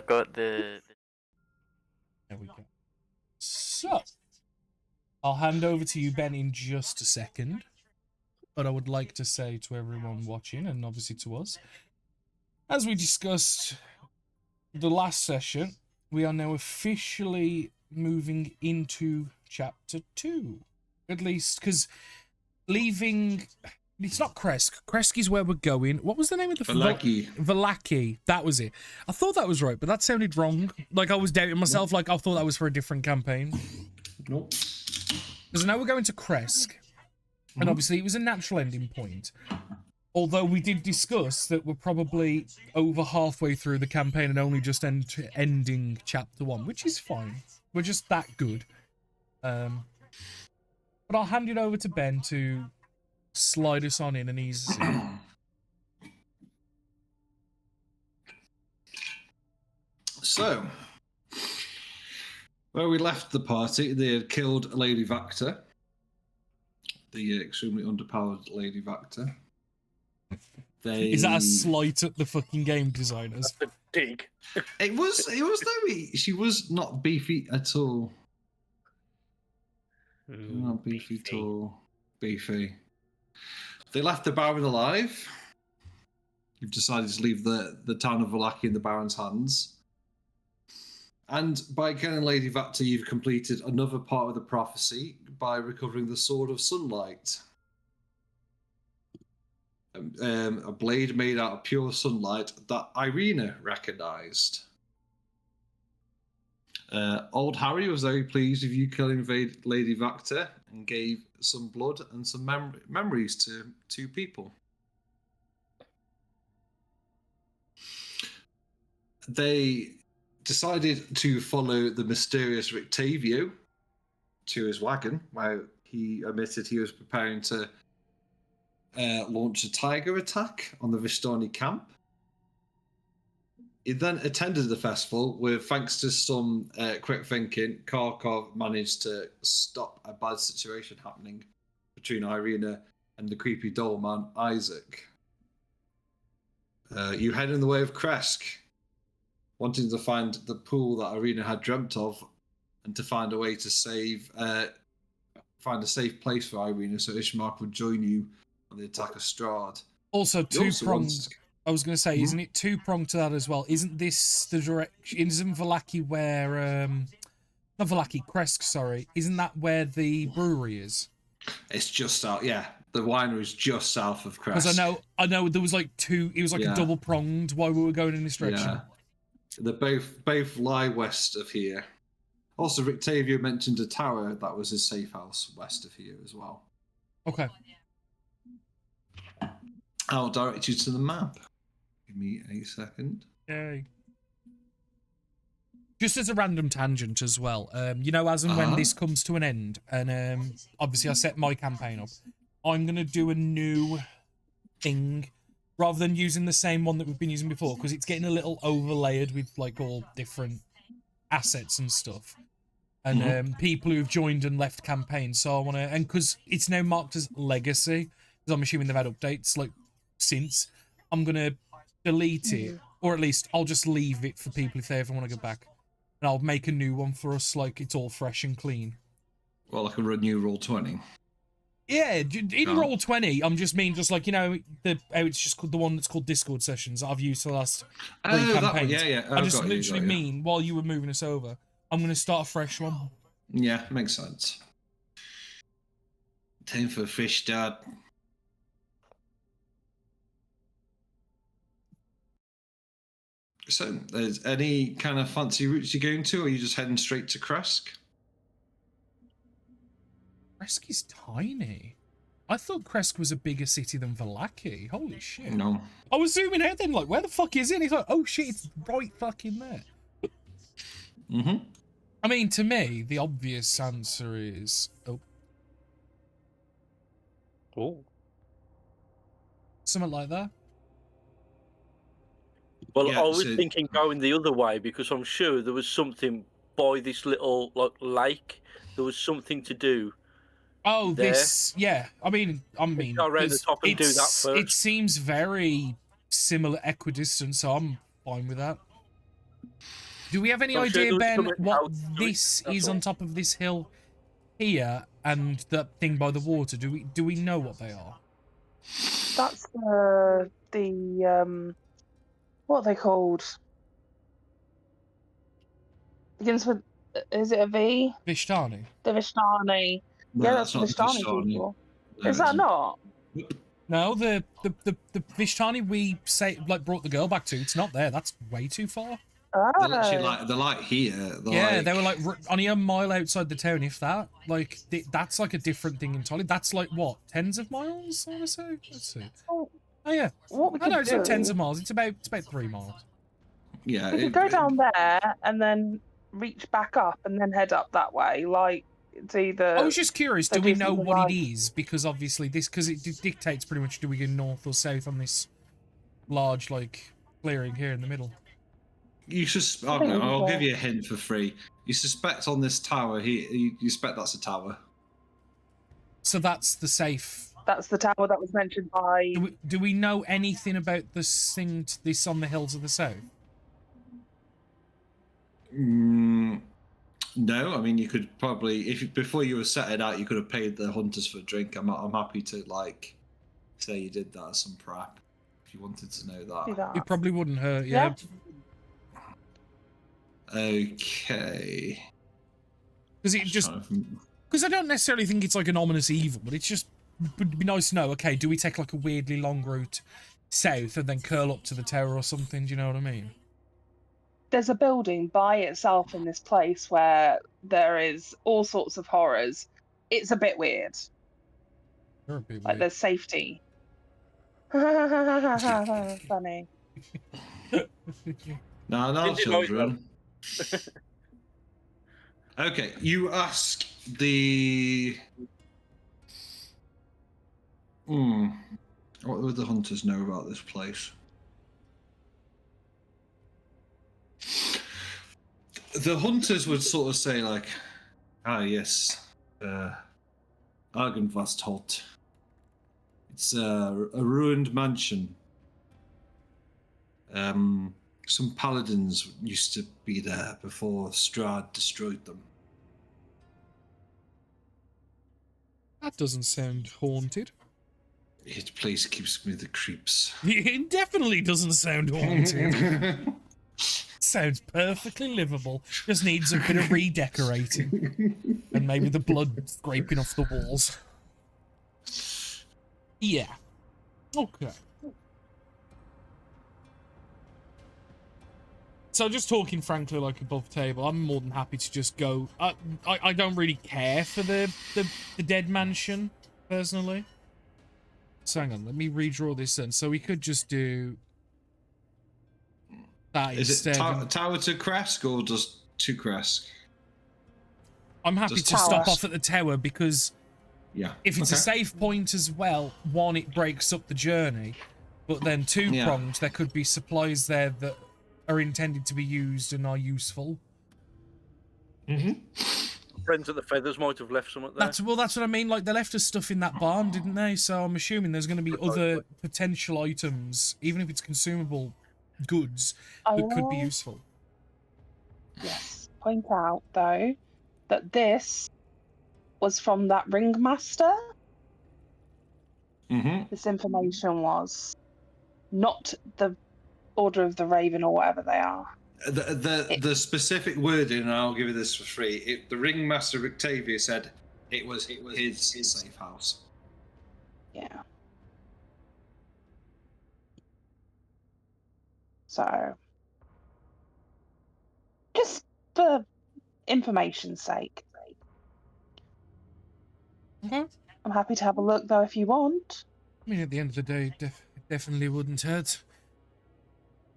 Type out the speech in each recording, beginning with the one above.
I've got the... There we go. So, I'll hand over to you, Ben, in just a second. But I would like to say to everyone watching, and obviously to us, as we discussed the last session, we are now officially moving into Chapter 2. At least, because leaving... It's not Kresk. Kresk is where we're going. What was the name of the... Vallaki. Vallaki. That was it. I thought that was right, but that sounded wrong. Like, I was doubting myself. Like, I thought that was for a different campaign. Nope. Because now we're going to Kresk. And obviously, it was a natural ending point. Although we did discuss that we're probably over halfway through the campaign and only just ending Chapter 1, which is fine. We're just that good. But I'll hand it over to Ben to slide us on in and ease us in. So, where we left the party, they had killed Lady Vactor, the extremely underpowered Lady Vactor. Is that a slight at the fucking game designers? That's a dig. It was though. She was not beefy at all. Not beefy at all. Beefy. They left the Baron alive. You've decided to leave the town of Vallaki in the Baron's hands. And by killing Lady Vactor, you've completed another part of the prophecy by recovering the Sword of Sunlight. A blade made out of pure sunlight that Irina recognized. Old Harry was very pleased with you killing Lady Vactor and gave some blood and some memories to two people. They decided to follow the mysterious Rictavio to his wagon, where he admitted he was preparing to launch a tiger attack on the Vistani camp. He then attended the festival with, thanks to some quick thinking, Kharkov managed to stop a bad situation happening between Irina and the creepy doll man, Isaac. You head in the way of Kresk, wanting to find the pool that Irina had dreamt of and to find a way to find a safe place for Irina so Ishmark would join you on the attack of Strahd. Also, two-pronged... I was going to say, isn't it two-pronged to that as well? Isn't this the direction... Isn't Vallaki where... not Vallaki, Kresk, sorry. Isn't that where the brewery is? It's just out, yeah. The winery is just south of Kresk. Because I know there was like two... It was like a double-pronged while we were going in this direction. Yeah. They both lie west of here. Also, Rictavio mentioned a tower that was his safe house west of here as well. Okay. I'll direct you to the map. Give me a second. Yay. Just as a random tangent as well, you know, as and when this comes to an end, and obviously I set my campaign up, I'm going to do a new thing, rather than using the same one that we've been using before, because it's getting a little overlaid with, like, all different assets and stuff. And people who've joined and left campaigns, so I want to... And because it's now marked as Legacy, because I'm assuming they've had updates, like, since, I'm going to delete it, or at least I'll just leave it for people if they ever want to go back. And I'll make a new one for us, like, it's all fresh and clean. Well, like a new Roll20. Yeah, in Roll20, I'm just mean, just like, you know, it's just called the one that's called Discord Sessions that I've used for the last 3 campaigns. Yeah. I just literally mean, while you were moving us over, I'm going to start a fresh one. Yeah, makes sense. Time for a fresh start. So, is any kind of fancy routes you're going to, or are you just heading straight to Kresk? Kresk is tiny. I thought Kresk was a bigger city than Vallaki. Holy shit. No. I was zooming out then, like, where the fuck is it? And he's like, oh shit, it's right fucking there. I mean, to me, the obvious answer is... Oh. Something like that. Well, I was thinking going the other way, because I'm sure there was something by this little lake. There was something to do. Oh, there. this, yeah. I mean, go around the top and do that first. It seems very similar, equidistant, so I'm fine with that. Do we have any I'm sure idea, there was Ben, something what how to do it, this that's is on all. top of this hill here and the thing by the water? Do we know what they are? That's the what are they called? Begins with, is it a V? Vishtani. The Vishtani. No, Yeah, that's that's the not the Vishtani Vistani. people. No, Is it that isn't. not? No, the Vishtani we say like brought the girl back to. It's not there. That's way too far. They're literally Oh, they're like here. They're Yeah, like, they were like only a mile outside the town, if that. Like that's like a different thing entirely. That's like what, tens of miles? I want to say. Let's see. well, Oh yeah. what we I know could it's not tens do, of miles. It's about 3 miles. yeah. we could go down there and then reach back up and then head up that way. Like, it's either I was just curious. they Do we do know something what like, it is? Because obviously because it dictates pretty much. Do we go north or south on this large like clearing here in the middle? You I think we I'll could give go. you a hint for free. You suspect on this tower here. You suspect that's a tower. So that's the safe. That's the tower that was mentioned by. Do we know anything about this on the hills of the south? No, I mean you could probably before you were setting out, you could have paid the hunters for a drink. I'm happy to like say you did that as some prep if you wanted to know Do that. It that. probably wouldn't hurt. Yeah. Okay. Because it just. Because I don't necessarily think it's like an ominous evil, but it's just would be nice to know. Okay, do we take like a weirdly long route south and then curl up to the tower or something? Do you know what I mean? There's a building by itself in this place where there is all sorts of horrors. It's a bit weird. You're a bit Like weird. there's safety. Funny. No, not Didn't know it, children. Okay, you ask the. What would the hunters know about this place? The hunters would sort of say, like, ah, yes, Argenvast Holt. It's a ruined mansion. Some paladins used to be there before Strahd destroyed them. That doesn't sound haunted. It place gives me the creeps. It definitely doesn't sound haunted. Sounds perfectly livable. Just needs a bit of redecorating. And maybe the blood scraping off the walls. Yeah. Okay. So just talking frankly, like above table, I'm more than happy to just go. I don't really care for the dead mansion, personally. So hang on, let me redraw this then. So we could just do that Is instead. it tower to Kresk or just to Kresk? I'm happy just to stop tower. off at the tower because Yeah. if it's a Okay. safe point as well, one, it breaks up the journey, but then two-pronged, there could be supplies there that are intended to be used and are useful. Friends at the Feathers might have left some at there. That's what I mean. Like they left us stuff in that barn, didn't they? So I'm assuming there's going to be other potential items, even if it's consumable goods, that could be will, useful. yes, point out though that this was from that ringmaster. This information was not the Order of the Raven or whatever they are. The specific wording, and I'll give you this for free. The ringmaster Octavia said it was his safe house. Yeah. So, just for information's sake, Okay. I'm happy to have a look though if you want. I mean, at the end of the day, it definitely wouldn't hurt.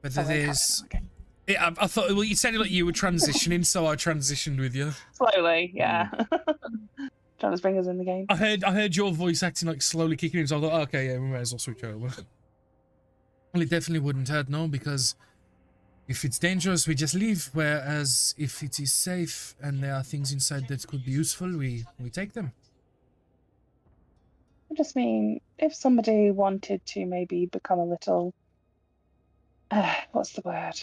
But Oh, okay, there's... okay. I thought, well, you said like you were transitioning, so I transitioned with you. Slowly, yeah. Trying to bring us in the game. I heard your voice acting like slowly kicking in, so I thought, okay, yeah, we might as well switch over. Well, it definitely wouldn't hurt, no, because if it's dangerous, we just leave. Whereas if it is safe and there are things inside that could be useful, we take them. I just mean, if somebody wanted to maybe become a little, what's the word?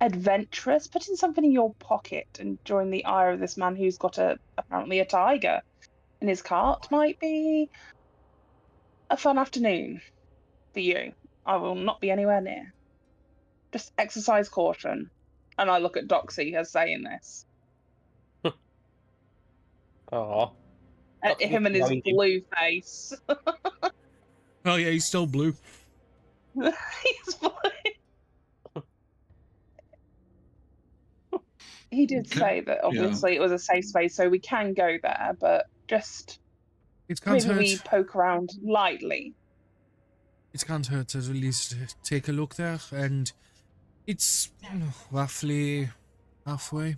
adventurous. Putting something in your pocket and join the ire of this man who's got apparently a tiger in his cart might be a fun afternoon for you. I will not be anywhere near. Just exercise caution. And I look at Doxy as saying this. Oh, At him and his blue face. Oh yeah, he's still blue. He's blue. He did say that obviously it was a safe space, so we can go there, but just It can't maybe we hurt. poke around lightly. It can't hurt to at least take a look there, and it's roughly halfway.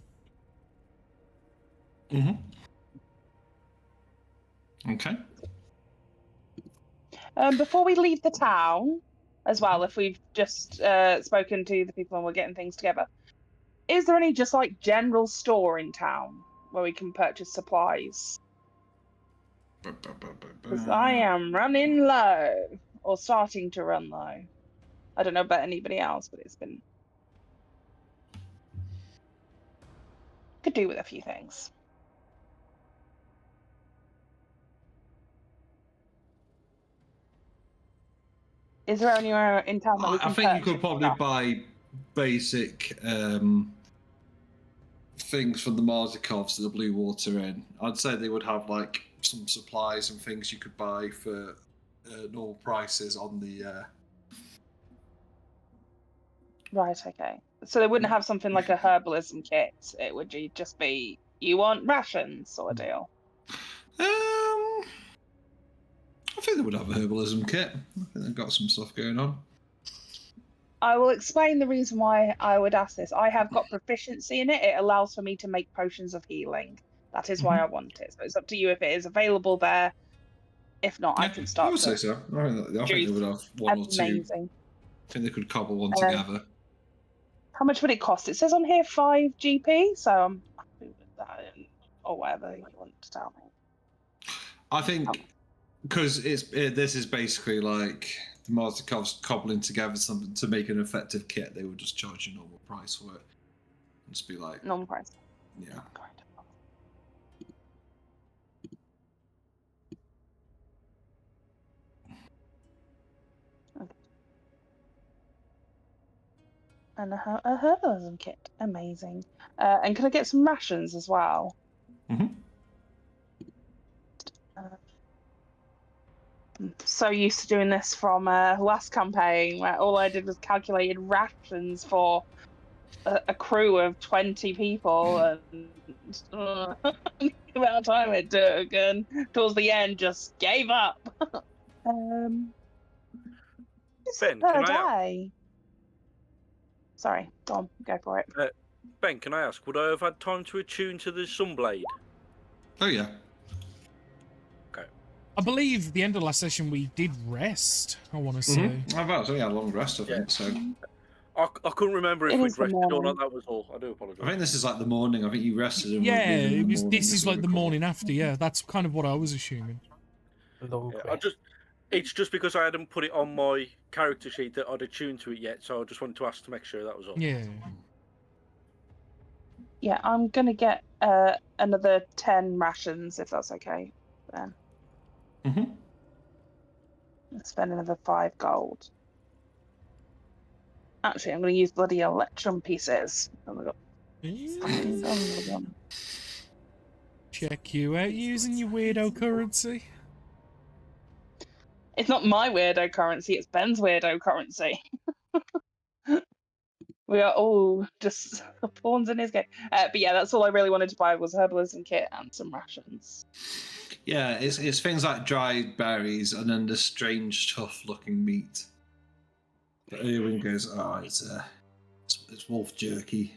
Okay. Before we leave the town, as well, if we've just spoken to the people and we're getting things together, is there any just like general store in town where we can purchase supplies? Because I am running low, or starting to run low. I don't know about anybody else, but it's been... Could do with a few things. Is there anywhere in town that we can I think you could purchase probably stuff? buy basic things from the Marzikovs to the Blue Water Inn. I'd say they would have like some supplies and things you could buy for normal prices on the. Right, okay. So they wouldn't have something like a herbalism kit. It would just be, you want rations sort of deal. I think they would have a herbalism kit. I think they've got some stuff going on. I will explain the reason why I would ask this. I have got proficiency in it. It allows for me to make potions of healing. That is why I want it. So it's up to you if it is available there. If not, I can start. I would say so. I think they would have one or two. Amazing. I think they could cobble one together. How much would it cost? It says on here 5 GP, so I'm happy with that, or whatever you want to tell me. I think because this is basically like the Marzikovs cobbling together something to make an effective kit. They would just charge you normal price for it. Just be like normal price. Yeah. Okay. And a herbalism kit. Amazing. And can I get some rations as well? I'm so used to doing this from last campaign, where all I did was calculated rations for a crew of 20 people, and the amount of time it took, and towards the end just gave up. Ben, per can day. Sorry, go on, go for it. Ben, can I ask, would I have had time to attune to the Sunblade? Oh yeah. Okay. I believe the end of last session we did rest, I want to say. I've had a long rest, I think, so. I couldn't remember if we'd rested or not, that was all. I do apologise. I think this is like the morning. I think you rested and Yeah, it was, this is like the morning after, yeah. That's kind of what I was assuming. It's just because I hadn't put it on my character sheet that I'd attuned to it yet, so I just wanted to ask to make sure that was all. Yeah. Yeah, I'm gonna get another 10 rations, if that's okay, then. Spend another 5 gold. Actually, I'm gonna use bloody electrum pieces. Oh my god. Fucking guns again. Check you out using your weirdo currency. It's not my weirdo currency, it's Ben's weirdo currency. We are all just pawns in his game. But yeah, that's all I really wanted to buy was a herbalism kit and some rations. Yeah, it's things like dried berries and then this strange, tough-looking meat. But everyone goes, oh, it's wolf jerky.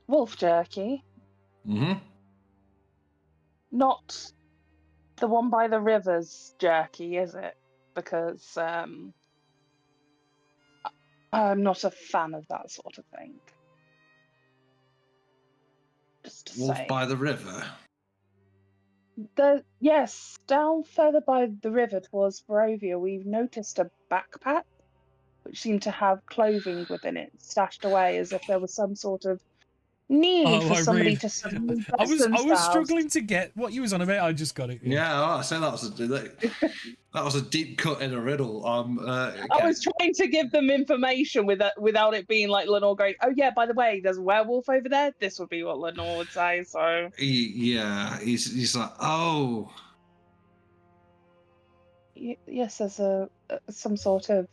Wolf jerky? Not the one by the rivers jerky, is it? Because I'm not a fan of that sort of thing. Just to Wolf say. by the river? Yes, down further by the river towards Barovia, we've noticed a backpack which seemed to have clothing within it, stashed away as if there was some sort of need Oh, for I somebody really. to suddenly I dress was themselves. struggling to get what you was on about. I just got it. Yeah, oh, I said that was a deep cut in a riddle. I Okay. was trying to give them information without it being like Lenore going, "Oh yeah, by the way, there's a werewolf over there." This would be what Lenore would say. So He's like, oh, yes, there's some sort of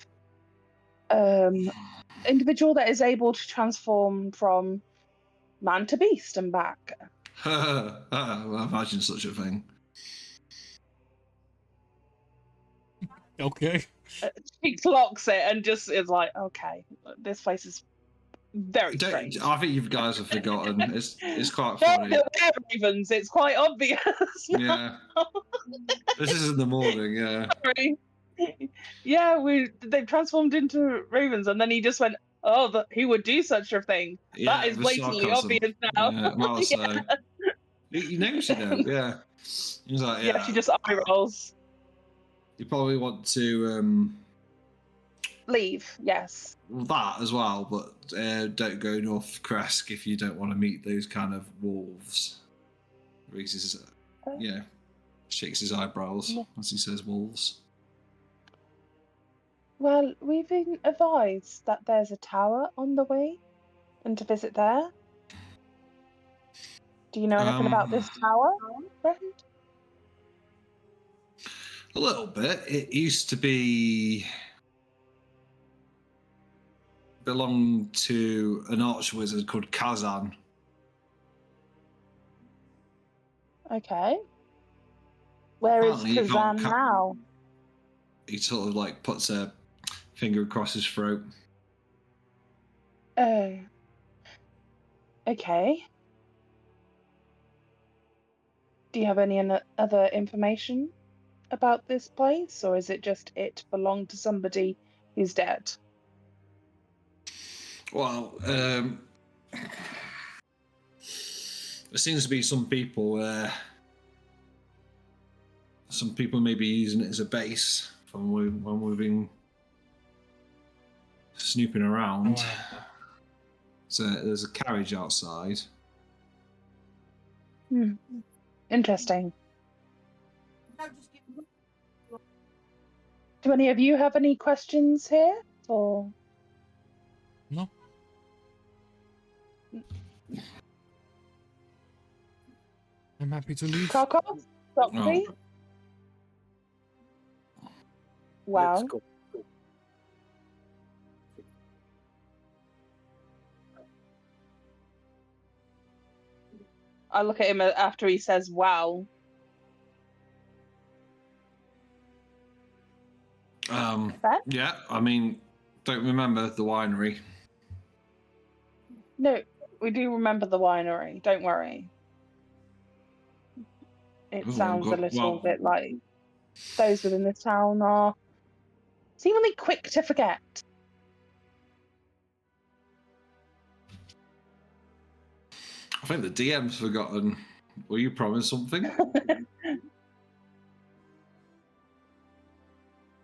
individual that is able to transform from man to beast and back. I imagine such a thing. Okay. She clocks it and just is like, okay, this place is very strange. I think you guys have forgotten. It's quite No, funny. they're ravens. It's quite obvious. Yeah, this is in the morning. Yeah, Sorry. Yeah, they've transformed into ravens, and then he just went, "Oh, he would do such a thing." yeah. That is The blatantly sarcasm. obvious now. Yeah, well, so he knows you know. Yeah, he's like, Yeah, she just eye rolls. You probably want to Leave. Yes. that as well, but don't go North Kresk if you don't want to meet those kind of wolves. Reese shakes his eyebrows as he says wolves. Well, we've been advised that there's a tower on the way, and to visit there. Do you know anything about this tower, friend? A little bit. It used to belong to an archwizard called Kazan. Okay. Where is Apparently you Kazan can't now? He sort of like puts a finger across his throat. Oh. Okay. Do you have any other information about this place, or is it just it belonged to somebody who's dead? Well, there seems to be some people may be using it as a base when we've been snooping around. Wow. So there's a carriage outside. Interesting. Do any of you have any questions here? Or No. I'm happy to leave. Krakow? Doctor? Wow. Let's go. I look at him after he says wow. Yeah, I mean, don't remember the winery. No, we do remember the winery. Don't worry. It sounds a little bit like those within this town are seemingly quick to forget. I think the DM's forgotten. Will you promise something?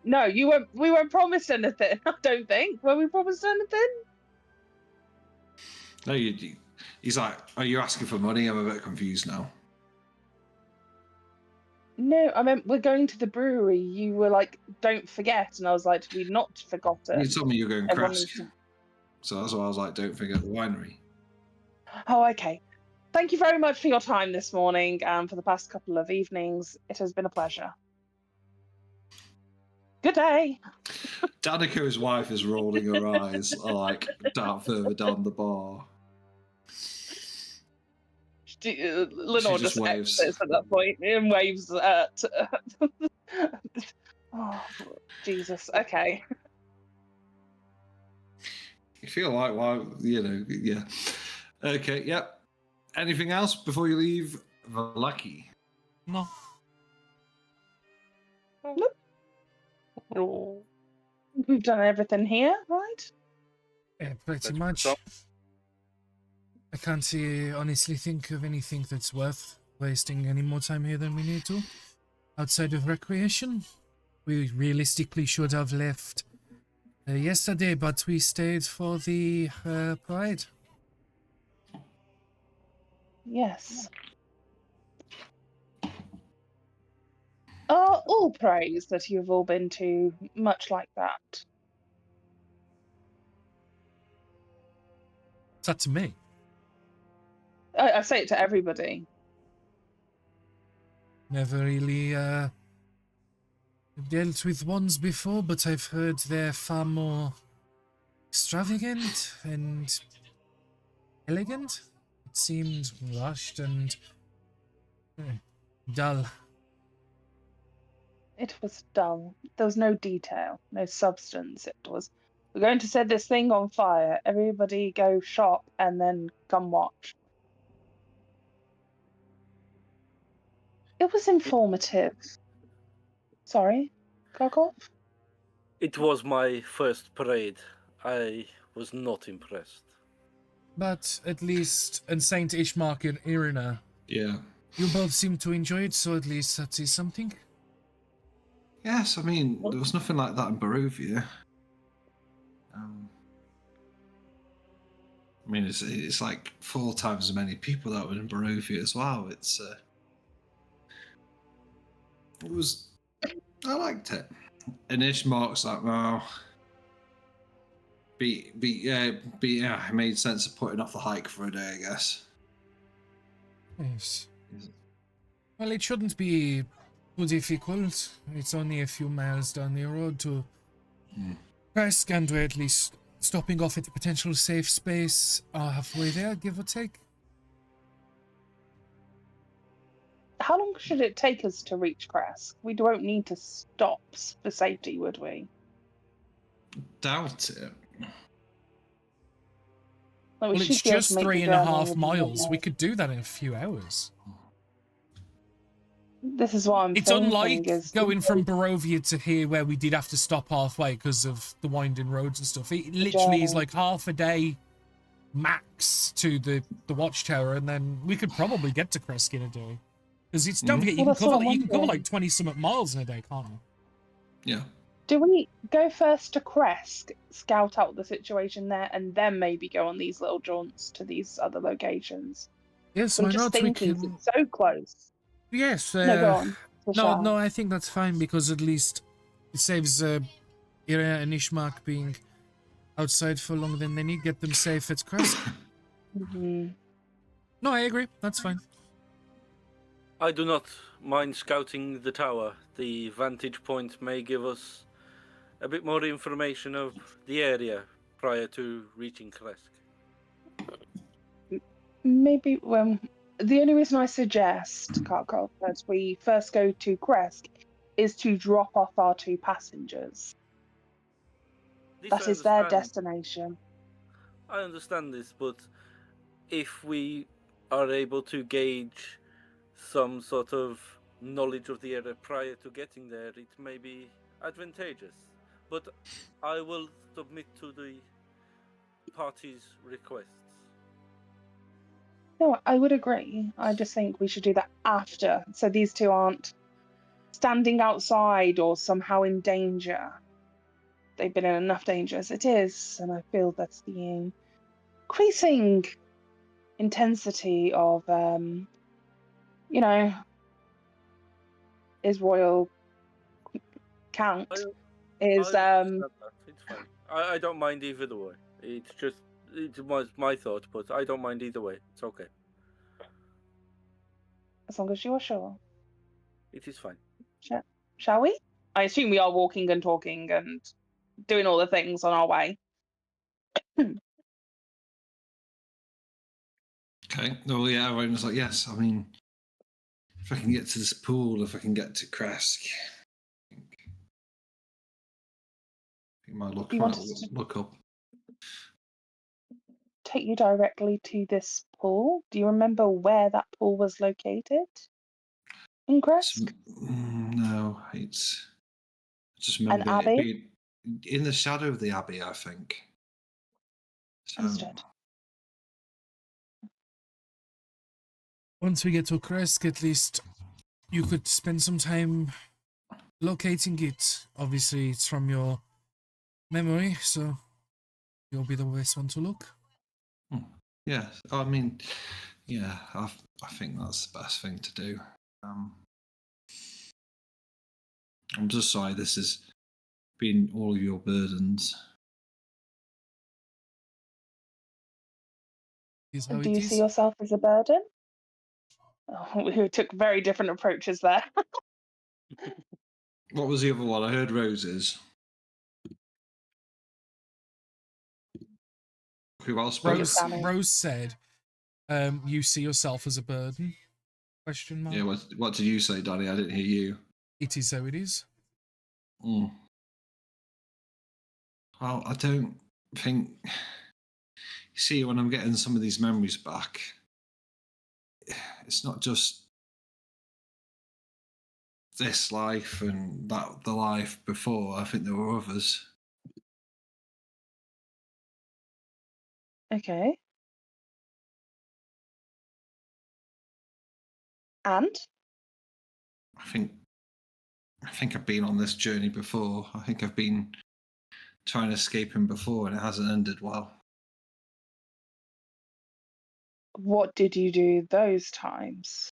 No, we weren't promised anything. I don't think. Were we promised anything? No, he's like, are you asking for money? I'm a bit confused now. No, I meant we're going to the brewery. You were like, don't forget. And I was like, we've not forgotten. You told me you were going Everyone Kresk. needs So that's why I was like, don't forget the winery. Oh, okay. Thank you very much for your time this morning and for the past couple of evenings. It has been a pleasure. Good day. Danico's wife is rolling her eyes like further down the bar. Lenore just just waves. exits at that point and waves at. Oh, Jesus. Okay. You feel like, yeah. Okay, yep. Anything else before you leave Valaki? No. Nope. We've done everything here, right? Yeah, pretty Let's much. go. I can't honestly think of anything that's worth wasting any more time here than we need to. Outside of recreation, we realistically should have left Yesterday, but we stayed for the parade. Yes. Are all parades that you've all been to much like that? It's up to me. I say it to everybody. Never really dealt with ones before, but I've heard they're far more extravagant and elegant. It seemed rushed and dull. It was dull. There was no detail, no substance. It was, we're going to set this thing on fire. Everybody go shop and then come watch. It was informative. Sorry, Gargoff? It was my first parade. I was not impressed. But at least, and Saint Ishmark and Irina, Yeah. you both seem to enjoy it, so at least that is something. Yes, I mean, there was nothing like that in Barovia. I mean, it's like 4 times as many people that were in Barovia as well. It was, I liked it. And Ishmark's like, well, it made sense of putting off the hike for a day, I guess. Yes. Well, it shouldn't be too difficult. It's only a few miles down the road to Kresk, and we're at least stopping off at a potential safe space halfway there, give or take. How long should it take us to reach Kresk? We won't need to stop for safety, would we? Doubt it. Like, we Well, should it's be able to just make the 3.5 journey in miles. one We day. could do that in a few hours. This is what I'm It's thinking. unlike Is going from Barovia to here where we did have to stop halfway because of the winding roads and stuff. It literally is journey. like half a day max to the watchtower, and then we could probably get to Kresk in a day. Because it's, don't forget, Well, that's what I'm you can cover wondering. like 20-something miles in a day, can't you? Yeah. Do we go first to Kresk, scout out the situation there, and then maybe go on these little jaunts to these other locations? Yes, I'm why just not? We thinking, 'cause can... it's so close. Yes, No, go on. no, I think that's fine because at least it saves Ira and Ishmak being outside for longer than they need. Get them safe at Kresk. Mm-hmm. No, I agree. That's fine. I do not mind scouting the tower. The vantage point may give us a bit more information of the area prior to reaching Kresk. Maybe the only reason I suggest, Karkov, that we first go to Kresk is to drop off our 2 passengers. This That I is their understand. destination. I understand this, but if we are able to gauge some sort of knowledge of the area prior to getting there, it may be advantageous. But I will submit to the party's requests. No, I would agree. I just think we should do that after, so these 2 aren't standing outside or somehow in danger. They've been in enough danger as it is, and I feel that's the increasing intensity of, his royal count is, I understand that. It's fine. I don't mind either way. It was my thought, but I don't mind either way. It's okay. as long as you are sure. It is fine. Shall we? I assume we are walking and talking and doing all the things on our way. Okay. Oh, yeah, everyone was like, yes, I mean, if I can get to this pool, if I can get to Kresk, I think my luck You might want us to look up. take you directly to this pool? Do you remember where that pool was located? In Kresk? No, I just An remember it abbey? being in the shadow of the abbey, I think. So, Understood. Once we get to Kresk, at least you could spend some time locating it. Obviously, it's from your memory, so you'll be the best one to look. Yeah, I mean, yeah, I think that's the best thing to do. I'm just sorry this has been all of your burdens. Is how Do it you see is. yourself as a burden? Oh, we took very different approaches there. What was the other one? I heard roses. Who else spoke? Rose Danny. Rose said, you see yourself as a burden? Question mark. Yeah, what did you say, Danny? I didn't hear you. It is how it is. Well, I don't think. You see, when I'm getting some of these memories back, it's not just this life and the life before. I think there were others. Okay. And? I think I've been on this journey before. I think I've been trying to escape him before, and it hasn't ended well. What did you do those times?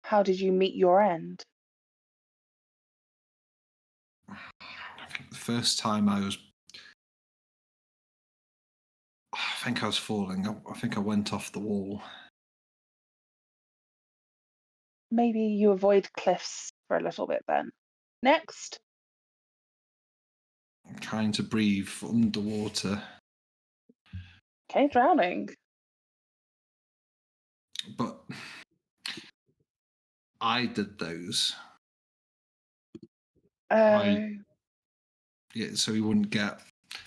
How did you meet your end? I think the first time I think I was falling. I think I went off the wall. Maybe you avoid cliffs for a little bit then. Next. I'm trying to breathe underwater. Okay, drowning. But I did those. Oh, Yeah, so he wouldn't get.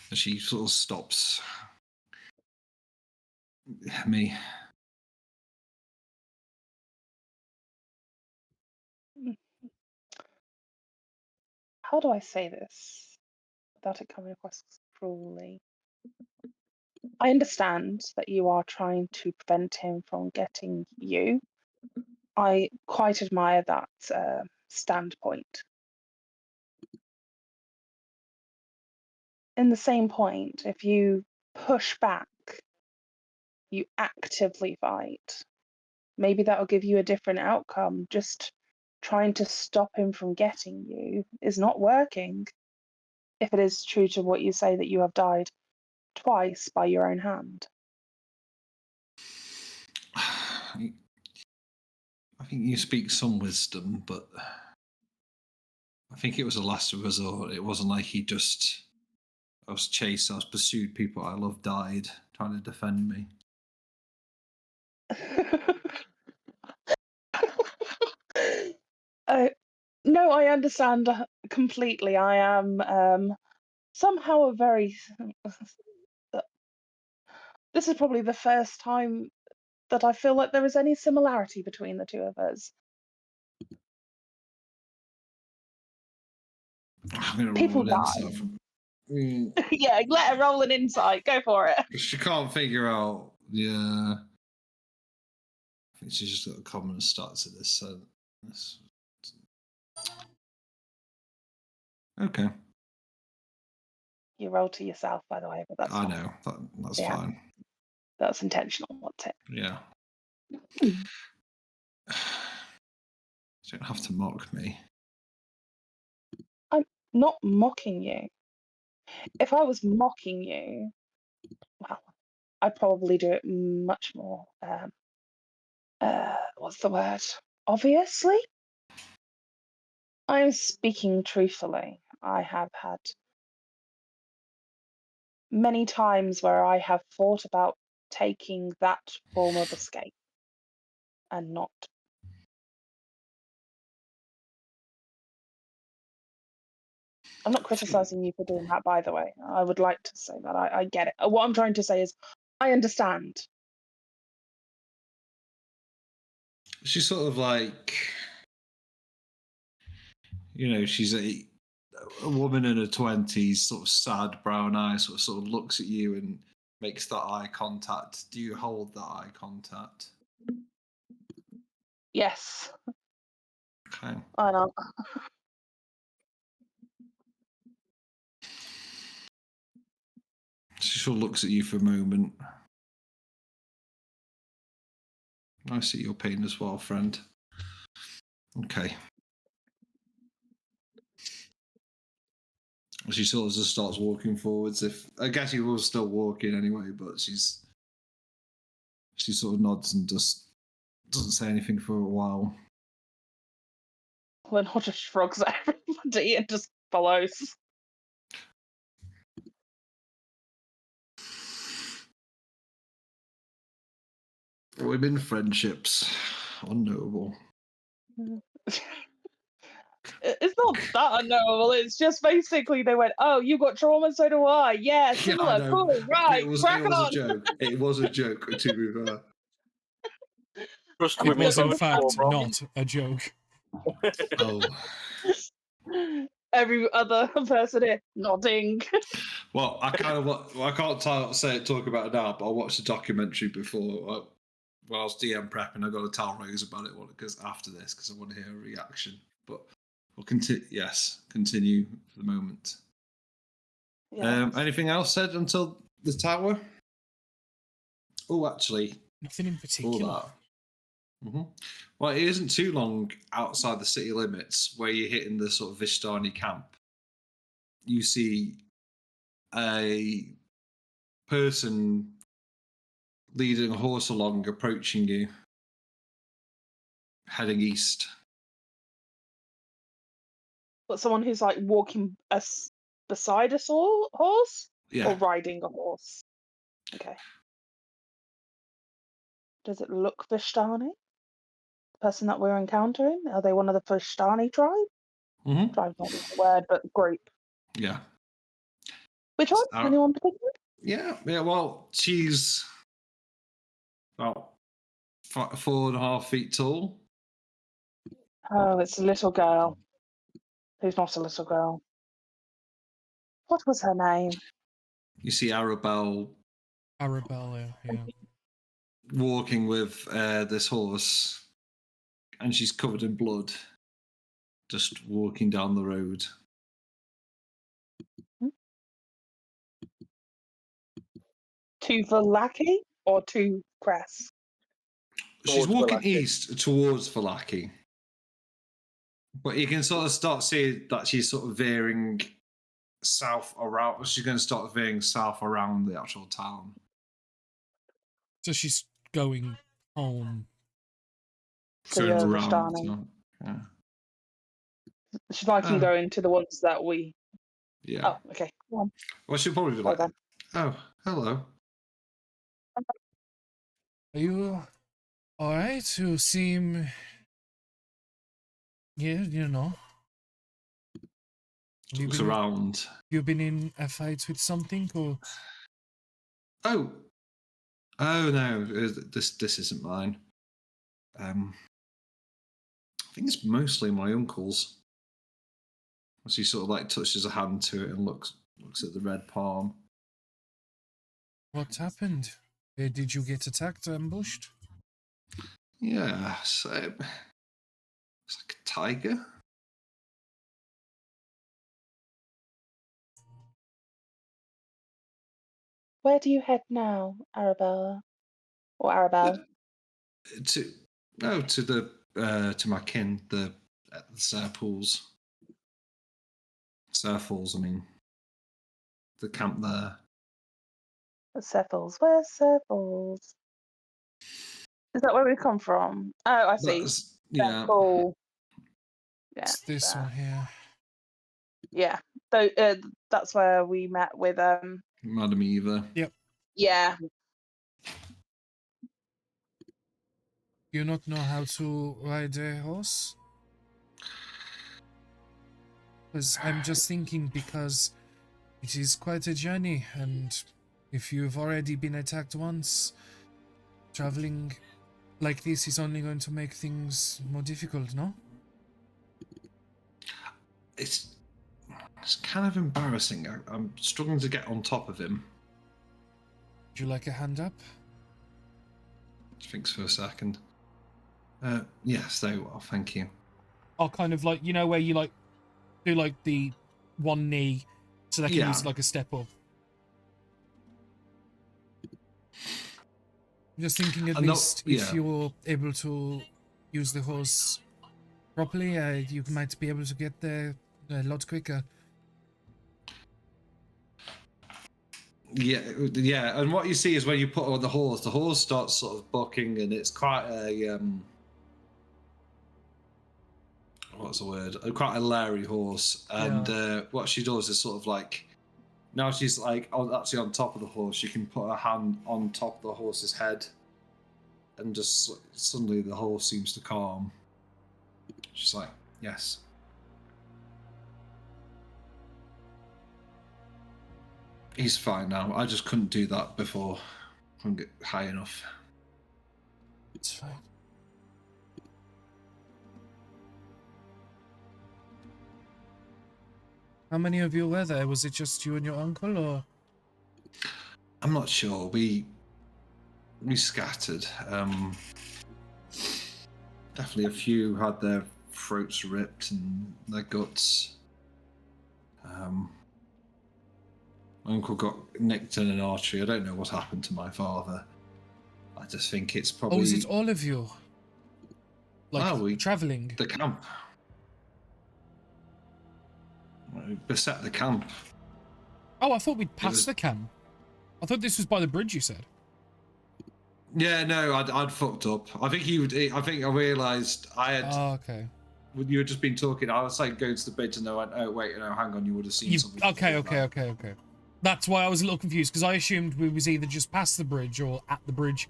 And she sort of stops me. how do I say this without it coming across cruelly? I understand that you are trying to prevent him from getting you. I quite admire that standpoint. In the same point, if you push back, you actively fight, maybe that will give you a different outcome. Just trying to stop him from getting you is not working. If it is true to what you say that you have died twice by your own hand. I think you speak some wisdom, but I think it was a last resort. It wasn't like I was chased, I was pursued, people I love died trying to defend me. No, I understand completely. I am somehow a very. This is probably the first time that I feel like there is any similarity between the two of us. I'm going to roll People an die. insight. Yeah, let her roll an insight. Go for it. She can't figure out. Yeah. I think she's just got a common start to this sentence. Okay. You roll to yourself, by the way, but that's I fine. know. That's Yeah. fine. That's intentional, wasn't it? Yeah. Hmm. You don't have to mock me. I'm not mocking you. If I was mocking you, well, I'd probably do it much more. What's the word? Obviously, I'm speaking truthfully. I have had many times where I have thought about taking that form of escape and not. I'm not criticizing you for doing that, by the way. I would like to say that. I get it. What I'm trying to say is, I understand. She's sort of like, she's a woman in her 20s, sort of sad brown eyes, sort of looks at you and makes that eye contact. Do you hold that eye contact? Yes, Okay. I know. She sort of looks at you for a moment. I see your pain as well, friend. Okay. She sort of just starts walking forwards. I guess he was still walking anyway, but she sort of nods and just doesn't say anything for a while. Then I'll just shrugs at everybody and just follows. Women friendships, unknowable. It's not that unknowable. It's just basically they went, "Oh, you got trauma, so do I. Yeah, Yeah, I similar, know. cool, right? It was Crack a on." joke. It was a joke, to be fair. Trust It women was, in both fact, trauma. not a joke. Oh. Every other person here nodding. Well, I can't talk about it now, but I watched a documentary before when I was DM prepping. I got to tell Rose about it because after this, because I want to hear a reaction. But we'll continue. Yes, continue for the moment. Yes. Anything else said until the tower? Oh, actually, Nothing in for particular. that. Well, it isn't too long outside the city limits where you're hitting the sort of Vishtani camp. You see a person leading a horse along, approaching you, heading east. But someone who's like walking beside a horse Yeah. or riding a horse. Okay. Does it look Vishtani? The person that we're encountering? Are they one of the Vishtani tribe? Mm-hmm. Tribe not the word, but group. Yeah. Which one? Anyone particular? Yeah. Well, she's about 4.5 feet tall. Oh, it's a little girl. Who's not a little girl? What was her name? You see Arabelle Arabella, yeah. walking with this horse, and she's covered in blood, just walking down the road. To Valaki or to Cress? She's Towards walking Valaki. east towards Valaki. But you can sort of start seeing that she's sort of veering south around. She's going to start veering south around the actual town. So she's going home. To Going the around. Vishtani. So, yeah. She's liking going to the ones that we. Yeah. Oh, okay. Go on. Well, she'll probably be Well like, then. "Oh, hello." Are you alright? You seem... Yeah, you know. Looks around. You been in a fight with something, or... Oh no, this isn't mine. I think it's mostly my uncle's. As he sort of like touches a hand to it and looks at the red palm. What happened? Did you get attacked, ambushed? Yeah, so it's like a tiger. Where do you head now, Arabella? Or Arabelle? To my kin, the Serpools. Serfals, I mean. The camp there. Cephals. Where's Cephals? Is that where we come from? Oh, I see. Yeah. Cool. Yeah. It's this one here. Yeah. So that's where we met with Madam Eva. Yep. Yeah. You not know how to ride a horse? Because I'm just thinking, because it is quite a journey, and if you've already been attacked once, traveling like this is only going to make things more difficult, no? It's kind of embarrassing. I'm struggling to get on top of him. Would you like a hand up? Thinks for a second. Yes, very well, thank you. I'll kind of like, you know, where you like do like the one knee so they can use like a step up. Just thinking at And not- least if yeah. you're able to use the horse properly, you might be able to get there a lot quicker. Yeah. And what you see is when you put on the horse starts sort of bucking, and it's quite a what's the word? Quite a leery horse. And what she does is sort of like, now she's like actually on top of the horse. She can put her hand on top of the horse's head, and just suddenly the horse seems to calm. She's like, yes. He's fine now. I just couldn't do that before. Couldn't get high enough. It's fine. How many of you were there? Was it just you and your uncle, or? I'm not sure. We scattered. Definitely a few had their throats ripped and their guts. My uncle got nicked in an artery. I don't know what happened to my father. I just think it's probably... Oh, is it all of you? Like, travelling? The camp. We beset the camp. Oh, I thought we'd passed the camp. I thought this was by the bridge, you said. Yeah, no, I'd fucked up. I think I realised I had... Oh, okay. You had just been talking. I was like going to the bridge, and I went, "Oh wait, hang on, you would have seen something." Okay. That's why I was a little confused, because I assumed we was either just past the bridge or at the bridge.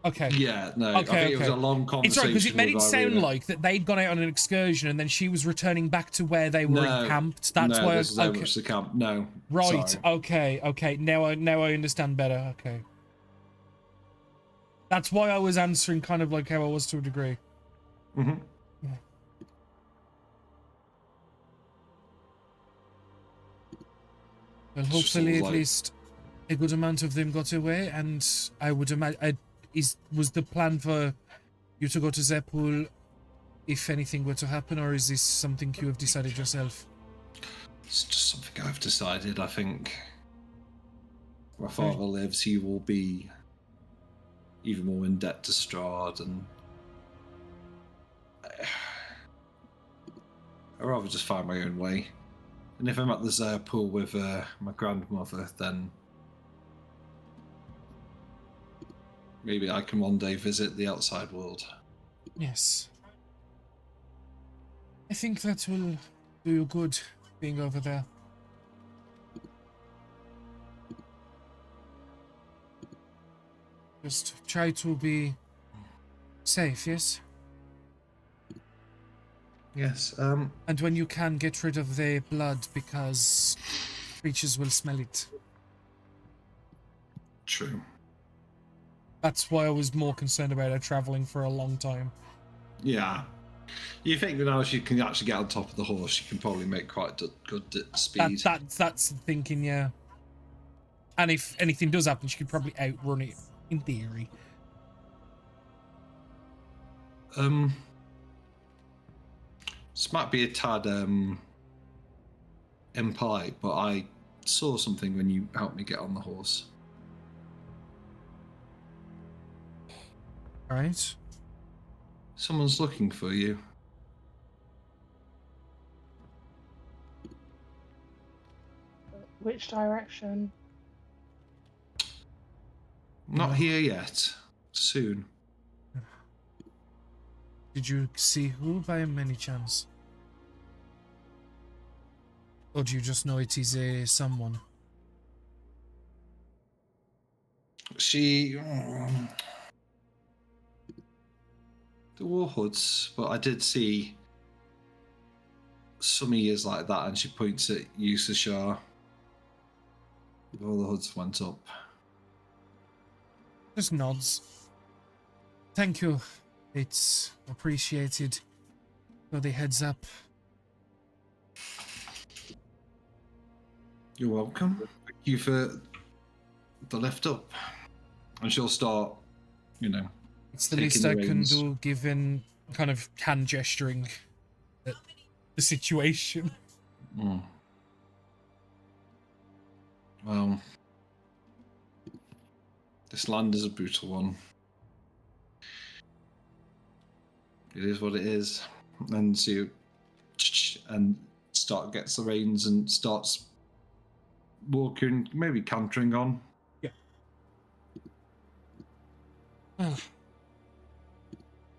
Okay. Yeah, no. Okay, I think it was a long conversation. It's right, because it made it sound like that they'd gone out on an excursion and then she was returning back to where they were encamped. That's why. This is very much the camp. No. Right. Sorry. Okay. Now I understand better. Okay. That's why I was answering kind of like how I was to a degree. Mm-hmm. Yeah. Well, hopefully at least a good amount of them got away, and I would imagine was the plan for you to go to Zepul if anything were to happen, or is this something you have decided yourself? It's just something I've decided. I think my father lives, he will be even more in debt to Strahd, and I'd rather just find my own way. And if I'm at the pool with my grandmother, then maybe I can one day visit the outside world. Yes. I think that will do you good, being over there. Just try to be safe, yes? Yes, And when you can, get rid of the blood, because creatures will smell it. True. That's why I was more concerned about her travelling for a long time. Yeah. You think that now she can actually get on top of the horse, she can probably make quite good speed. That's the thinking, yeah. And if anything does happen, she could probably outrun it, in theory. This might be a tad impolite, but I saw something when you helped me get on the horse. Right. Someone's looking for you. Which direction? Not here yet. Soon. Did you see who by any chance? Or do you just know it is a someone? She... There were hoods, but I did see some ears like that, and she points at you, Sashar. All the hoods went up. Just nods. Thank you. It's appreciated for the heads up. You're welcome. Thank you for the lift up. And she'll start, It's the least I can do, given kind of hand gesturing at the situation. Mm. Well, This land is a brutal one. It is what it is. And so you start gets the reins and starts walking, maybe cantering on. Yeah. Well,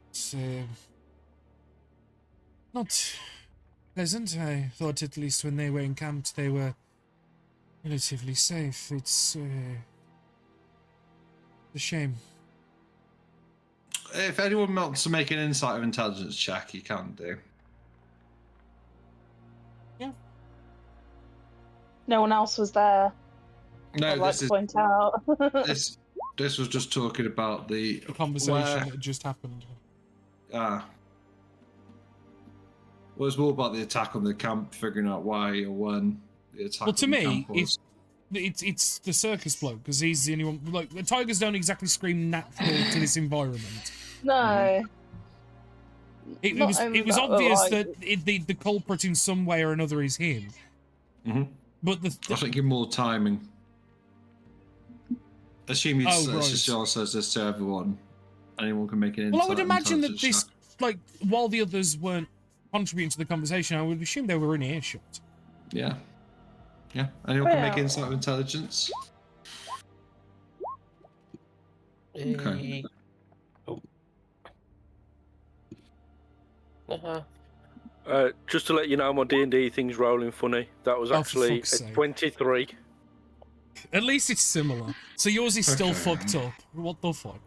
it's not pleasant. I thought at least when they were encamped they were relatively safe. It's a shame. If anyone wants to make an insight or intelligence check, you can do. Yeah. No one else was there. No, I'd like this to is point out. this was just talking about the Conversation that just happened. Well, it's more about the attack on the camp, figuring out why or when the attack. Well, to on the me, camp was. it's the circus bloke, because he's the only one. Like, the tigers don't exactly scream natural to this environment. No. It was obvious that the culprit in some way or another is him. Mm-hmm. But I think in more timing. Assume you right. says this to everyone. Anyone can make an insight. Well, I would imagine that this, check. like, while the others weren't contributing to the conversation, I would assume they were in earshot. Yeah. Yeah. Anyone can make insight or intelligence. Okay. Just to let you know, my D&D thing's rolling funny. That was actually a 23. At least it's similar. So yours is still fucked up. What the fuck?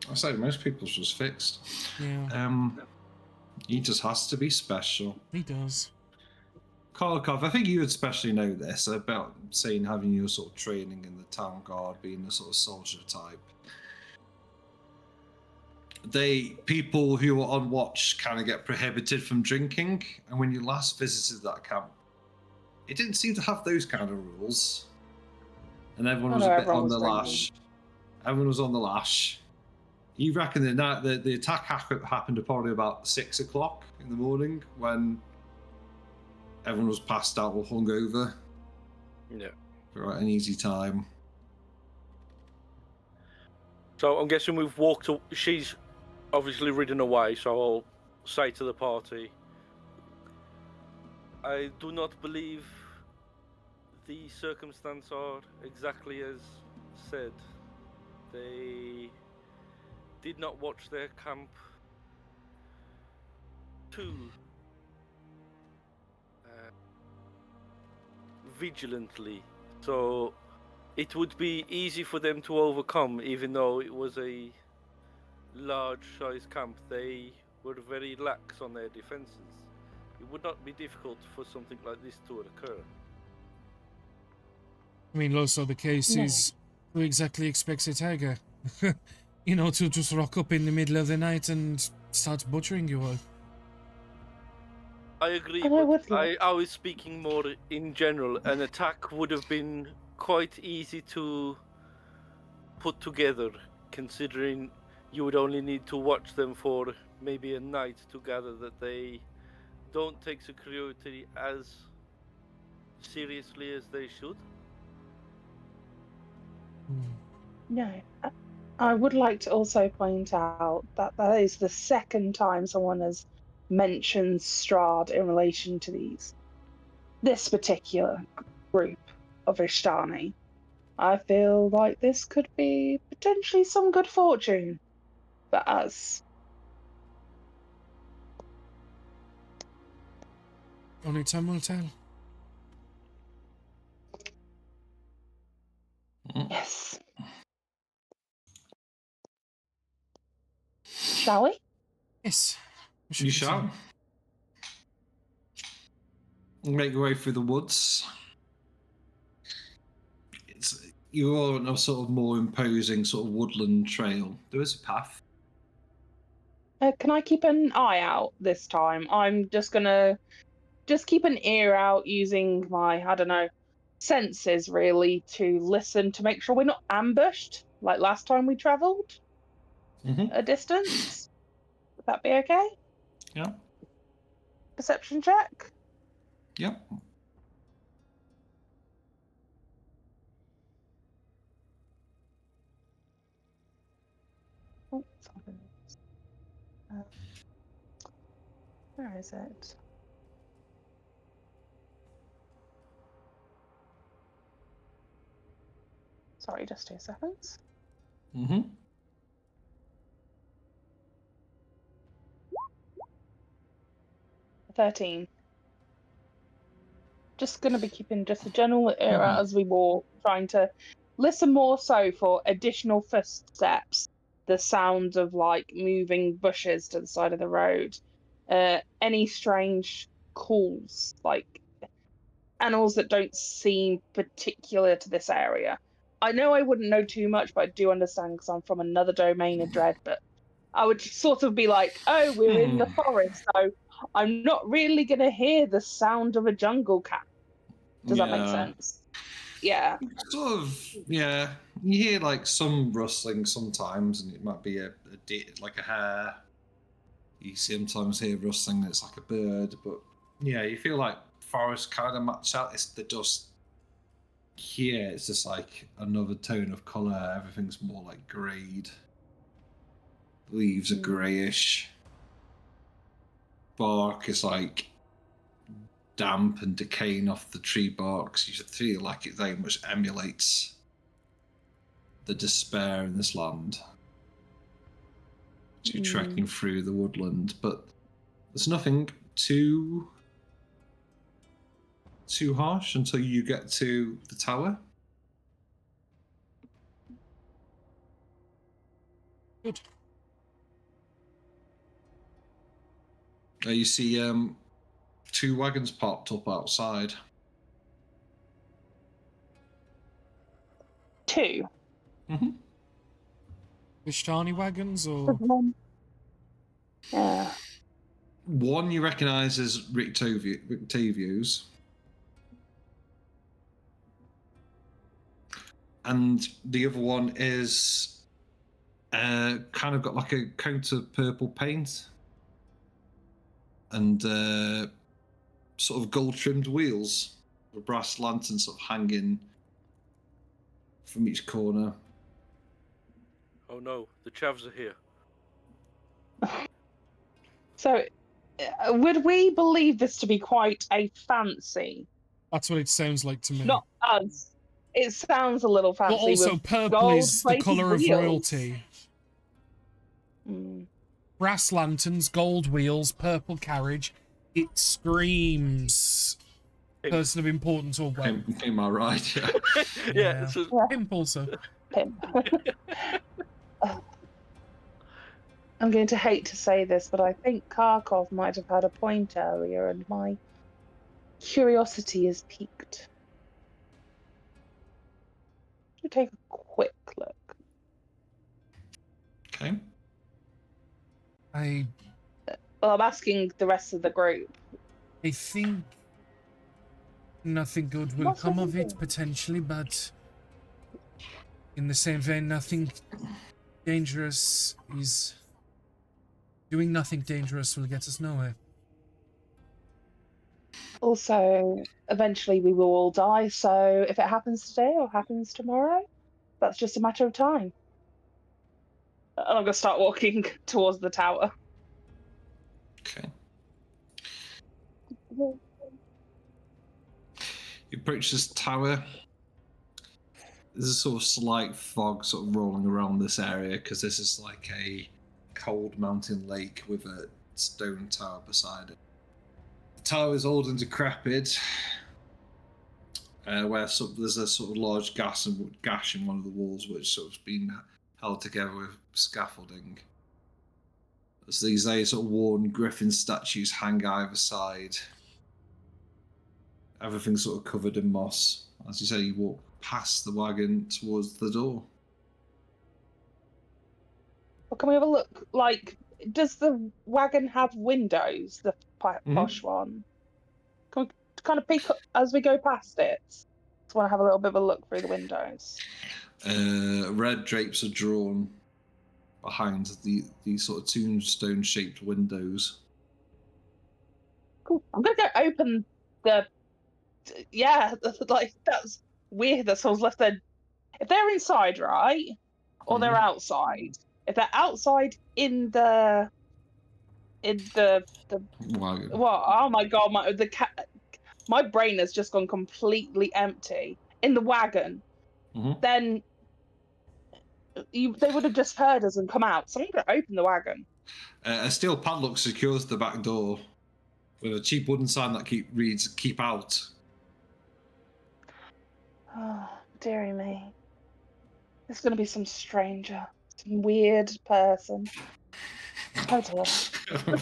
I say most people's just fixed. Yeah. He just has to be special. He does. Karlakov, I think you would especially know this about saying having your sort of training in the town guard, being the sort of soldier type. People who are on watch kind of get prohibited from drinking, and when you last visited that camp, it didn't seem to have those kind of rules, and everyone was a bit on the lash. Everyone was on the lash. You reckon that the attack happened at probably about 6 o'clock in the morning when everyone was passed out or hungover. Yeah. For an easy time. So I'm guessing we've walked. She's obviously ridden away, so I'll say to the party, I do not believe the circumstances are exactly as said. They did not watch their camp too vigilantly, so it would be easy for them to overcome, even though it was a large-sized camp. They were very lax on their defenses. It would not be difficult for something like this to occur. I mean, also the case is, who exactly expects a tiger? You know, to just rock up in the middle of the night and start butchering you all. I agree, but I was speaking more in general. An attack would have been quite easy to put together, considering you would only need to watch them for maybe a night to gather that they don't take security as seriously as they should. No. I would like to also point out that that is the second time someone has mentioned Strahd in relation to this particular group of Ishtani. I feel like this could be potentially some good fortune for us. Only time will tell. Yes. Shall we? Yes. You shall. Make your way through the woods. You're on a sort of more imposing sort of woodland trail. There is a path. Can I keep an eye out this time? I'm just gonna keep an ear out using my, I don't know, senses really to listen to make sure we're not ambushed like last time we travelled a distance. Would that be okay? Yeah. Perception check? Yep. Where is it? Sorry, just 2 seconds. Mm-hmm. 13. Just going to be keeping just a general ear out as we walk, trying to listen more so for additional footsteps, the sound of like moving bushes to the side of the road, any strange calls, like animals that don't seem particular to this area. I know I wouldn't know too much, but I do understand because I'm from another domain of dread. But I would sort of be like, oh, we're in the forest, so I'm not really going to hear the sound of a jungle cat. Does that make sense? Yeah. Sort of, yeah. You hear like some rustling sometimes, and it might be like a hare. You sometimes hear rustling, and it's like a bird. But yeah, you feel like forest kind of match out. It's the dust. Here, it's just like another tone of color. Everything's more like greyed. Leaves are greyish. Bark is like damp and decaying off the tree barks. You should feel like it very much emulates the despair in this land. So you're trekking through the woodland, but there's nothing too harsh until you get to the tower. Good. You see 2 wagons parked up outside. 2. Mm-hmm. Vishtani wagons or? Yeah. One you recognise as Rictavio's, and the other one is kind of got like a coat of purple paint and sort of gold trimmed wheels, a brass lantern sort of hanging from each corner. Oh no, the chavs are here. So, would we believe this to be quite a fancy? That's what it sounds like to me. Not us. It sounds a little fancy. But also, with purple is the gold-plated colour of wheels. royalty. Brass lanterns, gold wheels, purple carriage. It screams person of importance or wealth. Am I right? Yeah. Yeah. Pimp also. Pimp. I'm going to hate to say this, but I think Kharkov might have had a point earlier, and my curiosity is piqued. Should take a quick look. Okay. Well, I'm asking the rest of the group. I think nothing good will come of it, potentially, but in the same vein, nothing dangerous is... Doing nothing dangerous will get us nowhere. Also, eventually we will all die, so if it happens today or happens tomorrow, that's just a matter of time. And I'm going to start walking towards the tower. Okay. You approach this tower. There's a sort of slight fog sort of rolling around this area because this is like a cold mountain lake with a stone tower beside it. The tower is old and decrepit, where there's a sort of large gash in one of the walls which sort of been held together with scaffolding. As these sort of worn griffin statues hang either side. Everything's sort of covered in moss. As you say, you walk past the wagon towards the door. Well, can we have a look? Like, does the wagon have windows, the posh one? Can we kind of peek as we go past it? Just want to have a little bit of a look through the windows. Red drapes are drawn behind these sort of tombstone-shaped windows. Cool. I'm going to go open the... Yeah, like, that's weird that someone's left their... If they're inside, right? Or they're outside. If they're outside in the in the Wagon. well, oh my god, my brain has just gone completely empty. In the wagon, Mhm. then they would have just heard us and come out. So I'm going to open the wagon. A steel padlock secures the back door with a cheap wooden sign that reads "Keep out." Oh, dearie me. There's going to be some stranger, some weird person. Oh dear.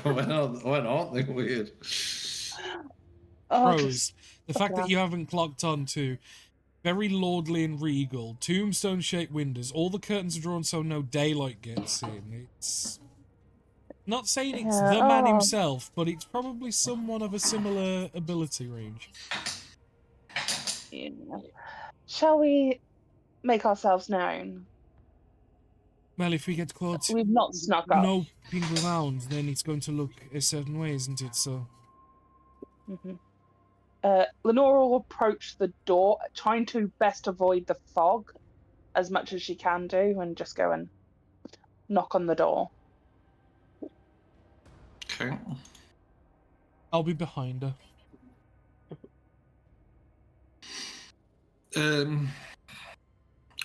when aren't they weird? Oh, Pros. The fact that you haven't clocked on to very lordly and regal, tombstone-shaped windows, all the curtains are drawn so no daylight gets in. It's not saying it's Yeah, the man oh. himself, but it's probably someone of a similar ability range. Yeah. Shall we make ourselves known? Well, if we get caught We've not snuck up. noping around, then it's going to look a certain way, isn't it? So, Lenora will approach the door, trying to best avoid the fog as much as she can do, and just go and knock on the door. Okay. I'll be behind her.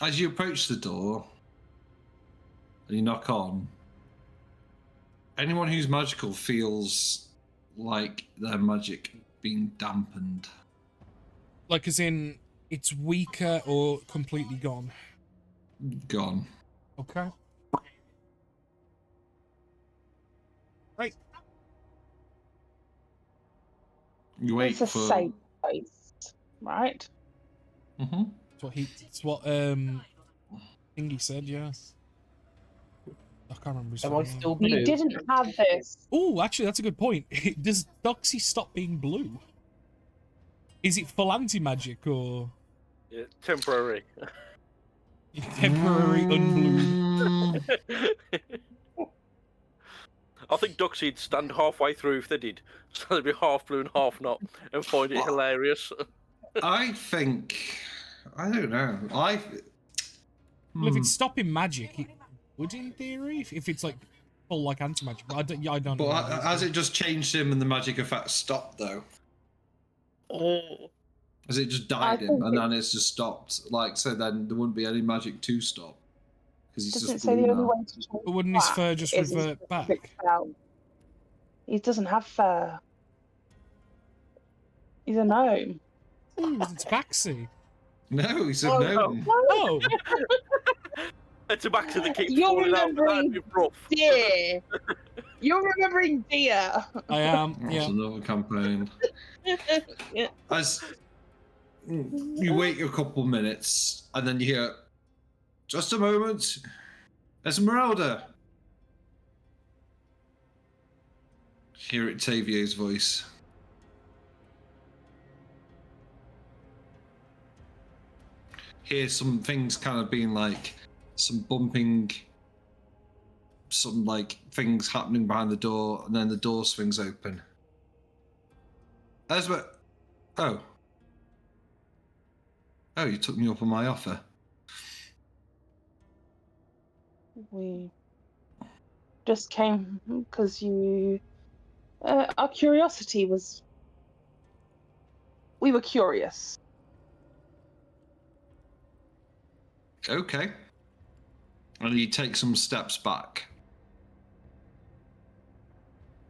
As you approach the door and you knock on, anyone who's magical feels like their magic being dampened. Like, as in, it's weaker or completely gone? Gone. Okay. Right. You wait It's a for. safe place, right? Mm-hmm. It's what Thingy said, yeah. I can't remember his Am I fucking name. still blue? You didn't have this. Oh, actually, that's a good point. Does Doxy stop being blue? Is it full anti-magic or Yeah, temporary. temporary unblue? I think Duxie'd stand halfway through if they did. So they'd be half blue and half not, and find it hilarious. I think. I don't know. Well, if it's stopping magic, it would in theory, if it's like full like anti-magic. But I don't know. But has it just changed him and the magic effect stopped though? Oh. Has it just died him and then it's just stopped? Like, so then there wouldn't be any magic to stop because he's Doesn't it just say blue the only now. way to change But wouldn't his black fur just is revert a back? specific spell? He doesn't have fur. He's a gnome. Ooh, it's Baxi. No, he's a Oh, gnome. Oh, It's a back to the keep You're falling out, but that'd remembering be rough. deer. You're remembering deer. I am. That's Yeah. another campaign. Yeah. As you wait a couple minutes and then you hear, just a moment, Esmeralda. Hear it, Tavier's voice. Hear some things kind of being like some bumping, some like things happening behind the door, and then the door swings open. Esmer, oh, you took me up on my offer. We just came because you. Our curiosity was. We were curious. Okay. And he takes some steps back.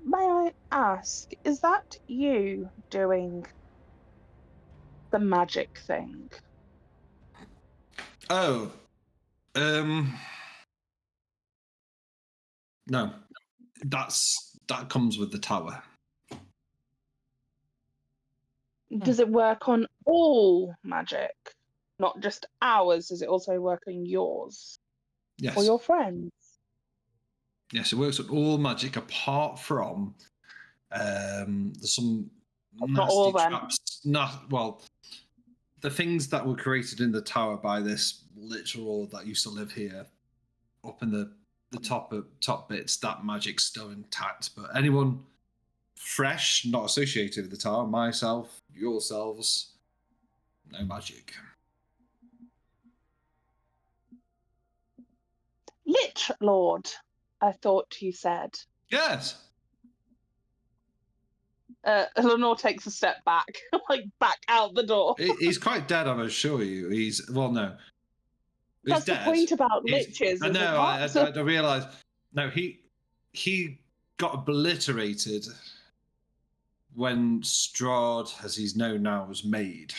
May I ask, is that you doing the magic thing? Oh, no, that comes with the tower. Does it work on all magic? Not just ours, does it also work on yours? Yes. Or your friends? Yes, it works on all magic apart from there's some Not all nasty then. traps. Well, the things that were created in the tower by this literal that used to live here, up in the top bits, that magic's still intact. But anyone fresh, not associated with the tower, myself, yourselves, no magic. Lich Lord, I thought you said. Yes. Lenore takes a step back, like back out the door. He's quite dead, I assure you. Well, no. He's That's dead. the point about He's- liches, I is know, it not? I realise. No, he got obliterated when Strahd, as he's known now, was made.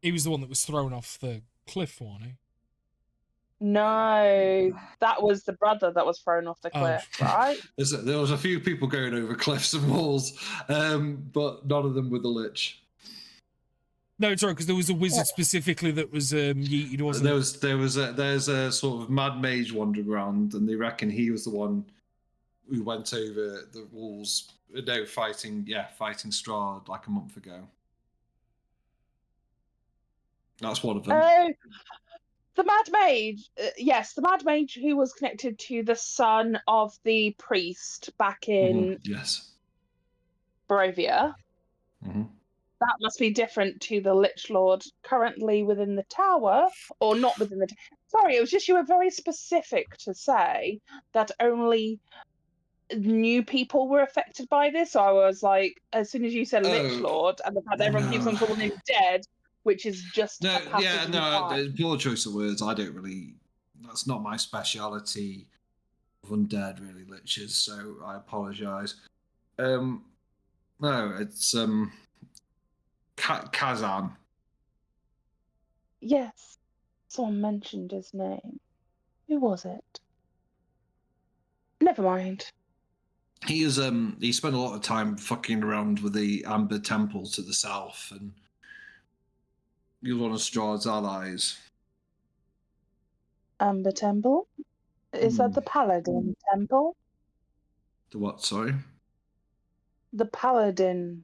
He was the one that was thrown off the cliff, wasn't he? No, that was the brother that was thrown off the cliff, right? There was a few people going over cliffs and walls, but none of them with the lich. No, it's right, because there was a wizard specifically that was yeeted, wasn't There's a sort of mad mage wandering around, and they reckon he was the one who went over the walls. No, fighting Strahd like a month ago. That's one of them. Oh, the Mad Mage. Yes, the Mad Mage who was connected to the son of the priest back in Yes. Barovia. Mm-hmm. That must be different to the Lich Lord currently within the tower, or not within the. Sorry, it was just you were very specific to say that only new people were affected by this. So I was like, as soon as you said Lich Lord and the fact that everyone keeps on calling him dead, which is just a passage in time. Poor choice of words. I don't really. That's not my speciality of undead, really, liches. So I apologise. No, it's Kazan. Yes, someone mentioned his name. Who was it? Never mind. He spent a lot of time fucking around with the Amber Temple to the south, and he was one of Strahd's allies. Amber Temple? Is that the Paladin Temple? The what, sorry? The Paladin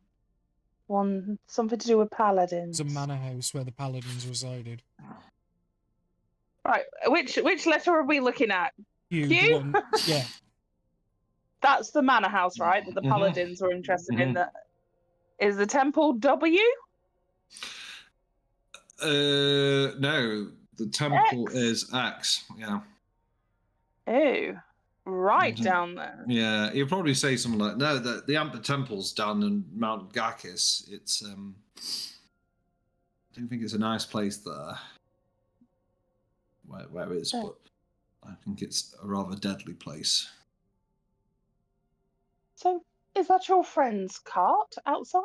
one, something to do with paladins. It's a manor house where the paladins resided. Right, which letter are we looking at? Q? Q? The one, yeah. That's the manor house, right? That the paladins were interested in. That is the temple W? No, the temple X. is X. Yeah. Oh, right down there. Yeah, you'll probably say something like, "No, the Amber Temple's down in Mount Gakis. It's I don't think it's a nice place there. Where it is, but I think it's a rather deadly place." So, is that your friend's cart outside?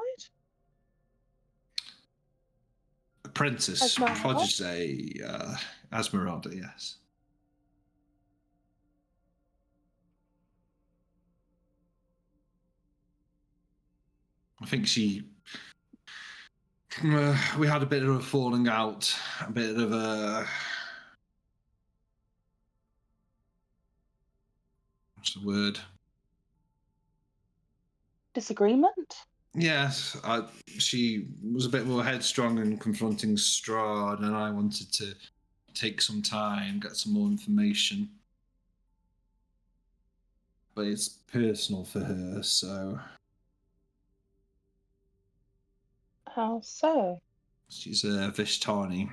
Princess Protege, Esmeralda, yes. I think we had a bit of a falling out, a bit of a, what's the word? Disagreement? Yes, she was a bit more headstrong in confronting Strahd, and I wanted to take some time, get some more information. But it's personal for her, so... How so? She's a Vishtani.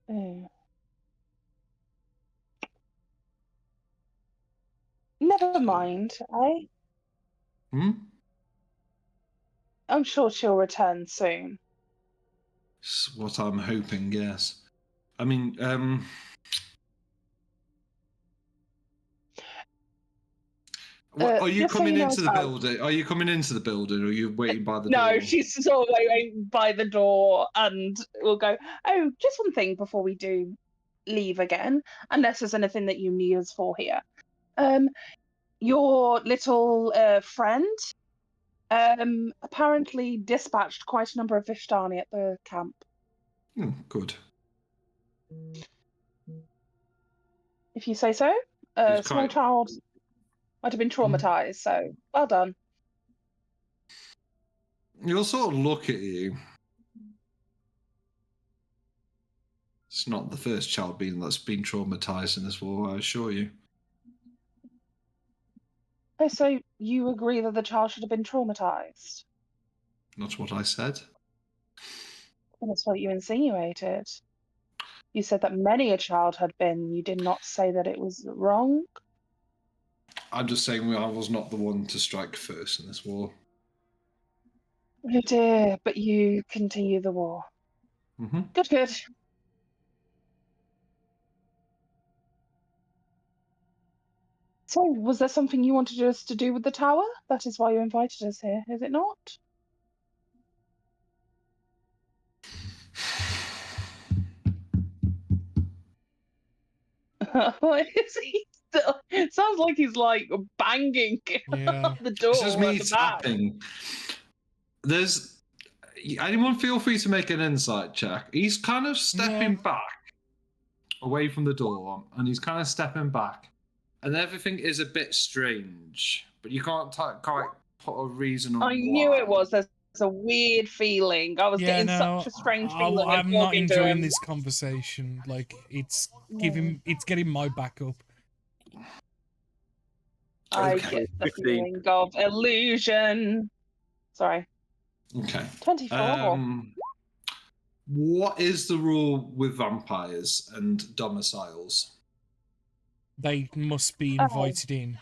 Oh. Never mind, eh? I'm sure she'll return soon. It's what I'm hoping, yes. I mean, are you coming into the building? Are you coming into the building, or are you waiting by the door? No, she's sort of waiting by the door, and we'll go, oh, just one thing before we do leave again, unless there's anything that you need us for here. Your little friend apparently dispatched quite a number of Vishtani at the camp. Good. If you say so. Small child might have been traumatized, so well done. You'll sort of look at you. It's not the first child that's been traumatized in this war, I assure you. Oh, so you agree that the child should have been traumatized? Not what I said. Well, that's what you insinuated. You said that many a child had been. You did not say that it was wrong. I'm just saying I was not the one to strike first in this war. Oh dear, but you continue the war. Mm-hmm. Good, good. So, was there something you wanted us to do with the tower? That is why you invited us here, is it not? What is he still? It sounds like he's like banging Yeah. the This is door me at the back. tapping. There's anyone feel free to make an insight check. He's kind of stepping back away from the door, and he's kind of stepping back, and everything is a bit strange, but you can't quite put a reason on I knew why. it was. There's a weird feeling. I was getting such a strange feeling when I'm not talking to enjoying him. this conversation. Like, it's getting my back up. I Okay. get the 15. feeling of illusion. Sorry. Okay. 24. What is the rule with vampires and domiciles? They must be invited in.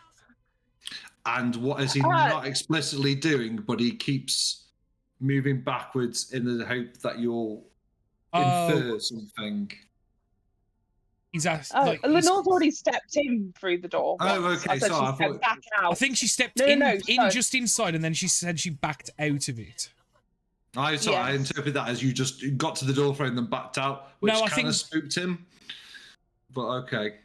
And what is he not explicitly doing, but he keeps moving backwards in the hope that you'll infer something? He's asked. Lenore's already stepped in through the door. Oh, once. okay. I said So she stepped back out. I think she stepped No, in, no, so- just inside, and then she said she backed out of it. I Yes. interpret that as you just got to the door frame and then backed out, which No, I kind of think- spooked him. But okay.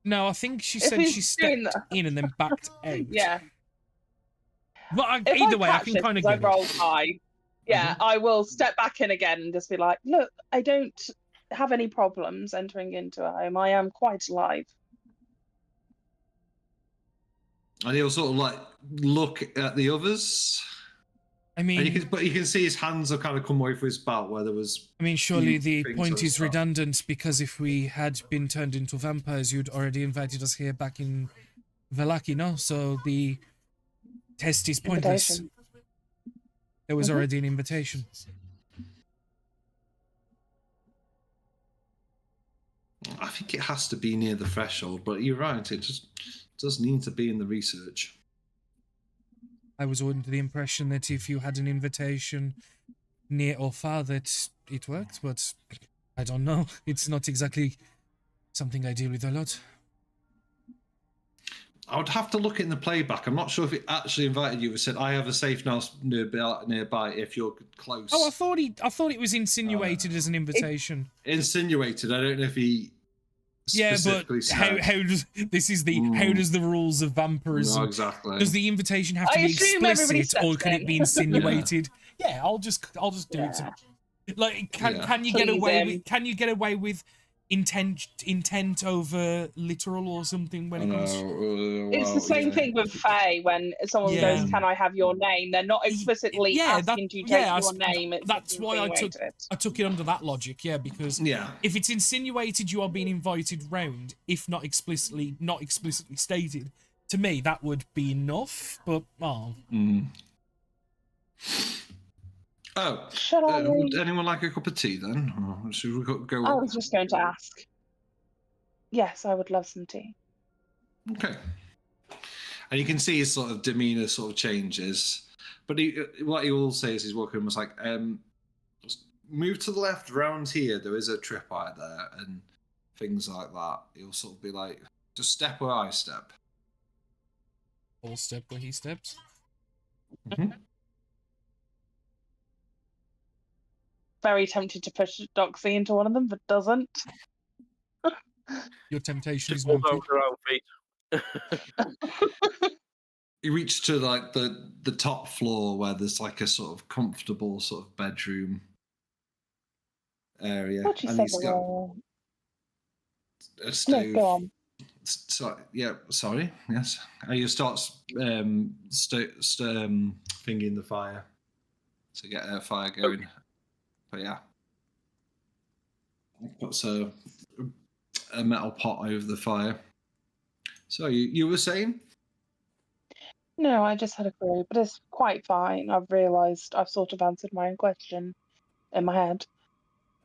No, I think she If said he's she doing stepped that- in and then backed out. Yeah. But If either way, I catch can this, kind of 'cause I get it. rolled high. Yeah, I will step back in again and just be like, look, I don't have any problems entering into a home. I am quite alive. And he'll sort of like look at the others. I And mean, but you can see his hands have kind of come away from his belt where there was. surely few the things point and is stuff. redundant, because if we had been turned into vampires, you'd already invited us here back in Velaki, no? So the test is pointless. Invitation. There was Mhm. already an invitation. I think it has to be near the threshold, but you're right. It just does need to be in the research. I was under the impression that if you had an invitation near or far, that it worked, but I don't know. It's not exactly something I deal with a lot. I would have to look in the playback. I'm not sure if it actually invited you. It said, "I have a safe house nearby if you're close." Oh, I thought it was insinuated as an invitation. Insinuated. I don't know if he Yeah, but specifically said. how does this is the how does the rules of vampirism? No, exactly. Does the invitation have to I be assume everybody explicit, or steps can it in. be insinuated? Yeah, I'll just do it. Yeah. Like, can Yeah. can you get Please, away with intent over literal or something when it comes? It's the same thing with Faye when someone Yeah. goes, "Can I have your name?" They're not explicitly Yeah, asking to take your name. It's that's why I insinuated. took it under that logic. Yeah, because Yeah. if it's insinuated you are being invited round, if not explicitly stated, to me that would be enough. But Oh, Shall I? would anyone like a cup of tea then? Or should we go? I was just going to ask. Yes, I would love some tea. Okay. And you can see his sort of demeanor sort of changes. But what he will say is he's walking was like, just move to the left round here. There is a tripwire there and things like that. He'll sort of be like, just step where I step. I'll step where he steps. Very tempted to push Doxy into one of them, but doesn't. Your temptation is Just hold noted. on to our feet. You reach to like the top floor where there's like a sort of comfortable sort of bedroom area. What you And said? he's got a No, stove. go on. So, yeah, sorry. Yes. And you start thinking the fire to get a fire going. But yeah, puts a metal pot over the fire. So you were saying? No, I just had a query, but it's quite fine. I've realised I've sort of answered my own question in my head.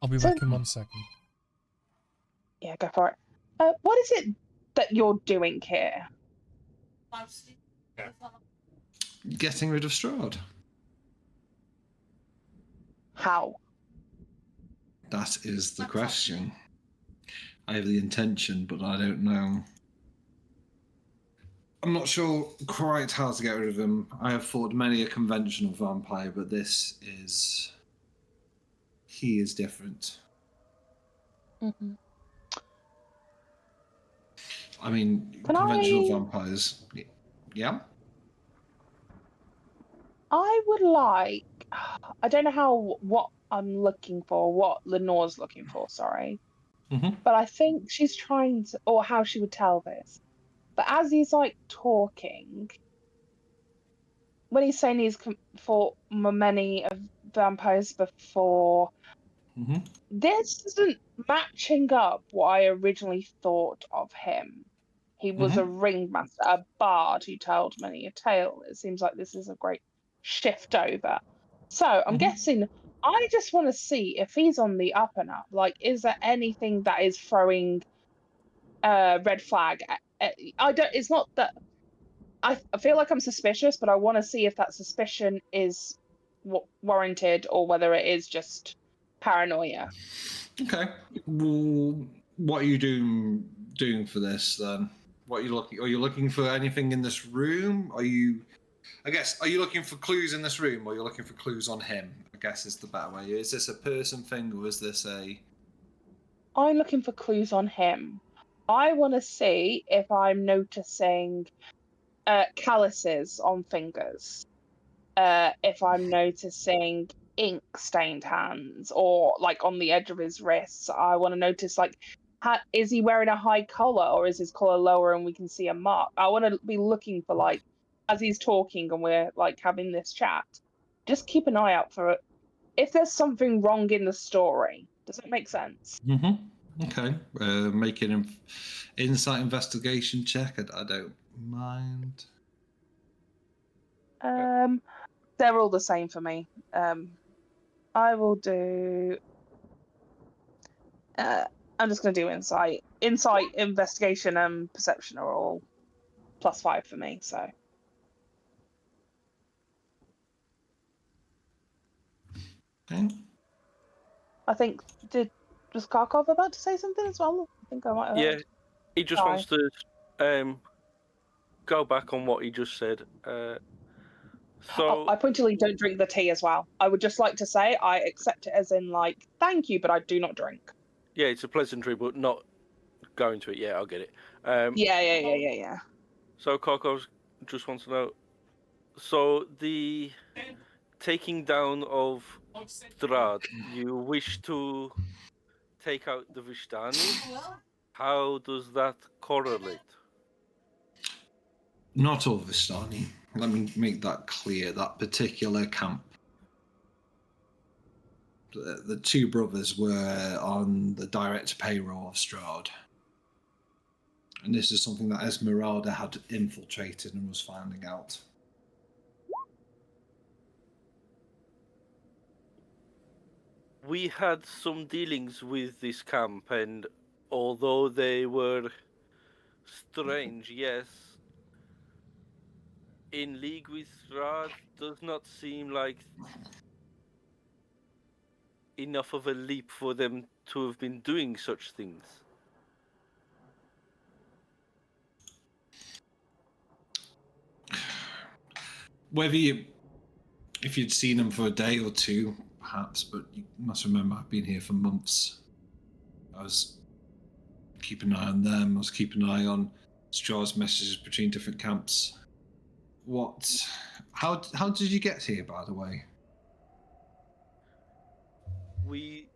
I'll be back in 1 second. Yeah, go for it. What is it that you're doing here? Getting rid of Strahd. How? That is the question. I have the intention, but I don't know. I'm not sure quite how to get rid of him. I have fought many a conventional vampire, but he is different. Mm-hmm. I mean, Can conventional I? vampires. Yeah. I would like. I don't know what I'm looking for, what Lenore's looking for. Sorry, Mm-hmm. but I think she's trying to, or how she would tell this. But as he's like talking, when he's saying he's fought many of vampires before, Mm-hmm. this isn't matching up what I originally thought of him. He was a Mm-hmm. ringmaster, a bard who told many a tale. It seems like this is a great shift over. So I'm Mm-hmm. guessing I just want to see if he's on the up and up. Like, is there anything that is throwing a red flag? I don't. It's not that I feel like I'm suspicious, but I want to see if that suspicion is warranted or whether it is just paranoia. Okay. Well, what are you doing for this then? What are you looking? Are you looking for anything in this room? Are you? I guess. Are you looking for clues in this room, or are you looking for clues on him? I guess is the better way. Is this a person thing, or is this a? I'm looking for clues on him. I want to see if I'm noticing calluses on fingers, if I'm noticing ink stained hands, or like on the edge of his wrists. I want to notice like, is he wearing a high collar or is his collar lower and we can see a mark? I want to be looking for like, as he's talking and we're like having this chat, just keep an eye out for it. If there's something wrong in the story, does it make sense? Mm-hmm. Okay. Make an insight investigation check. I don't mind. They're all the same for me. I will do. Uh, I'm just going to do insight. Insight, investigation, and perception are all +5 for me. So Okay. I think was Karkov about to say something as well? I think I might have Yeah, heard. he just Aye. wants to go back on what he just said. Oh, I pointedly don't drink the tea as well. I would just like to say I accept it as in like thank you, but I do not drink. Yeah, it's a pleasantry, but not going to it. Yeah, I'll get it. Yeah. So Karkov just wants to know. So the taking down of Strahd, you wish to take out the Vishtani? How does that correlate? Not all Vistani. Let me make that clear. That particular camp. The two brothers were on the direct payroll of Strahd. And this is something that Esmeralda had infiltrated and was finding out. We had some dealings with this camp, and although they were strange, yes, in league with Strahd does not seem like enough of a leap for them to have been doing such things. Whether you, if you'd seen them for a day or two, perhaps, but you must remember I've been here for months. I was keeping an eye on them. I was keeping an eye on Strahd's messages between different camps. How did you get here, by the way? We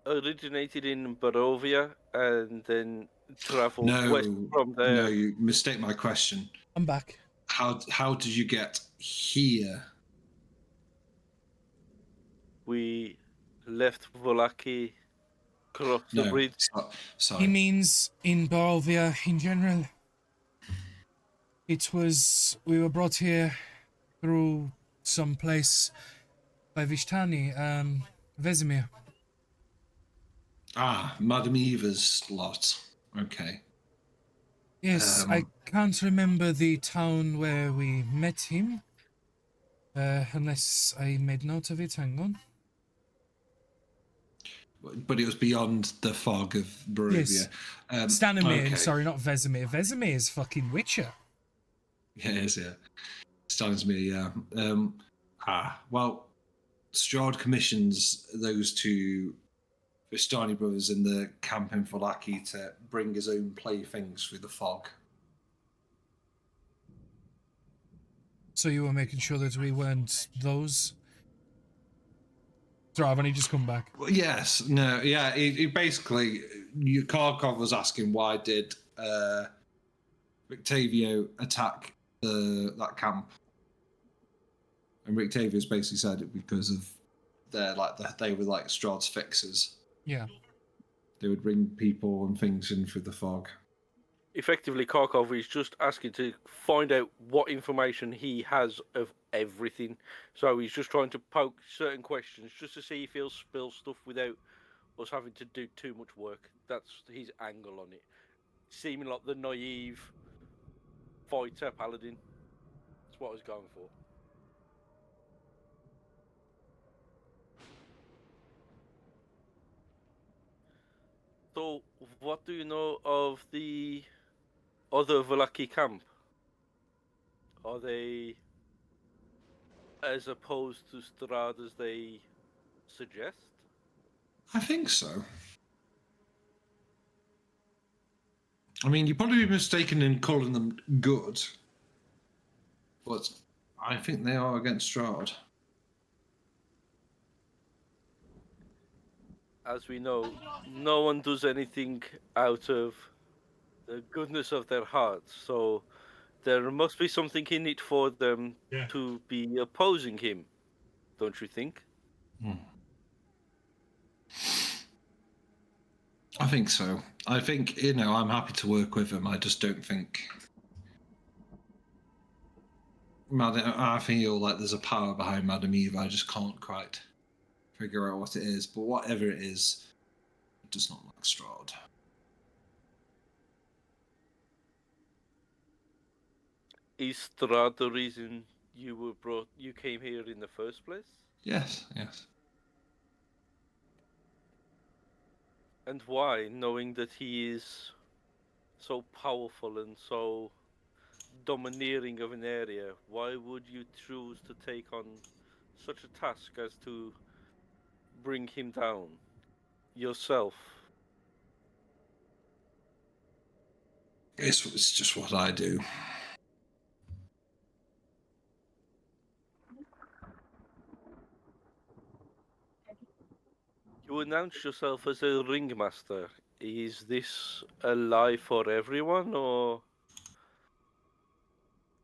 originated in Barovia and then traveled west from No, there. you mistake my question. I'm back. How did you get here? We left Volaki, crossed the No, bridge. sorry. He means in Barovia in general. We were brought here through some place by Vishtani, Vesemir. Ah, Madame Eva's lot. Okay. Yes, I can't remember the town where we met him. Unless I made note of it. Hang on. But it was beyond the fog of Barovia. Yes. Stanimir, okay. sorry, not Vesemir. Vesemir is fucking Witcher. Yeah, it is, yeah. Stanimir, yeah. Well, Strahd commissions those two Vistani brothers in the camp in Vallaki to bring his own playthings through the fog. So you were making sure that we weren't those? Sorry, I've only just come back. Well, yes, no, yeah. He basically, Kharkov was asking why did Rictavio attack that camp, and Rictavio's basically said it because of they were like Strahd's fixers. Yeah. They would bring people and things in through the fog. Effectively, Kharkov is just asking to find out what information he has of everything. So he's just trying to poke certain questions just to see if he'll spill stuff without us having to do too much work. That's his angle on it. Seeming like the naive fighter paladin. That's what I was going for. So, what do you know of the other Vallaki camp? Are they as opposed to Strahd as they suggest? I think so. I mean, you'd probably be mistaken in calling them good, but I think they are against Strahd. As we know, no one does anything out of the goodness of their hearts, so there must be something in it for them to be opposing him, don't you think? I think so. I think, I'm happy to work with him. I just don't think... I feel like there's a power behind Madame Eve. I just can't quite figure out what it is. But whatever it is, it does not like Strahd. Is Strahd the reason you came here in the first place? Yes. And why, knowing that he is so powerful and so domineering of an area, why would you choose to take on such a task as to bring him down yourself? It's just what I do. You announced yourself as a ringmaster. Is this a lie for everyone, or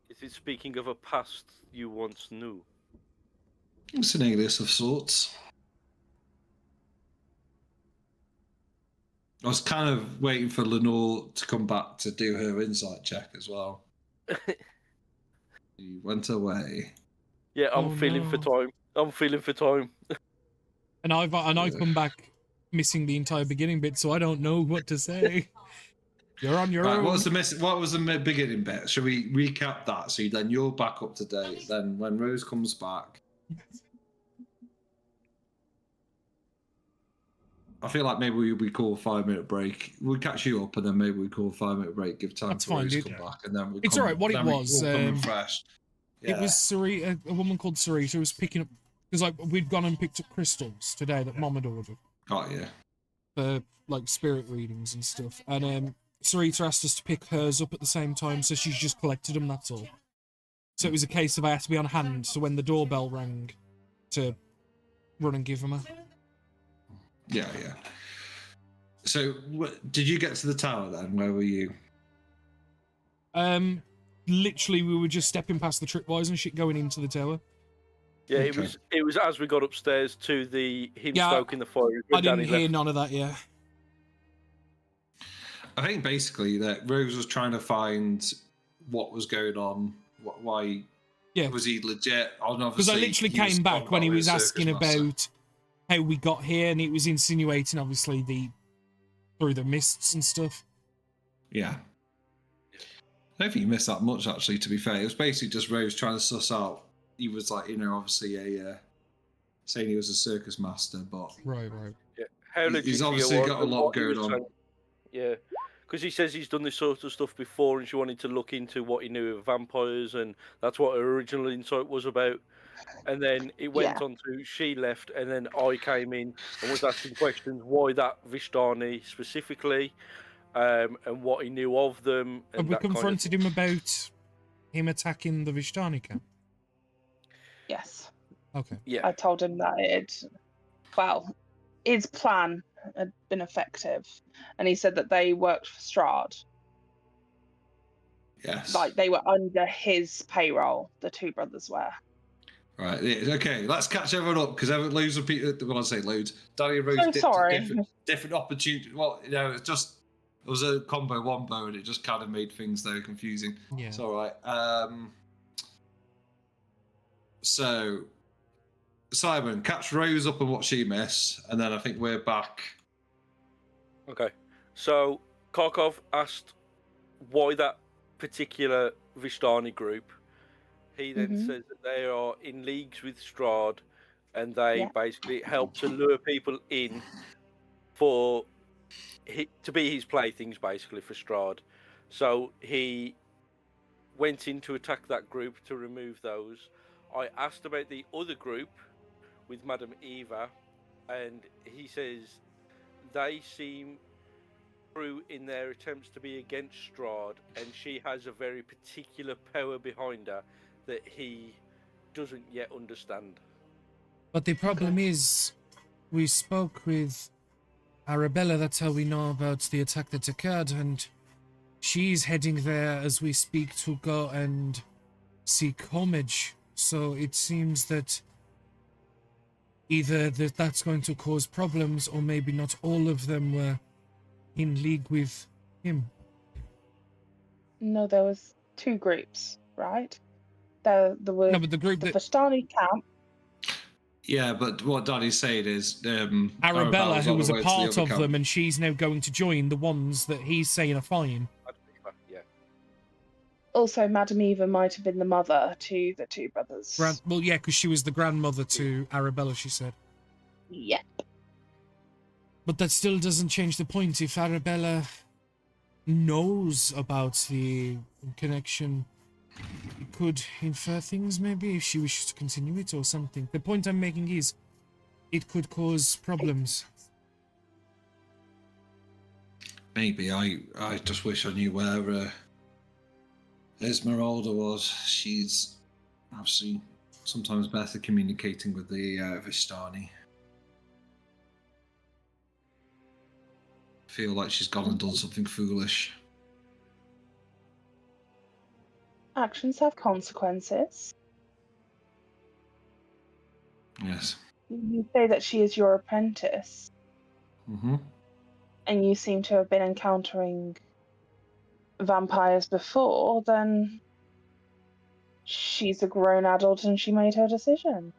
is it speaking of a past you once knew? It's an alias of sorts. I was kind of waiting for Lenore to come back to do her insight check as well. He went away. Yeah, I'm feeling for time. I'm feeling for time. And I've come back missing the entire beginning bit, so I don't know what to say. You're on your own. What was the beginning bit? Shall we recap that? So then you're back up to date. Then when Rose comes back, I feel like maybe we call a 5-minute break. We'll catch you up, and then maybe we call a 5-minute break. Give time for Rose to come back, and then it's all right. What it was, refreshed. It was Sarita, a woman called Sarita, who was picking up because we'd gone and picked up crystals today that Mom had ordered. Oh yeah. For spirit readings and stuff, and Sarita asked us to pick hers up at the same time, so she's just collected them. That's all. So it was a case of I had to be on hand. So when the doorbell rang, to run and give them her. Yeah. So, did you get to the tower then? Where were you? Literally, we were just stepping past the tripwires and shit going into the tower. Yeah, okay. It was as we got upstairs to him stoking the fire. I didn't hear none of that. Yeah. I think basically that Rose was trying to find what was going on, why. Yeah. Was he legit? Because I literally came back when he was asking about how we got here, and it was insinuating, obviously, through the mists and stuff. Yeah. I don't think you missed that much, actually, to be fair. It was basically just Rose trying to suss out. He was like, obviously saying he was a circus master, but Right. Yeah. How legit he's he obviously was got a and lot what he going was on. saying. Yeah. Because he says he's done this sort of stuff before and she wanted to look into what he knew of vampires, and that's what her original insight was about. And then it went on to she left, and then I came in and was asking questions why that Vishtani specifically, and what he knew of them. And Have we that kind of confronted him about him attacking the Vishtani camp? Yes. Okay. Yeah. I told him that his plan had been effective, and he said that they worked for Strahd. Yes. Like they were under his payroll, the two brothers were. Right. Okay. Let's catch everyone up because loads of people. When I say loads, Danny and Rose So dipped sorry. at different opportunities. Well, it was a combo wombo, and it just kind of made things very confusing. Yeah. It's all right. So, Simon, catch Rose up on what she missed, and then I think we're back. Okay. So Kharkov asked why that particular Vishtani group. He then says that they are in leagues with Strahd, and they basically help to lure people in to be his playthings, basically, for Strahd. So he went in to attack that group to remove those. I asked about the other group with Madame Eva, and he says they seem true in their attempts to be against Strahd, and she has a very particular power behind her that he doesn't yet understand. But the problem is, we spoke with Arabella, that's how we know about the attack that occurred, and she's heading there as we speak to go and seek homage. So it seems that either that's going to cause problems, or maybe not all of them were in league with him. No, there was two groups, right? There were No, but the group that Vistani camp. Yeah, but what Danny's saying is Arabella, who was a part of camp. them, and she's now going to join the ones that he's saying are fine. Yeah. Also, Madame Eva might have been the mother to the two brothers. Well, yeah, because she was the grandmother to Arabella, she said. Yep. But that still doesn't change the point. If Arabella knows about the connection, it could infer things, maybe, if she wishes to continue it or something. The point I'm making is, it could cause problems. Maybe. I just wish I knew where Esmeralda was. She's obviously sometimes better communicating with the Vistani. Feel like she's gone and done something foolish. Actions have consequences. Yes. You say that she is your apprentice. Mm-hmm. And you seem to have been encountering vampires before, then she's a grown adult and she made her decision.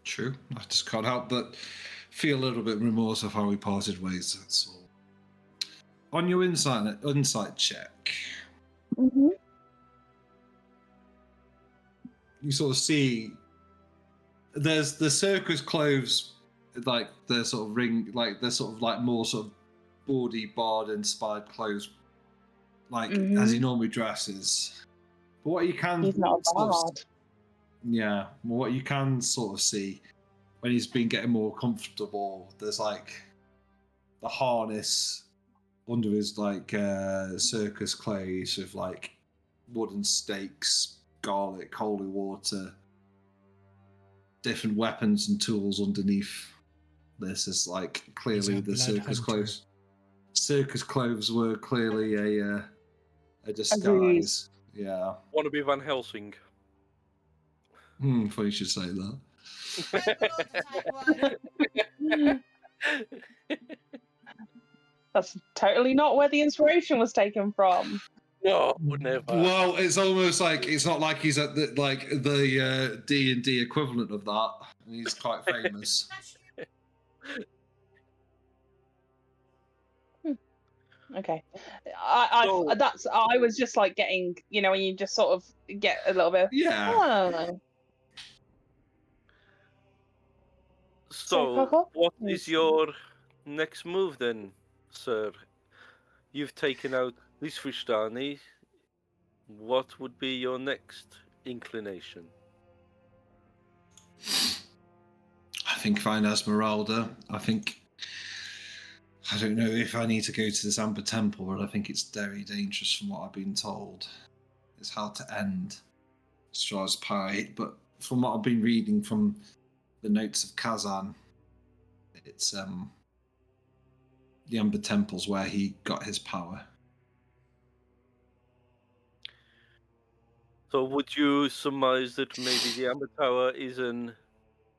True. I just can't help but feel a little bit remorse of how we parted ways, that's all. On your insight check, you sort of see there's the circus clothes, like the sort of ring, like they're sort of like more sort of bawdy bard inspired clothes, like as he normally dresses. But what you can He's not a bard. Yeah, well, what you can sort of see when he's been getting more comfortable, there's like the harness under his like circus clothes with like wooden stakes, garlic, holy water, different weapons and tools underneath. This is like clearly the circus clothes. Circus clothes were clearly a disguise. Yeah. Want to be Van Helsing? Funny you should say that. That's totally not where the inspiration was taken from. No, never. Well, it's almost like it's not like he's at the D&D equivalent of that. He's quite famous. Okay. So- I was just like getting, when you just sort of get a little bit. Yeah. Oh. So, So, Coco? what is your next move then, sir? You've taken out this Vishtani. What would be your next inclination? I think find Esmeralda. I don't know if I need to go to this Amber Temple, but I think it's very dangerous from what I've been told. It's hard to end Strahd's parade, but from what I've been reading from the notes of Kazan, it's the Amber Temple's where he got his power. So, would you surmise that maybe the Amber Tower is an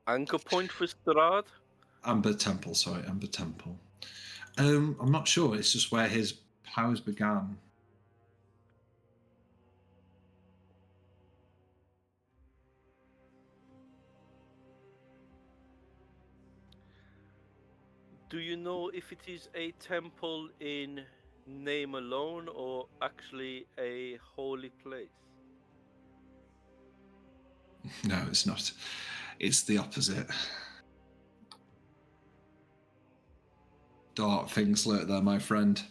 anchor point for Strahd? Amber Temple. I'm not sure. It's just where his powers began. Do you know if it is a temple in name alone or actually a holy place? No, it's not. It's the opposite. Dark things lurk there, my friend.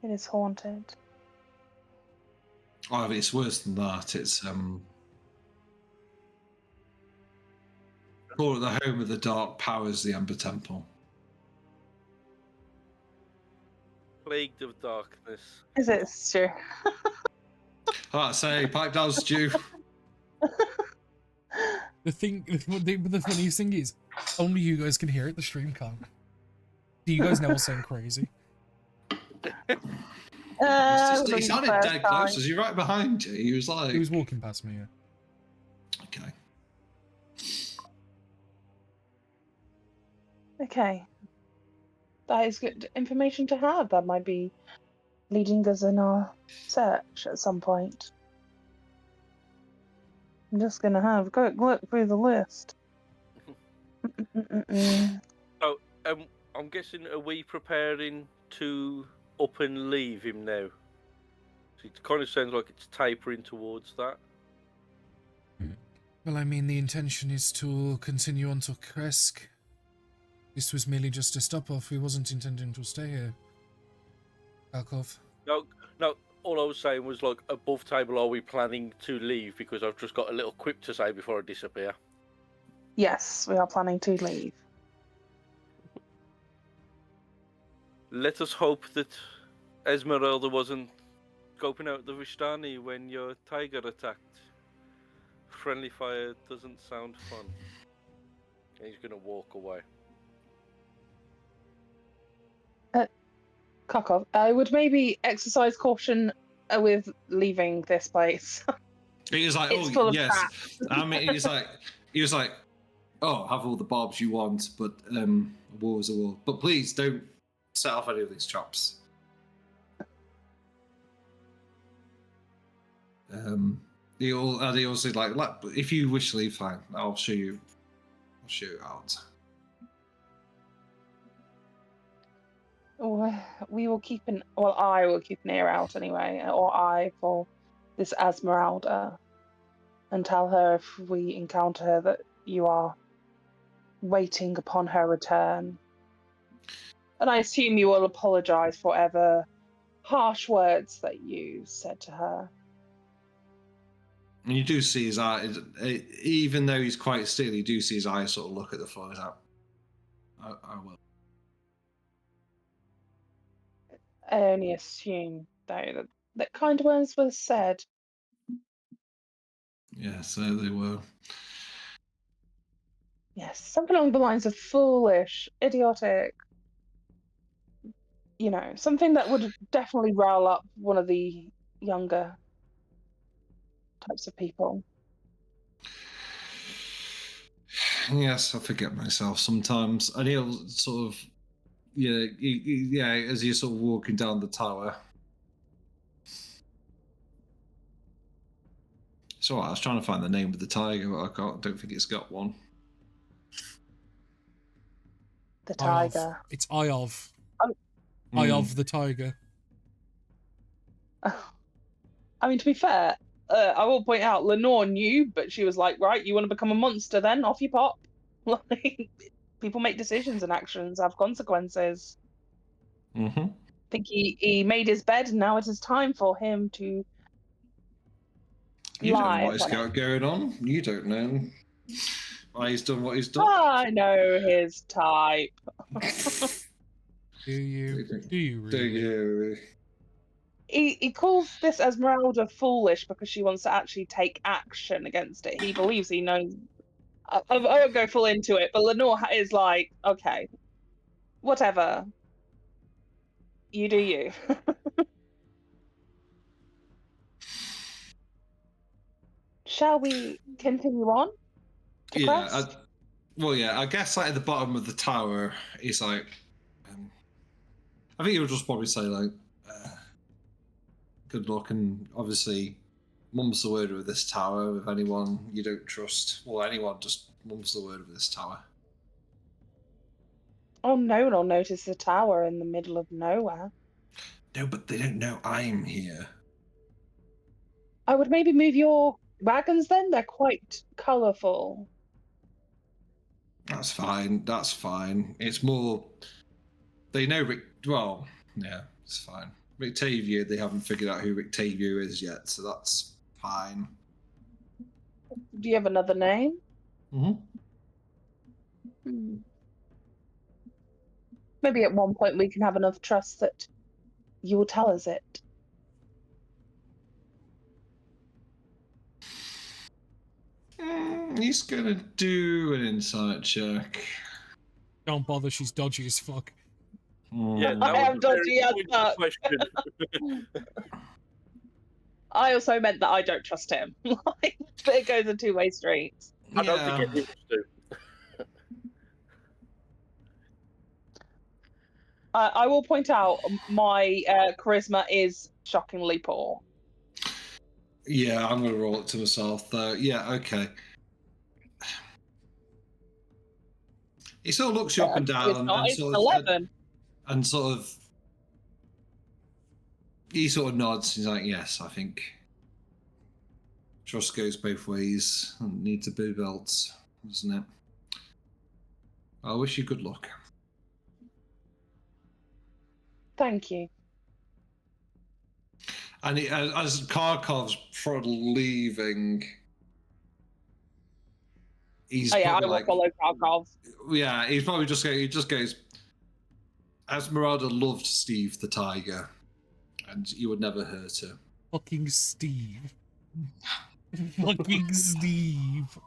It is haunted. Oh, it's worse than that. It's call it the home of the dark powers, the Amber Temple. Plagued of darkness. Is it, Stu? I say, pipe down, Stu. The funniest thing is, only you guys can hear it. The stream can't. Do you guys know what's sound crazy? He sounded dead close. Was he right behind you? He was like. He was walking past me. Yeah. Okay. Okay. That is good information to have. That might be leading us in our search at some point. I'm just going to have a quick look through the list. So, I'm guessing, are we preparing to up and leave him now? It kind of sounds like it's tapering towards that. Well, I mean, the intention is to continue on to Kresk. This was merely just a stop-off. We wasn't intending to stay here. Karkov. No, all I was saying was, like, above table, are we planning to leave? Because I've just got a little quip to say before I disappear. Yes, we are planning to leave. Let us hope that Esmeralda wasn't scoping out the Vishtani when your tiger attacked. Friendly fire doesn't sound fun. And he's gonna walk away. Kakov, I would maybe exercise caution with leaving this place. He was like, It's "Oh full of yes." traps. I mean, he was like, "Oh, have all the barbs you want, but a war is a war. But please don't set off any of these traps." He also like, if you wish to leave, fine. I'll show you out. We will keep I will keep an ear out anyway, or eye for this Esmeralda, and tell her if we encounter her that you are waiting upon her return. And I assume you will apologize for whatever harsh words that you said to her. And you do see his eyes, even though he's quite still, you do see his eyes sort of look at the floor. He's like, I will. I only assume, though, that kind words were said. Yes, they were. Yes, something along the lines of foolish, idiotic, something that would definitely rile up one of the younger types of people. Yes, I forget myself sometimes. And he'll sort of, as you're sort of walking down the tower. It's all right. I was trying to find the name of the tiger, but I don't think it's got one. The tiger. It's Eye of. Oh, Eye of the tiger. I mean, to be fair, I will point out Lenore knew, but she was like, "Right, you want to become a monster? Then off you pop." Like, people make decisions and actions have consequences. Mm-hmm. I think he made his bed, and now it is time for him to You don't know lie what he's upon it. got going on. You don't know why he's done what he's done. I know his type. Do you? Do you Do really? you? He calls this Esmeralda foolish because she wants to actually take action against it. He believes he knows. I won't go full into it, but Lenore is like, okay, whatever. You do you. Shall we continue on to quest? I guess like at the bottom of the tower, he's like, I think he'll just probably say like, good luck, and obviously, mum's the word with this tower. With anyone you don't trust, well, anyone, just mum's the word with this tower. Oh, no one will notice the tower in the middle of nowhere. No, but they don't know I'm here. I would maybe move your wagons then. They're quite colourful. That's fine. That's fine. It's more they know Rick. Well, yeah, it's fine. Rictavio, they haven't figured out who Rictavio is yet, so that's fine. Do you have another name? Mm-hmm. Maybe at one point we can have enough trust that you will tell us it. He's gonna do an insight check. Don't bother, she's dodgy as fuck. Yeah, I am dodgy as fuck. Question. I also meant that I don't trust him. Like, but it goes a two-way street. I don't think anyone do. I will point out my charisma is shockingly poor. Yeah, I'm gonna roll it to myself though. Yeah, okay. He sort of looks you up and down, and sort 11. and sort of he sort of nods. He's like, "Yes, I think trust goes both ways and needs to be built, doesn't it? I wish you good luck." Thank you. And as Kharkov's probably leaving, he's I probably will like, follow Kharkov. yeah, he's probably he just goes, Esmeralda loved Steve the tiger, and you would never hurt her. Fucking Steve. Fucking Steve.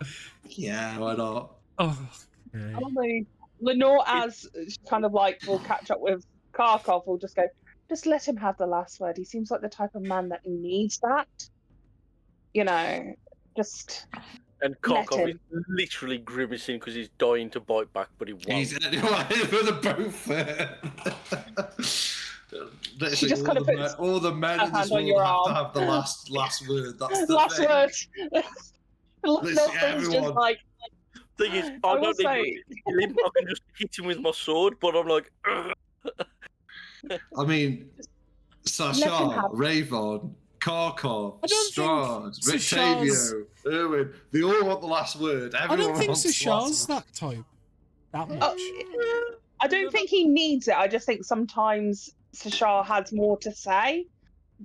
Yeah, why not? Oh, okay. Probably Lenore, as kind of like will catch up with Kharkov, will just go, just let him have the last word. He seems like the type of man that needs that. You know, just. And Kharkov is literally grimacing because he's dying to bite back, but he won't. He's the both. She just kind of puts all the men in this world have to have the last word. That's the last thing. word. Everyone. Just like. Thing is, I don't need to kill him. I can just hit him with my sword, but I'm like. I mean, Sasha, Rayvon, Kharkov, Strahd, Rictavio, Erwin, they all want the last word. Everyone I don't think wants Sasha's that type. That much. I don't think he needs it. I just think sometimes Sasha has more to say,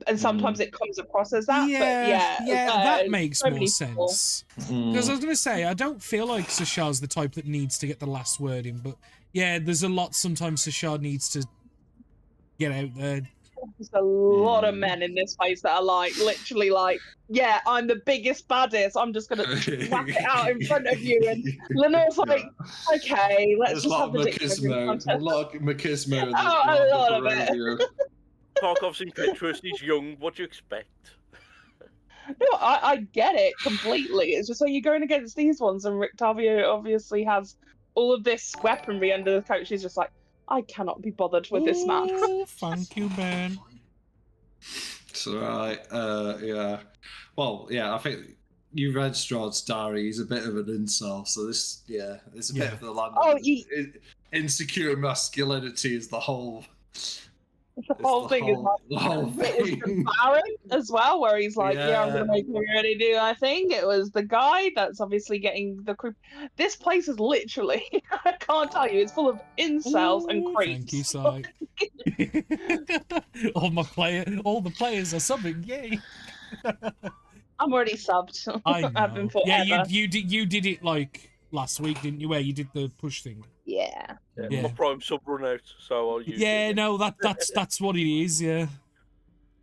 and sometimes it comes across as that. Yeah, but that makes more sense. Because I was going to say, I don't feel like Sasha's the type that needs to get the last word in, but yeah, there's a lot sometimes Sasha needs to get out there. There's a lot of men in this place that are like, literally like, yeah, I'm the biggest, baddest. I'm just going to whack it out in front of you. And Lenore's like, okay, let's just have the machismo. A lot of machismo. A lot of it. Kharkov's impetuous, he's young, what do you expect? No, I get it completely. It's just when you're going against these ones, and Rictavio obviously has all of this weaponry under the coat. She's just like, I cannot be bothered with this man. Thank you, Ben. It's alright. Yeah. Well, yeah, I think you read Strahd's diary. He's a bit of an incel, so this, it's a bit of the land. Oh, insecure masculinity is the whole The whole thing is like, the whole it was the thing. Baron as well, where he's like, yeah, I'm Yeah. gonna make everybody do my thing. It was the guy that's obviously getting the creep. This place is literally, I can't tell you, it's full of incels and Ooh, thank you, creeps. Si. All the players are subbing, yay! I'm already subbed. I I've been know. Yeah, forever. you did it like last week, didn't you? Where you did the push thing. Yeah. Yeah, Yeah. my Prime sub run out, so I'll use it. Yeah, again. no, that's what it is. Yeah,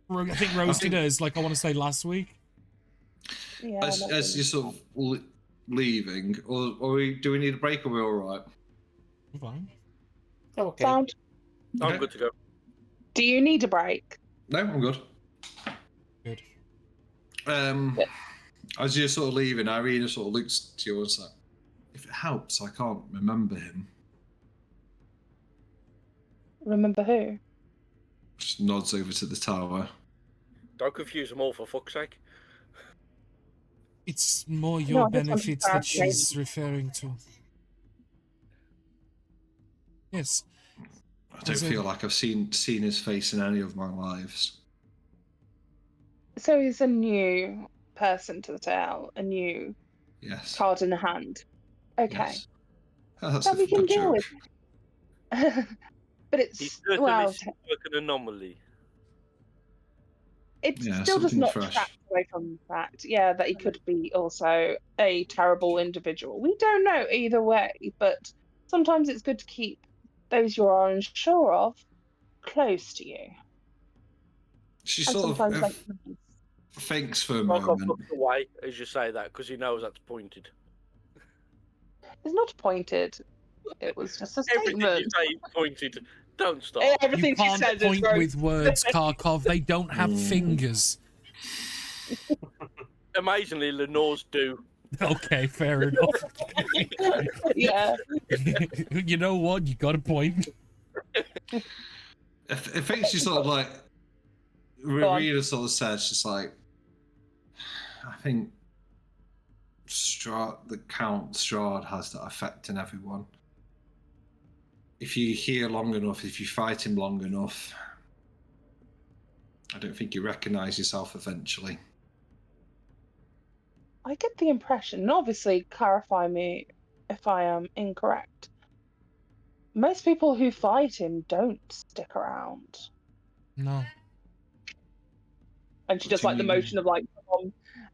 I think roasted think- us like I want to say last week. Yeah. As you're sort of leaving, or do we need a break? Or are we all right? Fine. Okay. Sound. I'm Okay. good to go. Do you need a break? No, I'm good. Good. As you're sort of leaving, Irina sort of looks to you and says, "If it helps, I can't remember him." Remember who? Just nods over to the tower. Don't confuse them all, for fuck's sake. It's more No, your I just wanted benefits that clarification. she's referring to. Yes. I don't Is it- feel like I've seen his face in any of my lives. So he's a new person to the tale, a new Yes. card in the hand. Okay. Yes. Oh, that's That a we can good deal joke. with. But He it's, certainly well, seems like an anomaly. it Yeah, still does something not fresh. detract away from the fact, yeah, that he could be also a terrible individual. We don't know either way, but sometimes it's good to keep those you are unsure of close to you. She And sort sometimes of that's nice. thinks for a Markov moment. looks away as you say that because he knows that's pointed. It's not pointed. It was just a Everything you statement. say is pointed. Don't stop. You Everything she can't says is point gross. with words, Kharkov. They don't have fingers. Amazingly, Lenore's do. Okay, fair enough. Yeah. You know what? You got a point. I think she sort of like on. Rita sort of says, she's like, I think the Count Strahd has that effect in everyone. If you hear long enough, if you fight him long enough, I don't think you recognise yourself eventually. I get the impression, and obviously clarify me if I am incorrect. Most people who fight him don't stick around. No. And she What does do you like the mean? motion of like,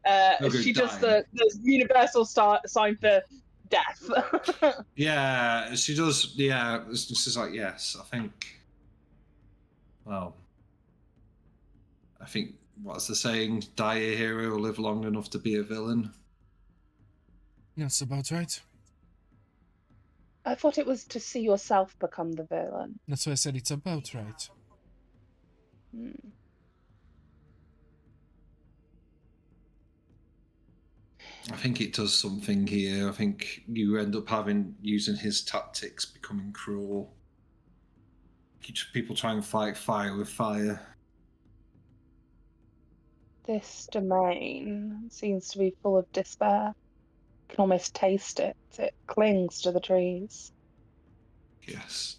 Okay, she does dying. the universal sign for death. Yeah, she does. Yeah, it's just like, yes, I think. Well, I think what's the saying? Die a hero, live long enough to be a villain. That's about right. I thought it was to see yourself become the villain. That's why I said it's about right. Hmm. I think it does something here. I think you end up using his tactics, becoming cruel. People try and fight fire with fire. This domain seems to be full of despair. You can almost taste it. It clings to the trees. Yes.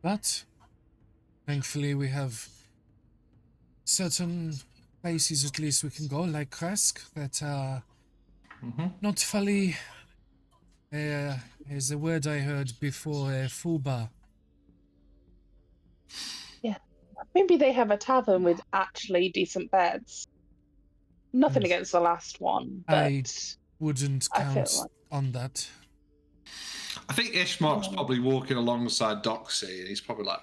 But thankfully we have certain places at least we can go, like Kresk, that are not fully is a word I heard before, Fuba. Maybe they have a tavern with actually decent beds. Nothing Yes. against the last one, but I wouldn't I feel count like- on that. I think Ishmark's probably walking alongside Doxy, and he's probably like,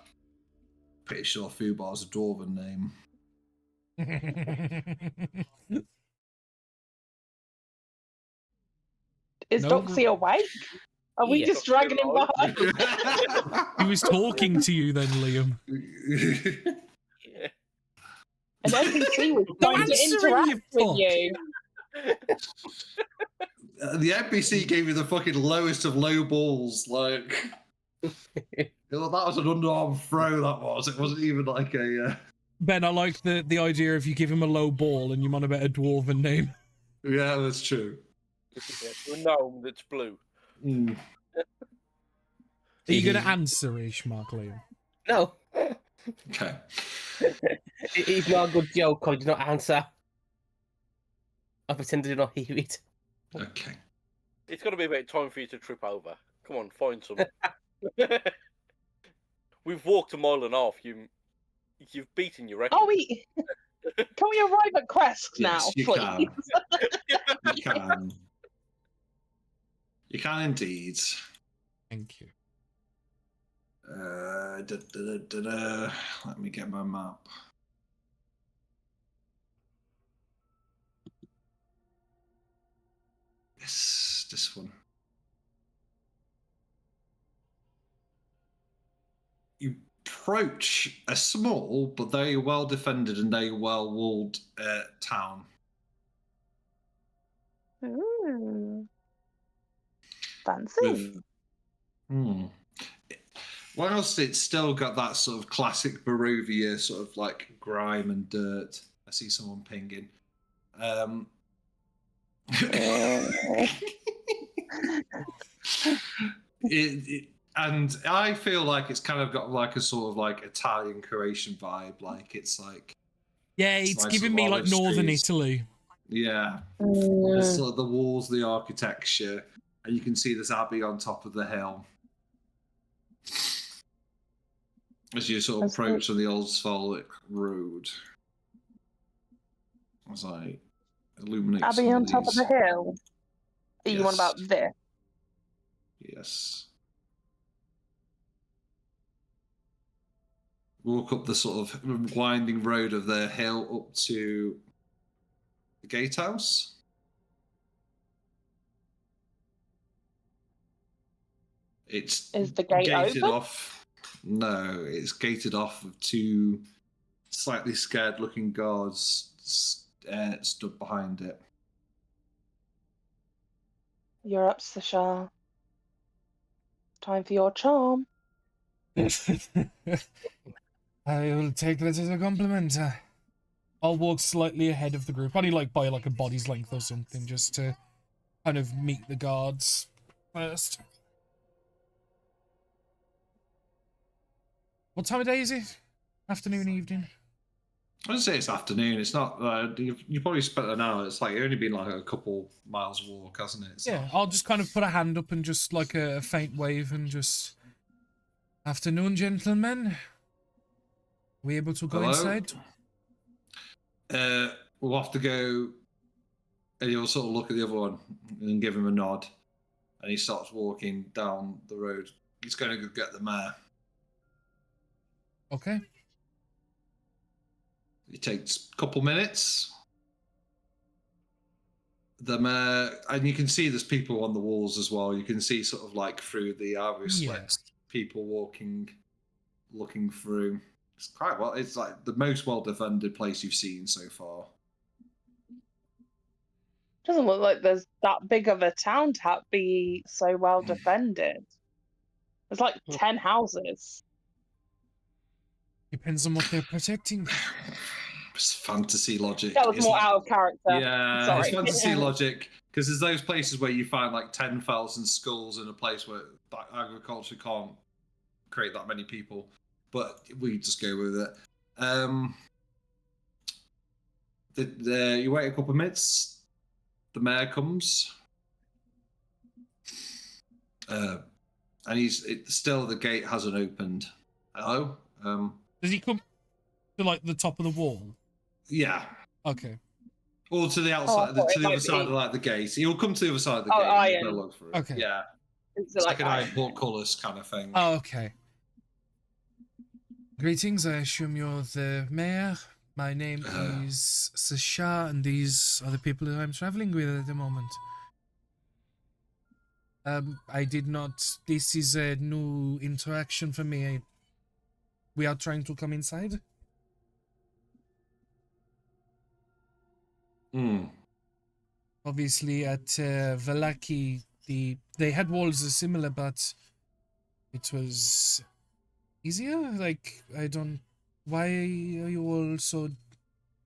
pretty sure Fubar's a dwarven name. is No. Doxy awake? Are we Yeah. just dragging him behind? He was talking to you then, Liam. Yeah. An NPC was No trying to answering, interact you with fuck. you. The NPC gave you the fucking lowest of low balls. Like, that was an underarm throw. That was. It wasn't even like a. Ben, I like the idea of you give him a low ball and you're on about a dwarven name. Yeah, that's true. Yeah, to a gnome that's blue. Mm. Are you going to answer Ish, Mark Liam? No. Okay. It's not a good joke. I did not answer. I pretended to not hear it. Okay. It's got to be about time for you to trip over. Come on, find some. We've walked a mile and a half. You've beaten your record. Can we arrive at Quest now, Yes, you please? can. You can. You can indeed. Thank you. Let me get my map. Yes, this one. You approach a small but very well defended and very well walled town. Ooh. Fancy. Whilst it's still got that sort of classic Barovia sort of like grime and dirt. I see someone pinging. And I feel like it's kind of got like a sort of like Italian Croatian vibe. Like it's like it's nice giving me like olive northern streets. Italy. Yeah. There's sort of the walls, the architecture, and you can see this abbey on top of the hill. As you sort of approach on the old Svolvik road. As I illuminate Abbey on top of the hill. Are you on about this? Yes. Walk up the sort of winding road of the hill up to the gatehouse. Is the gate gated open? off. No, it's gated off of two slightly scared-looking guards stood behind it. You're up, Sashar. Time for your charm. I will take that as a compliment. I'll walk slightly ahead of the group, only like by like a body's length or something, just to kind of meet the guards first. What time of day is it? Afternoon, evening? I'd say it's afternoon. It's not. You probably spent an hour. It's like only been like a couple miles walk, hasn't it? Yeah, I'll just kind of put a hand up and just like a faint wave and just. Afternoon, gentlemen. We able to go inside? We'll have to go. And you'll sort of look at the other one and give him a nod. And he starts walking down the road. He's going to go get the mare. Okay. It takes a couple minutes. The mare, and you can see there's people on the walls as well. You can see sort of like through the arrow slits, people walking, looking through. It's quite well. It's like the most well defended place you've seen so far. Doesn't look like there's that big of a town to be so well defended. There's like 10 houses. Depends on what they're protecting. It's fantasy logic. That was more out of character. Yeah, Sorry. it's fantasy logic because there's those places where you find like 10,000 skulls in a place where agriculture can't create that many people. But we just go with it. You wait a couple of minutes. The mayor comes, and still the gate hasn't opened. Hello. Does he come to like the top of the wall? Yeah. Okay. Or to the outside, to the other side of like the gate. He'll come to the other side of the gate. Iron. And look through. Okay. Yeah. It's like an iron portcullis kind of thing. Oh, okay. Greetings. I assume you're the mayor. My name is Sasha, and these are the people that I'm traveling with at the moment. I did not. This is a new interaction for me. We are trying to come inside. Obviously, at Valaki, they had walls similar, but it was easier. Like, I don't. Why are you all so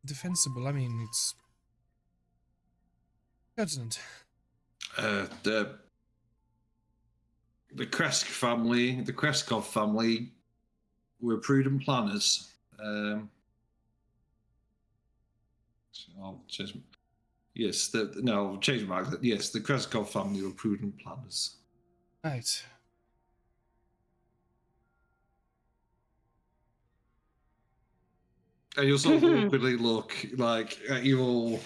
defensible? I mean, it's pertinent. the Kreskov family were prudent planners. So I'll change. Yes, I'll change my mind. Yes, the Kreskov family were prudent planners. Right. And you'll sort of awkwardly look like at you all,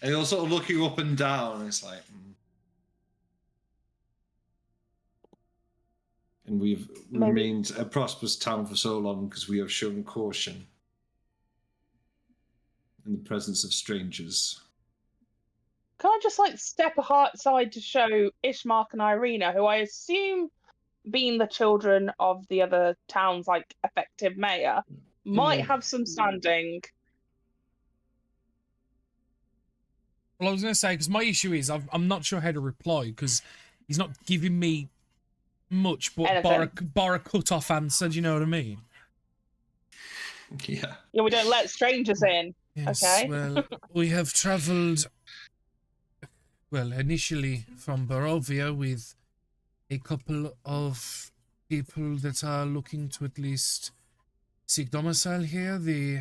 and you're sort of looking up and down. And it's like, and we've remained a prosperous town for so long because we have shown caution in the presence of strangers. Can I just step aside to show Ishmark and Irina, who I assume, being the children of the other town's effective mayor, might have some standing. Well, I was going to say, because my issue is I'm not sure how to reply because he's not giving me much, but bar a cut-off answer. Do you know what I mean? Yeah. Yeah, we don't let strangers in. Yes, okay. Well, we have travelled, initially from Barovia with a couple of people that are looking to at least seek domicile here. The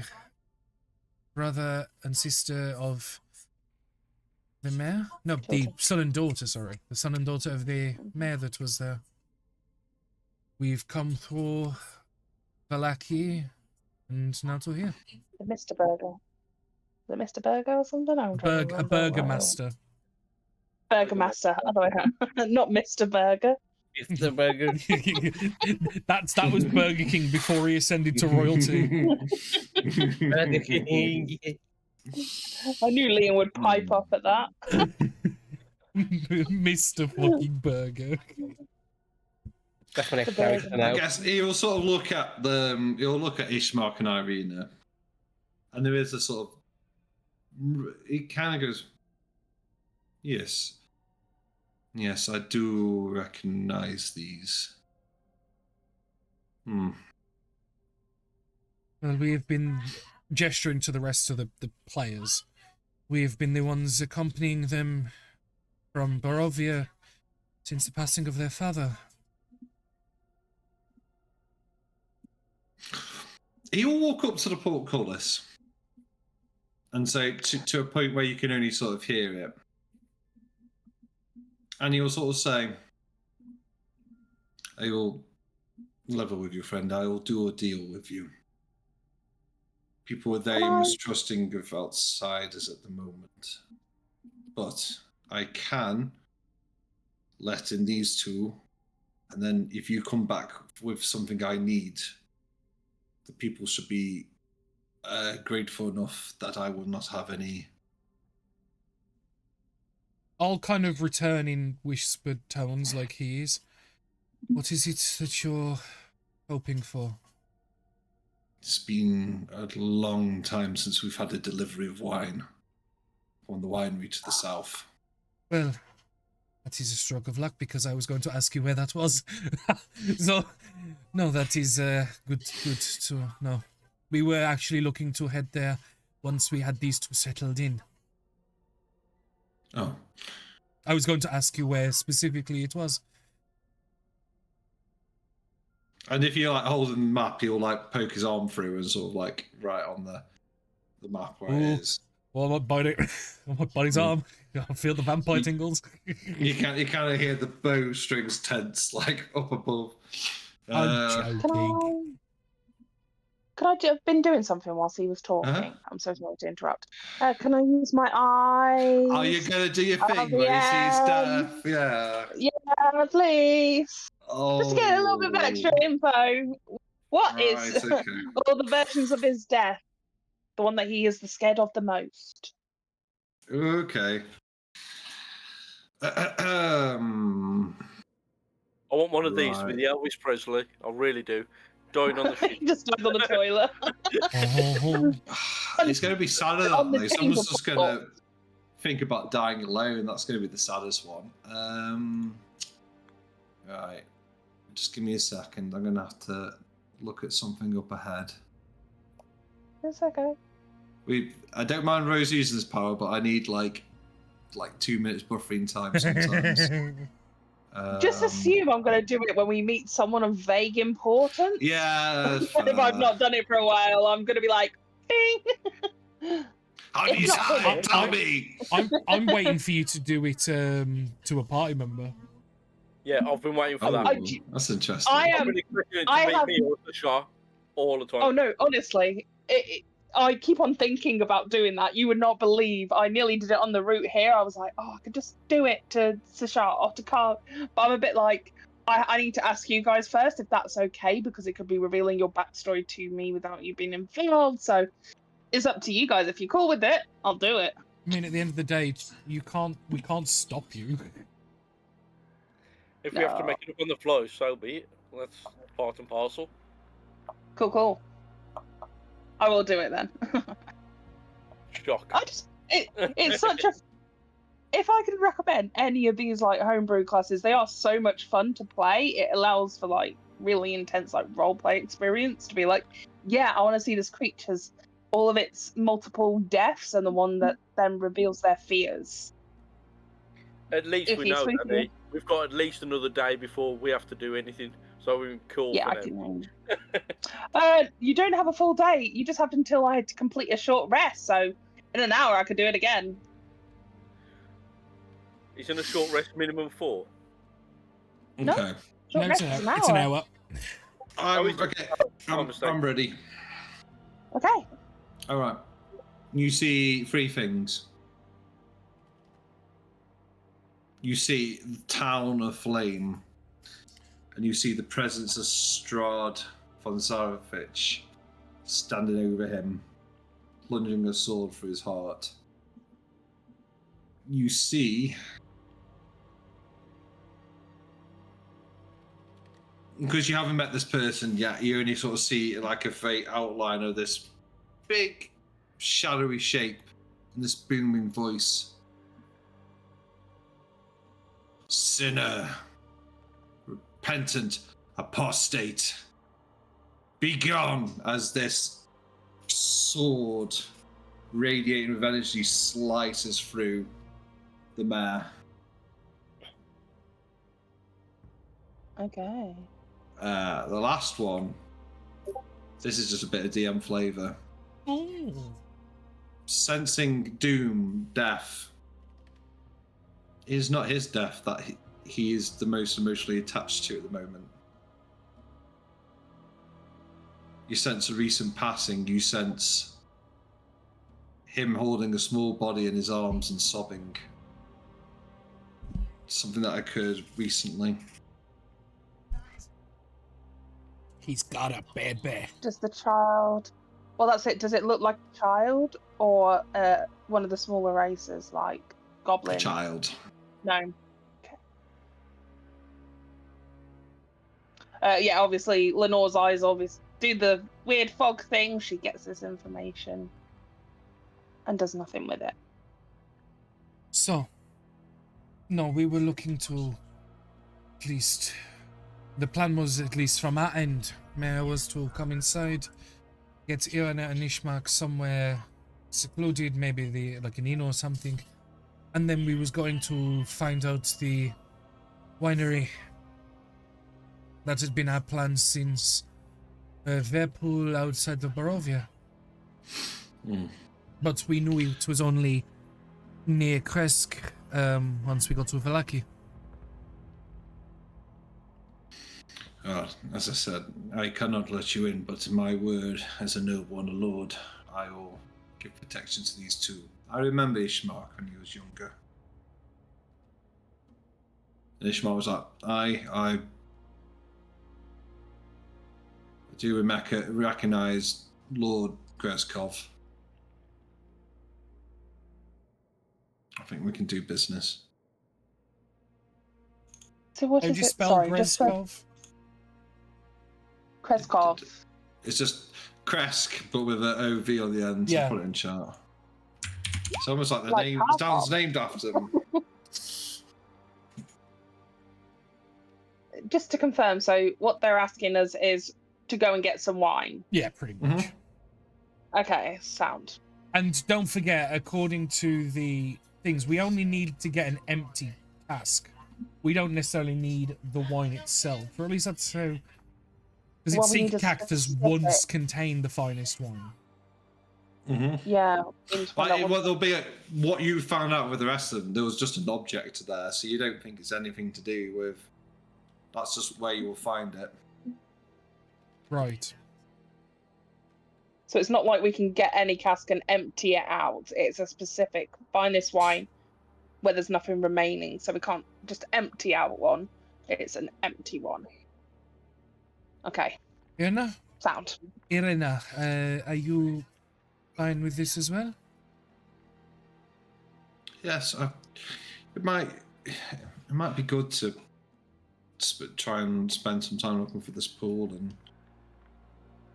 brother and sister of the mayor? No, the son and daughter, sorry. The son and daughter of the mayor that was there. We've come through Valaki and now to here. The Mr. Burger. Is it Mr. Burger or something? A burger master. Burger Master. Not Mr. Burger. Mr. Burger. that was Burger King before he ascended to royalty. Burger King. I knew Liam would pipe up at that. Mr. fucking Burger. That's my next character now. I guess he'll sort of look at he'll look at Ishmark and Irina, and there is a sort of, he kind of goes, yes, I do recognize these. Well, we have been gesturing to the rest of the players. We have been the ones accompanying them from Barovia since the passing of their father. He'll walk up to the portcullis and say to a point where you can only sort of hear it. And he'll sort of say, I will level with you, friend. I will do a deal with you. People are very mistrusting of outsiders at the moment. But I can let in these two. And then if you come back with something I need, the people should be grateful enough that I will not have any. I'll kind of return in whispered tones like he is. What is it that you're hoping for? It's been a long time since we've had a delivery of wine from the winery to the south. Well, that is a stroke of luck because I was going to ask you where that was. So, no, that is good to know. We were actually looking to head there once we had these two settled in. Oh. I was going to ask you where specifically it was. And if you're holding the map, he'll poke his arm through and sort of right on the map where it is. Well, I might bite it. I might bite his arm. I feel the vampire tingles. You kind of hear the bowstrings tense up above. I'm joking. Could I have been doing something whilst he was talking? Uh-huh. I'm so sorry to interrupt. Can I use my eyes? Are you going to do your thing where you see stuff? Yeah. Yeah, please. Oh. Just to get a little bit of extra info. What is okay. all the versions of his death? The one that he is scared of the most. Okay. I want one of these with the Elvis Presley. I really do. Dying on the ship. Just died on the toilet. It's going to be sadder that way. Someone's just going to think about dying alone. That's going to be the saddest one. Right. Just give me a second. I'm going to have to look at something up ahead. It's okay. I don't mind Rose using this power, but I need like 2 minutes buffering time sometimes. Just assume I'm going to do it when we meet someone of vague importance. Yeah, that's If I've not done it for a while, I'm going to be like, ping. How do If you not say? him, Tell me. I'm waiting for you to do it to a party member. Yeah, I've been waiting for that. Oh, that's interesting. I I'm am. really expecting it to I meet have. me or the Shah all the time. Oh no, honestly, I keep on thinking about doing that. You would not believe. I nearly did it on the route here. I was like, oh, I could just do it to Sashar or to Carl. But I'm a bit like, I need to ask you guys first if that's okay, because it could be revealing your backstory to me without you being involved. So it's up to you guys. If you're cool with it, I'll do it. I mean, at the end of the day, we can't stop you. If we have to No. make it up on the flow, so be it. That's part and parcel. Cool. I will do it then. Shock. It's such a. If I could recommend any of these like homebrew classes, they are so much fun to play. It allows for like really intense like role play experience to be like, yeah, I want to see this creature's all of its multiple deaths and the one that then reveals their fears. At least If we he's know, sleeping. Danny. We've got at least another day before we have to do anything, so we're cool Yeah, for I them. can. You don't have a full day. You just have until I had to complete a short rest. So in an hour, I could do it again. Isn't a short rest minimum 4? No. Okay. Short No, rest is an it's an hour. I'm ready. Okay. All right. You see 3 things. You see the town aflame, and you see the presence of Strahd von Zarovich standing over him, plunging a sword through his heart. You see, because you haven't met this person yet, you only sort of see like a faint outline of this big, shadowy shape and this booming voice. Sinner, repentant, apostate, be gone, as this sword radiating with energy slices through the mare. Okay. The last one, this is just a bit of DM flavour. Sensing doom, death, is not his death that he is the most emotionally attached to at the moment. You sense a recent passing, you sense him holding a small body in his arms and sobbing. Something that occurred recently. He's got a baby. Does the child... Well, that's it. Does it look like a child or one of the smaller races, like goblin? A child. No. Okay. Yeah, obviously, Lenore's eyes do the weird fog thing. She gets this information and does nothing with it. So, no, we were looking to, at least, the plan was, at least from our end, Mayor, was to come inside, get Irana and Ishmak somewhere secluded, maybe like an inn or something, and then we was going to find out the winery. That had been our plan since Verpool outside of Barovia. But we knew it was only near Kresk once we got to Velaki. As I said, I cannot let you in, but my word as a noble and a lord, I will give protection to these two. I remember Ishmael when he was younger. And Ishmael was like, I do recognize Lord Greskov. I think we can do business. So what How is do you it? spell Sorry, Greskov? Kreskov. It's just Kresk, but with an OV on the end. Yeah. To put it in chat. It's almost like the Like name. Karkov. The town's named after them. Just to confirm, so what they're asking us is to go and get some wine. Yeah, pretty much. Okay, sound. And don't forget, according to the things, we only need to get an empty cask. we don't necessarily need the wine itself, or at least that's how. Because it Well, we need seemed a Cactus specific- once contained the finest wine. Yeah. we need to find out But what- there'll be what you found out with the rest of them. There was just an object there, so you don't think it's anything to do with. That's just where you will find it. Right. So it's not like we can get any cask and empty it out. It's a specific finest wine where there's nothing remaining. So we can't just empty out one. It's an empty one. Okay. Irina, Sound. Irina, are you fine with this as well? Yes, it might be good to try and spend some time looking for this pool, and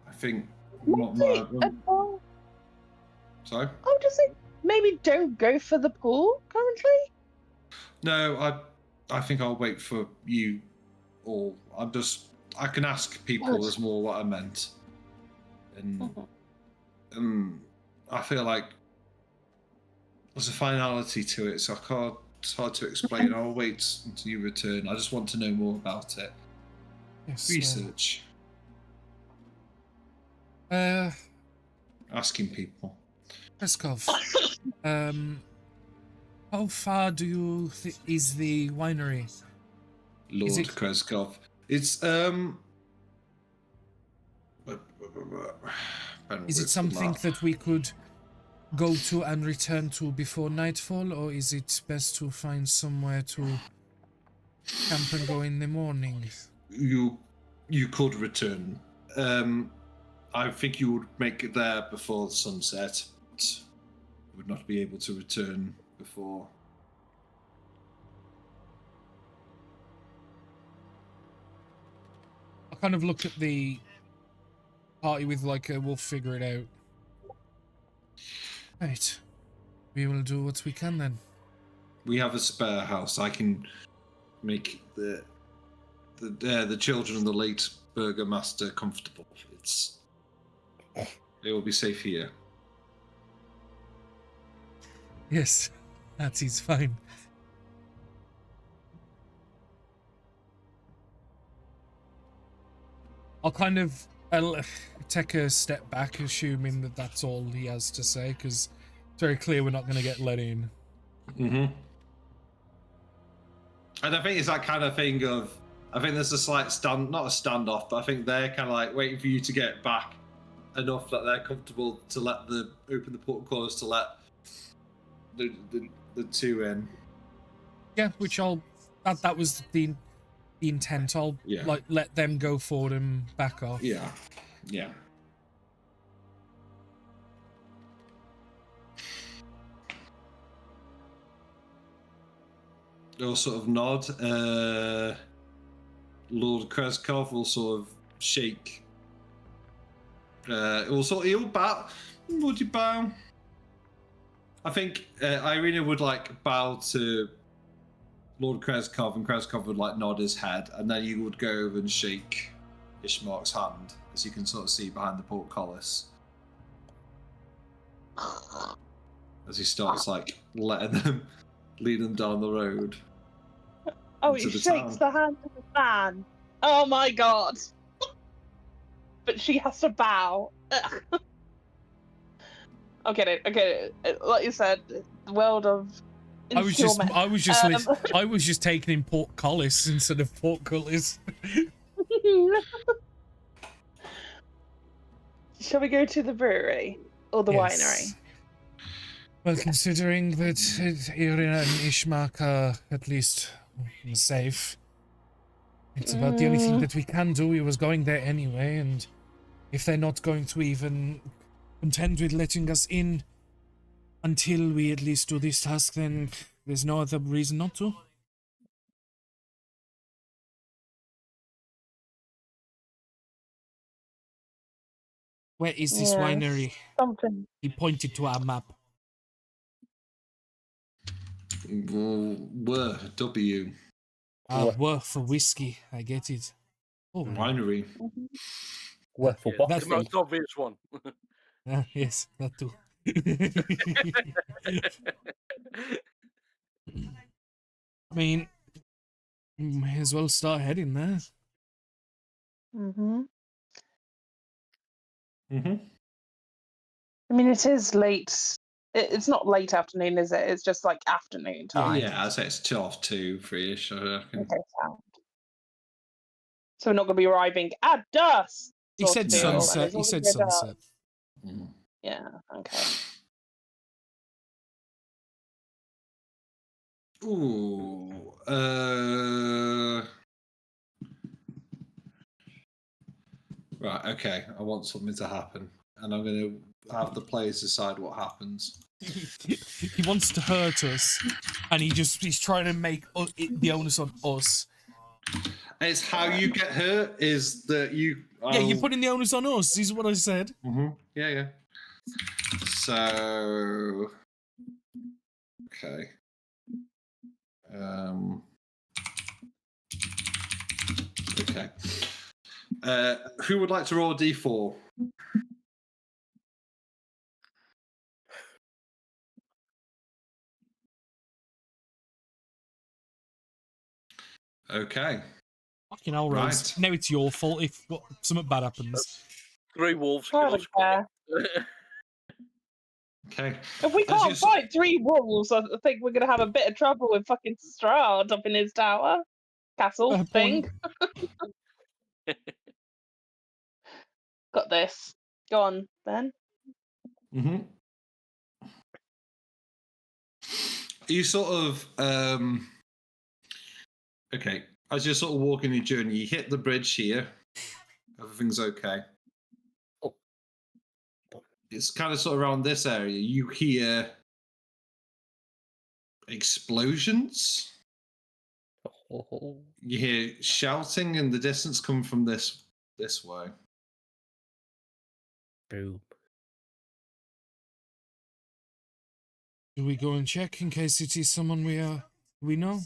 I think. Sorry. Oh, does it? Maybe don't go for the pool currently. No, I think I'll wait for you. Or I can ask people is more what I meant, and I feel like there's a finality to it, so it's hard to explain. I'll wait until you return. I just want to know more about it. Yes. Research. Asking people. Peskov, how far is the winery? Lord Kreskov. It's Is it something that we could go to and return to before nightfall, or is it best to find somewhere to camp and go in the morning? You could return. I think you would make it there before sunset. But you would not be able to return before. I kind of look at the party with like a we'll figure it out. Right. We will do what we can then. We have a spare house. I can make the children of the late burgomaster comfortable. They will be safe here. Yes, that is fine. I'll take a step back, assuming that that's all he has to say, because it's very clear we're not going to get let in. Mm-hmm. And I think it's that kind of thing of, I think there's a slight not a standoff, but I think they're kind of like waiting for you to get back enough that they're comfortable to open the portcullis to let the two in. Yeah, which that was the intent. I'll let them go forward and back off. Yeah. They'll sort of nod. Lord Kreskov will sort of shake. He'll bow. Would you bow? I think Irina would bow to Lord Kreskov, and Kreskov would nod his head, and then you would go over and shake Ishmark's hand, as you can sort of see behind the portcullis. As he starts letting them lead them down the road. Oh, he shakes the hand of the man. Oh my god. But she has to bow. I get it. Like you said, the world of I was just taking in portcullis instead of portcullis. Shall we go to the brewery or the winery? Well, considering that Irina and Ishmak are at least safe, it's about the only thing that we can do. We was going there anyway, and if they're not going to even contend with letting us in until we at least do this task, then there's no other reason not to. Where is this winery? Something. He pointed to our map. W. Were for whiskey. I get it. Oh, winery. Were for what? The most obvious one. Yes, that too. I mean, May as well start heading there. Mm-hmm. Mm-hmm. I mean, it is late. It's not late afternoon, is it? It's just like afternoon Yeah. time. Yeah, I'd say it's 2:30, 3-ish, I reckon. Okay, sound. So we're not going to be arriving at dusk. He said Sort of deal, and sunset. it's He all said gonna be dark. sunset. Mm. Yeah. Okay. Ooh. Right, okay. I want something to happen. And I'm going to have the players decide what happens. He wants to hurt us, and he's trying to make the onus on us. It's how you get hurt is that you... Yeah, you're putting the onus on us, is what I said. Mm-hmm. Yeah, yeah. So... Okay. Okay. Who would like to roll a d4? Okay. Fucking hell, Rose. Right. Now it's your fault if something bad happens. 3 wolves I kill don't us. care. Okay. If we As can't you s- fight 3 wolves, I think we're going to have a bit of trouble with fucking Strahd up in his tower. Castle Fair thing. point. Got this. Go on, then. Mm-hmm. You sort of okay. As you're sort of walking your journey, you hit the bridge here. Everything's okay. Oh. It's kind of sort of around this area. You hear explosions. Oh, You hear shouting in the distance coming from this way. boom. Do we go and check in case it is someone we know?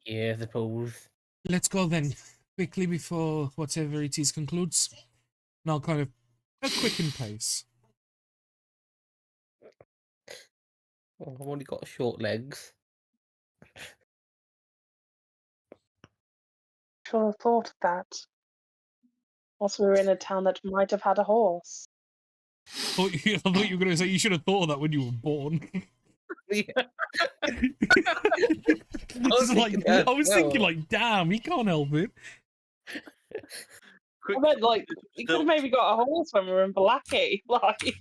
Yeah, I suppose. Let's go then, quickly before whatever it is concludes. And I'll kind of a quicken pace. Oh, I've only got short legs. Sure have thought of that. Also, we were in a town that might have had a horse. I thought you were going to say you should have thought of that when you were born. Yeah. It's like, I was thinking, like, damn, he can't help it. Quick, I meant, like, you could have still- maybe got a horse when we were in Blackey. Like,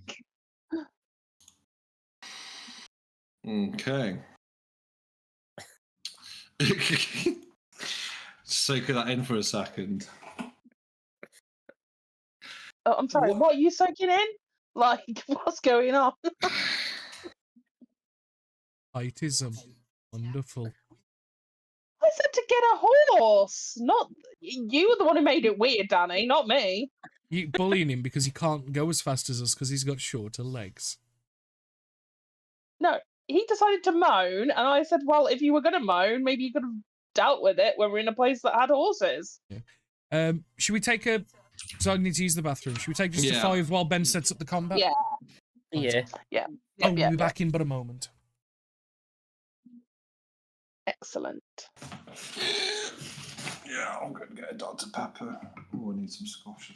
Okay. Soak that in for a second. oh, I'm sorry, what are you soaking in? Like, what's going on? Heightism. Wonderful. I said to get a horse, not you were the one who made it weird, Danny, not me. You bullying him because he can't go as fast as us because he's got shorter legs. No, he decided to moan, and I said, well, if you were going to moan, maybe you could have dealt with it when we're in a place that had horses. Yeah. Should we take a... So I need to use the bathroom. Should we take just a 5 while Ben sets up the combat? Yeah. Yeah. Yeah. I'll be back in but a moment. Excellent. Yeah, I'm going to get a Dr. Pepper. Oh, I need some squash.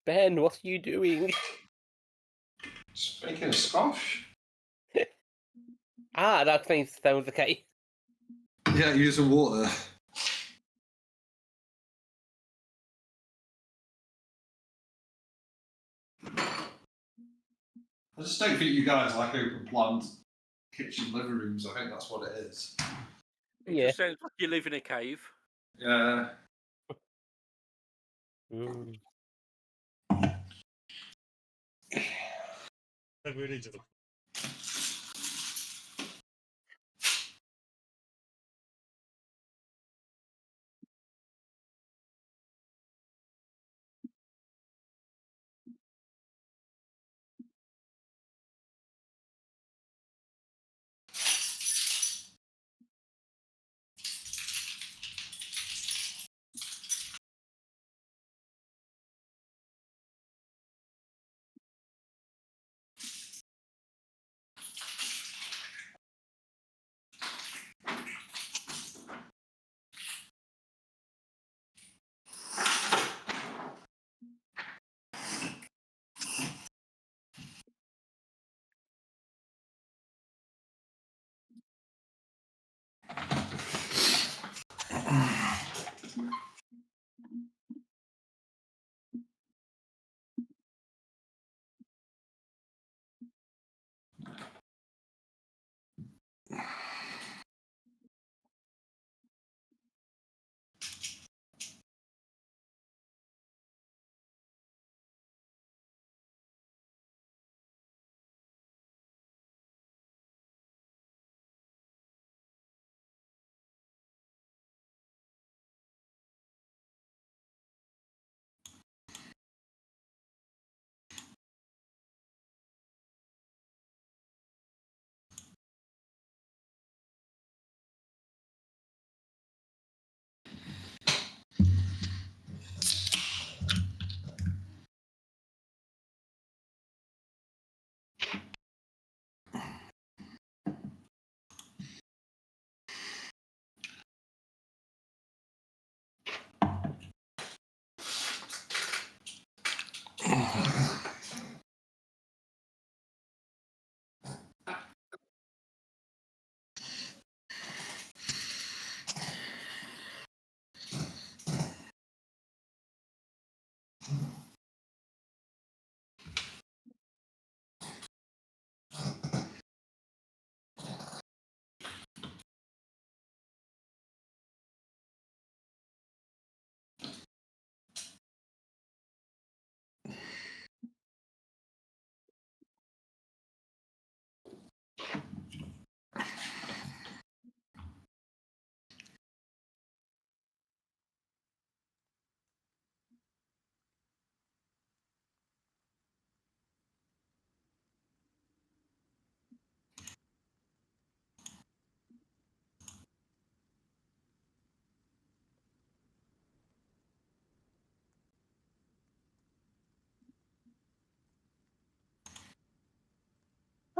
Ben, what are you doing? Speaking of squash. That sounds okay. Yeah, using water. I just don't think you guys like open planned kitchen living rooms. I think that's what it is. It Yeah. just sounds like you live in a cave. Yeah. Mm.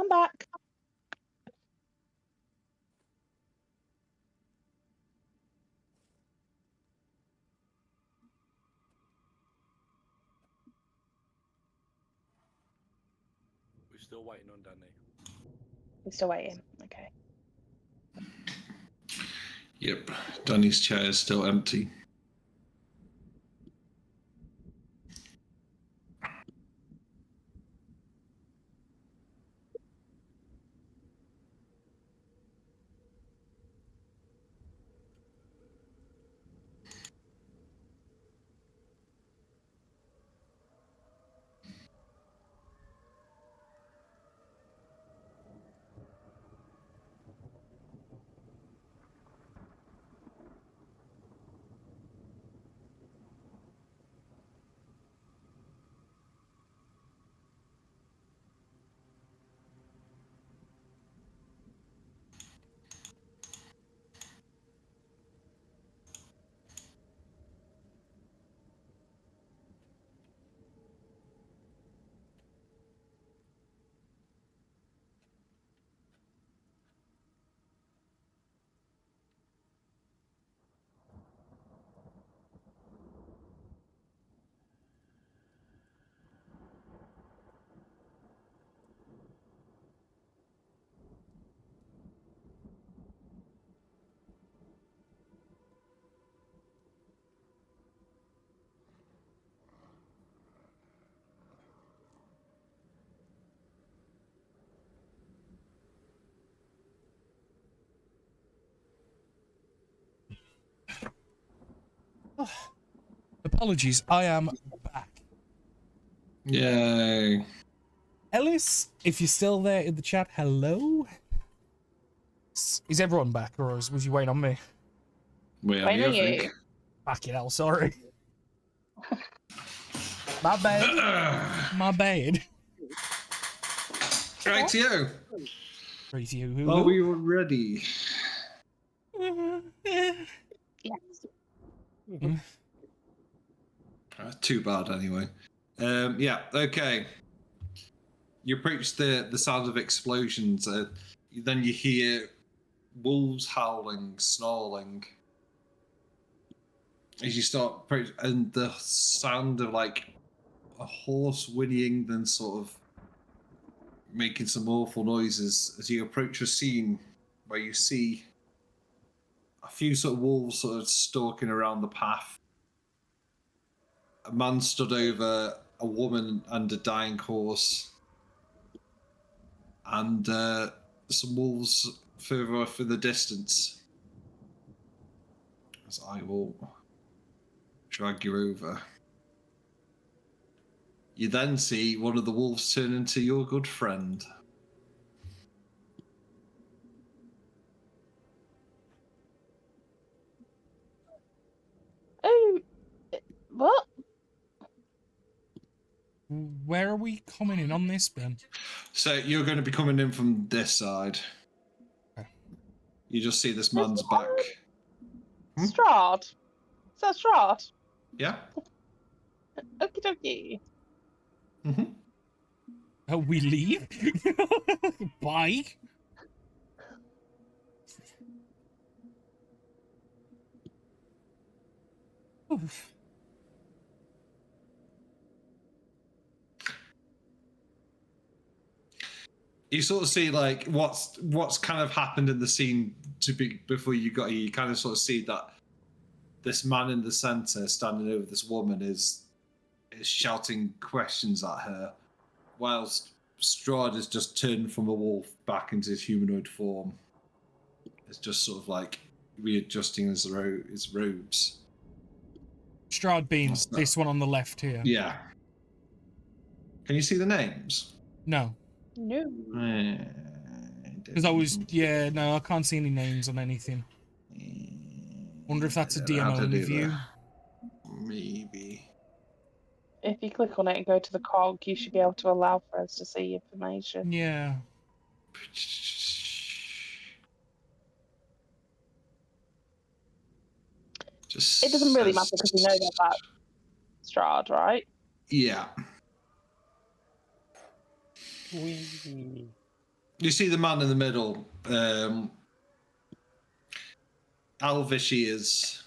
I'm back. We're still waiting on Danny. We're still waiting. Okay. Yep, Danny's chair is still empty. Apologies, I am back. Yay. Ellis, if you're still there in the chat, hello? Is everyone back, or was you waiting on me? Wait Wait on on you, I you. think. Fucking hell, sorry. My bad. My bad. Right to you. Right to you. Are we ready? Yes. Too bad, anyway. Yeah, okay. You approach the sound of explosions. Then you hear wolves howling, snarling. As you start and the sound of like a horse whinnying, then sort of making some awful noises as you approach a scene where you see a few sort of wolves sort of stalking around the path. A man stood over a woman and a dying horse, and some wolves further off in the distance. As I will drag you over. You then see one of the wolves turn into your good friend. Oh, what? Where are we coming in on this, Ben? So you're going to be coming in from this side. Okay. You just see this man's back. Strahd. Is that Strahd? Yeah. Okie dokie. Mm-hmm. Oh, we leave? Bye. Oof. You sort of see like what's kind of happened in the scene to be before you got here. You kind of sort of see that this man in the center standing over this woman is shouting questions at her, whilst Strahd has just turned from a wolf back into his humanoid form. It's just sort of like readjusting his robes. Strahd being this one on the left here. Yeah. Can you see the names? No. No. Because no, I can't see any names on anything. Wonder if that's a DM only view. Maybe. If you click on it and go to the cog, you should be able to allow for us to see information. Yeah. It doesn't really matter because we know that that's Strahd, right? Yeah. You see the man in the middle. Elvish he is.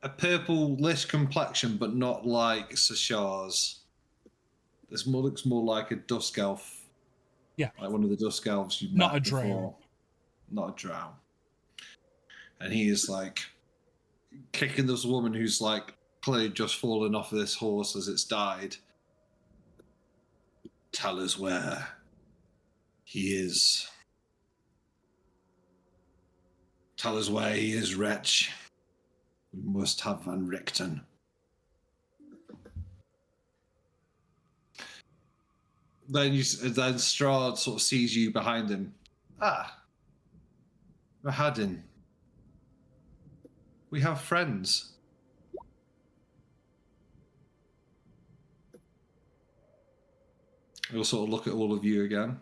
A purple-ish complexion, but not like Sashar's. This looks more like a dusk elf. Yeah. Like one of the dusk elves you've Not met a drow. before. Not a drow. and he is like kicking this woman who's like clearly just fallen off this horse as it's died. Tell us where he is. Tell us where he is, wretch. We must have Van Richten. Then Strahd sort of sees you behind him. Ah, Rahadin. We have friends. He'll sort of look at all of you again.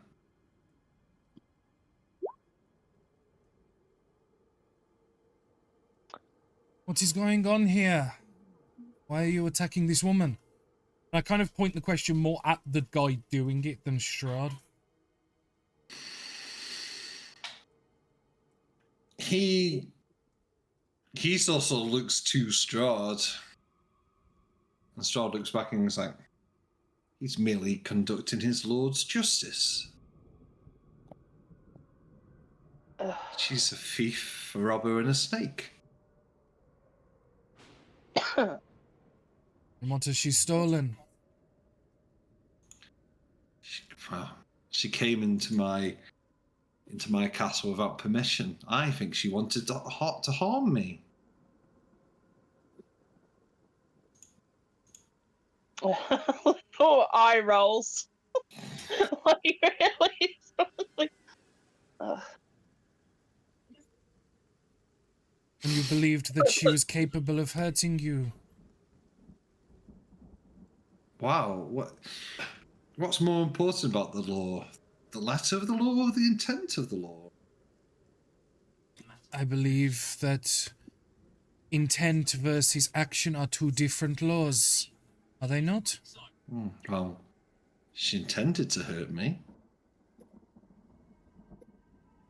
What is going on here? Why are you attacking this woman? And I kind of point the question more at the guy doing it than Strahd. He also looks to Strahd. And Strahd looks back and is like, he's merely conducting his lord's justice. She's a thief, a robber, and a snake. And what has she stolen? She came into my castle without permission. I think she wanted to harm me. Oh, eye rolls. Like, really? Like, And you believed that she was capable of hurting you. Wow, what's more important about the law? The letter of the law or the intent of the law? I believe that intent versus action are two different laws. Are they not? Well, she intended to hurt me.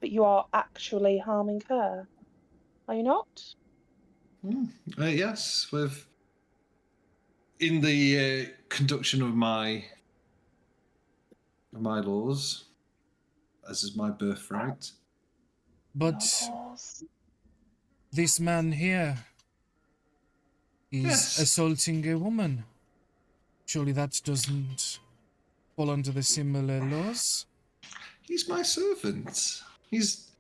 but you are actually harming her, are you not? Yes, in the conduction of my laws, as is my birthright. But this man here is assaulting a woman. Surely that doesn't fall under the similar laws? He's my servant. He's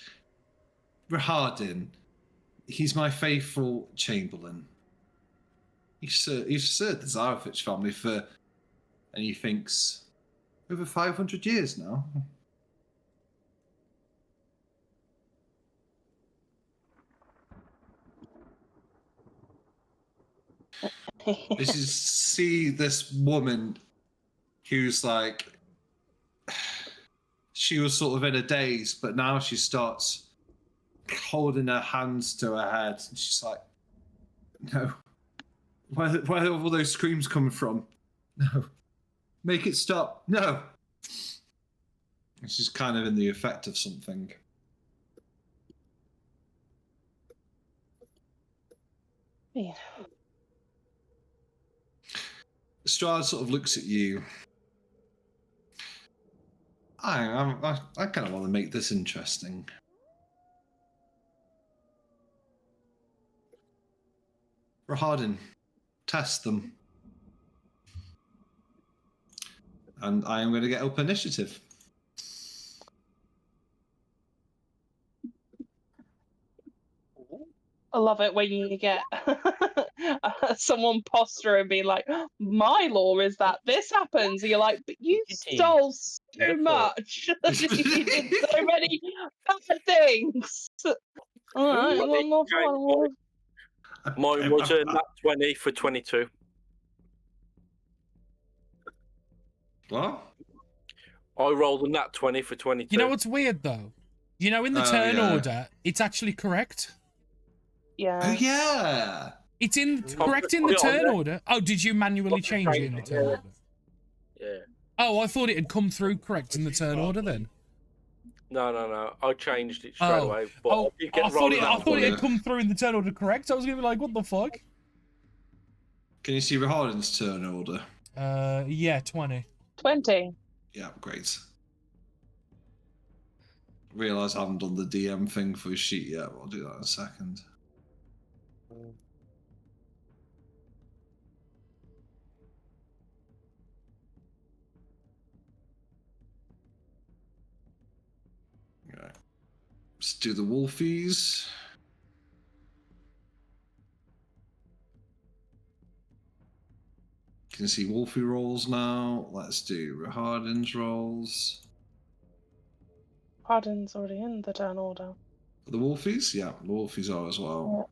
Rahadin. He's my faithful chamberlain. He's served the Zarevich family for, and he thinks, over 500 years now. See this woman who's like, she was sort of in a daze, but now she starts holding her hands to her head, and she's like, no. Where are all those screams coming from? No. Make it stop. No. And she's kind of in the effect of something. Yeah. Strahd sort of looks at you. I kind of want to make this interesting. Rahadin, test them. And I am going to get up initiative. I love it when you get someone posture and be like, my law is that this happens. And you're like, but you stole so much. You did so many bad things. All right, Mine was a nat 20 for 22. What? I rolled a nat 20 for 22. You know what's weird, though? You know, in the turn order, it's actually correct. Yeah. Oh, yeah. It's correct in the turn order. Oh, did you manually change it in the turn order? Yeah. Oh, I thought it had come through correct in the turn order then. No. I changed it straight away. But I thought it had come through in the turn order correct. I was going to be like, what the fuck? Can you see Rahadin's turn order? Yeah, 20. 20. Yeah, great. realise I haven't done the DM thing for his sheet yet. I'll do that in a second. Right. Let's do the wolfies. You can see wolfie rolls now. Let's do Rahardin's rolls. Pardon's already in the turn order. The wolfies? Yeah, the wolfies are as well. Yeah.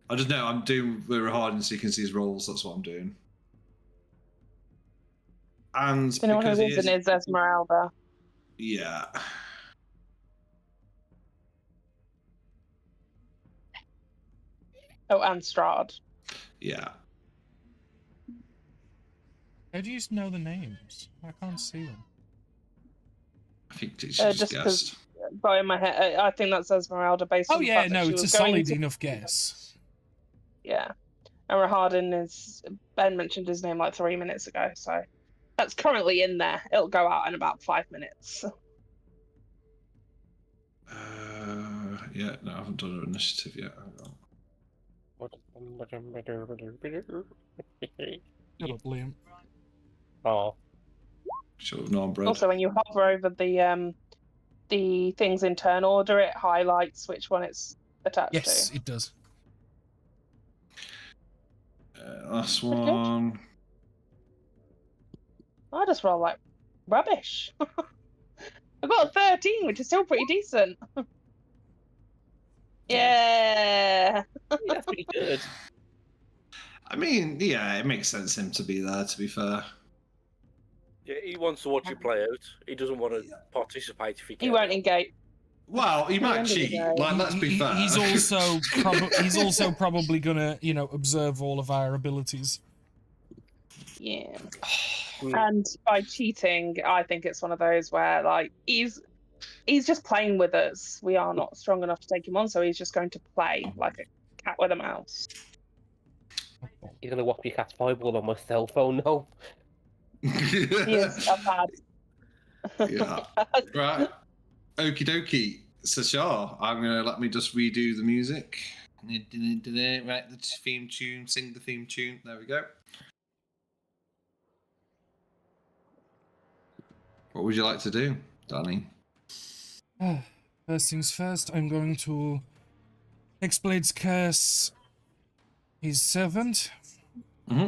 I just know I'm doing Rahardin so you can see his rolls. That's what I'm doing. And The only one because who he isn't is... is Esmeralda. Yeah. Oh, and Strahd. Yeah. How do you know the names? I can't see them. I think she just Just because, guessed. by in my head, I think that's Esmeralda based Oh on the yeah, fact that no, she it's a was going solid to... enough guess. Yeah. And Rahardin is... Ben mentioned his name like 3 minutes ago, so that's currently in there. It'll go out in about 5 minutes. Yeah, no, I haven't done an initiative yet. Hang on. Shut up, Liam. Oh, Should have known, bread. Also, when you hover over the things in turn order, it highlights which one it's attached Yes, to. it does. Last Pretty good. one. I just roll like rubbish. I got a 13, which is still pretty decent. Yeah. that's pretty good. I mean, yeah, it makes sense him to be there, to be fair. Yeah, he wants to watch you play out. He doesn't want to participate if he can. He won't engage. Well, he might end of the cheat. day. Like, let's be fair. He's also probably gonna, observe all of our abilities. Yeah. And by cheating, I think it's one of those where like he's just playing with us. We are not strong enough to take him on, so he's just going to play like a cat with a mouse. You're gonna whop your cat's fireball on my cell phone now. He is a bad. Yeah. Right. Okie dokie. So, sure. Let me just redo the music. Right, the theme tune. Sing the theme tune. There we go. What would you like to do, Danny? First things first, I'm going to Hexblade's curse his servant. Mm-hmm.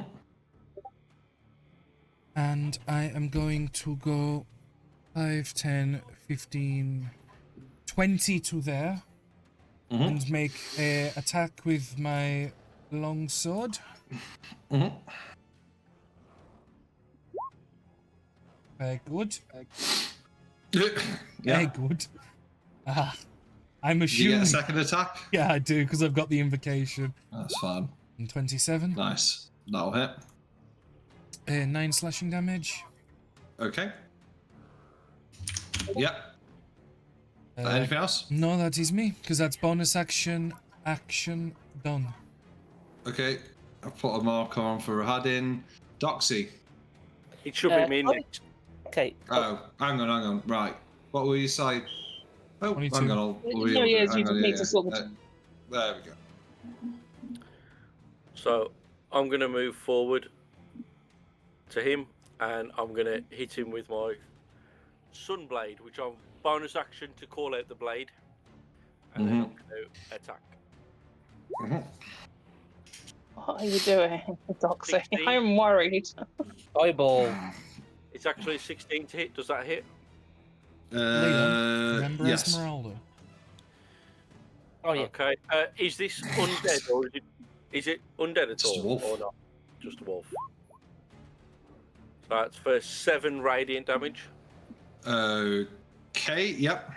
And I am going to go 5, 10, 15, 20 to there. Mm-hmm. And make a attack with my longsword. Mm-hmm. Very good. Yeah. Very good. I'm Do you assuming... get a second attack? Yeah, I do, because I've got the invocation. That's fine. And 27. Nice. That'll hit. 9 slashing damage. Okay. Yep. Anything else? No, that is me, because that's bonus action done. Okay. I'll put a marker on for Rahadin. Doxy. It should be me next. Okay. Oh, hang on. Right. What will you say? Oh, 22. hang on. No, he is. You just need to sort the... There we go. So I'm going to move forward to him, and I'm going to hit him with my Sunblade, which I'm bonus action to call out the blade, and then I'm going to attack. Mm-hmm. What are you doing, Doxy? 16. I'm worried. Eyeball. It's actually 16 to hit. Does that hit? Liam, remember Yes. Esmeralda? Oh yeah. Okay. Is this undead, or is it undead at Just a all, wolf. or not? Just a wolf. That's for 7 radiant damage, Okay. Yep.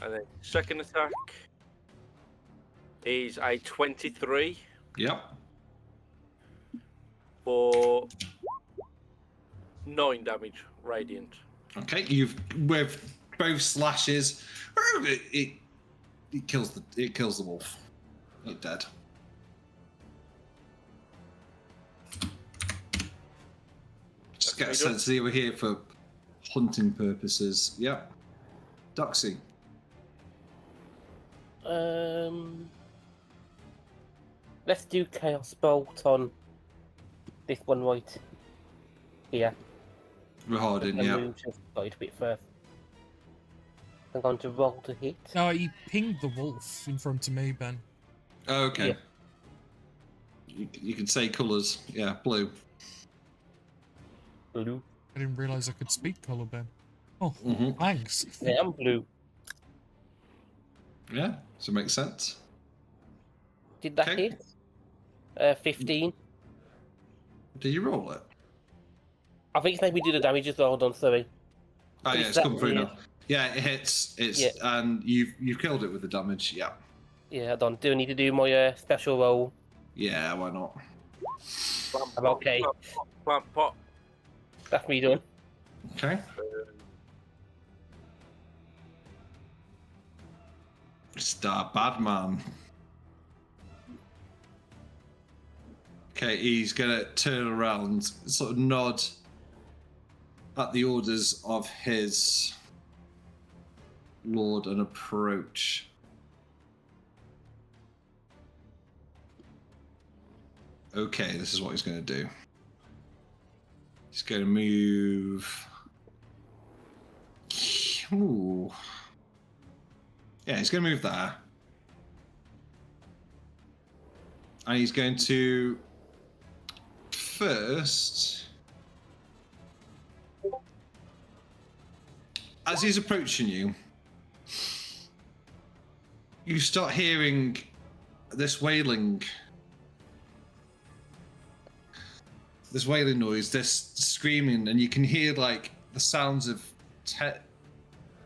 and then second attack is a 23 Yep. for 9 damage radiant. Okay. You've with both slashes. It kills the wolf. It's dead. Just get a sense that we're here for hunting purposes. Yep. Doxy. Let's do Chaos Bolt on this one right here. Rahardin, And yeah. move just quite a bit first. I'm going to roll to hit. No, he pinged the wolf in front of me, Ben. Oh, okay. Yeah. You can say colours. Yeah, blue. Blue. I didn't realise I could speak colour, Ben. Oh, Mhm. thanks. Yeah, I'm blue. Yeah, so it makes sense. Did that Okay. hit? 15. Did you roll it? I think it's like we do the damage as well, on 3. Oh, yeah, Is it's that come through weird? now. Yeah, it hits. It's Yeah. and you've killed it with the damage. Yeah. Yeah, I don't. Do I need to do my special roll? Yeah, why not? I'm okay. Plant pot. That's me done. Okay. Star Badman. Okay, he's gonna turn around, sort of nod at the orders of his lord and approach. Okay, this is what he's gonna do. He's gonna move. Ooh. Yeah, he's gonna move there. And he's going to first, as he's approaching you, you start hearing this wailing noise, this screaming, and you can hear like the sounds of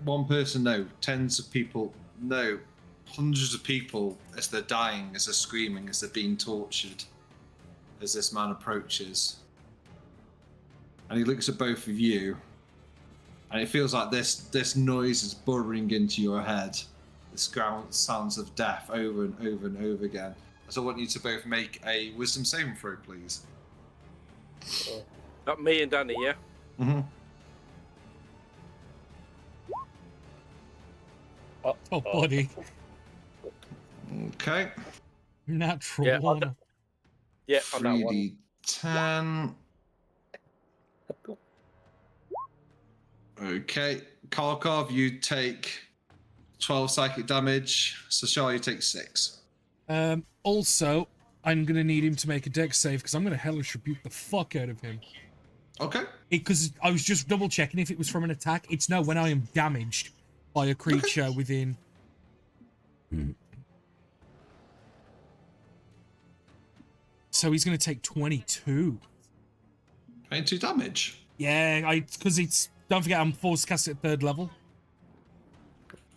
one person, no, tens of people, no, hundreds of people as they're dying, as they're screaming, as they're being tortured, as this man approaches. And he looks at both of you, and it feels like this noise is burrowing into your head. This sounds of death over and over and over again. So I want you to both make a wisdom saving throw, please. Not me and Danny, yeah? Mm-hmm. Oh, buddy. Okay. Natural Yeah, one. Yeah, on that one. 3d10. Okay. Karkov, you take 12 psychic damage. Sashar, you take 6. Also, I'm going to need him to make a dex save because I'm going to hellish rebuke the fuck out of him. Okay. Because I was just double checking if it was from an attack. It's no, when I am damaged by a creature within... So he's going to take 22. 22 damage. Yeah, because it's... Don't forget, I'm forced to cast it at 3rd level.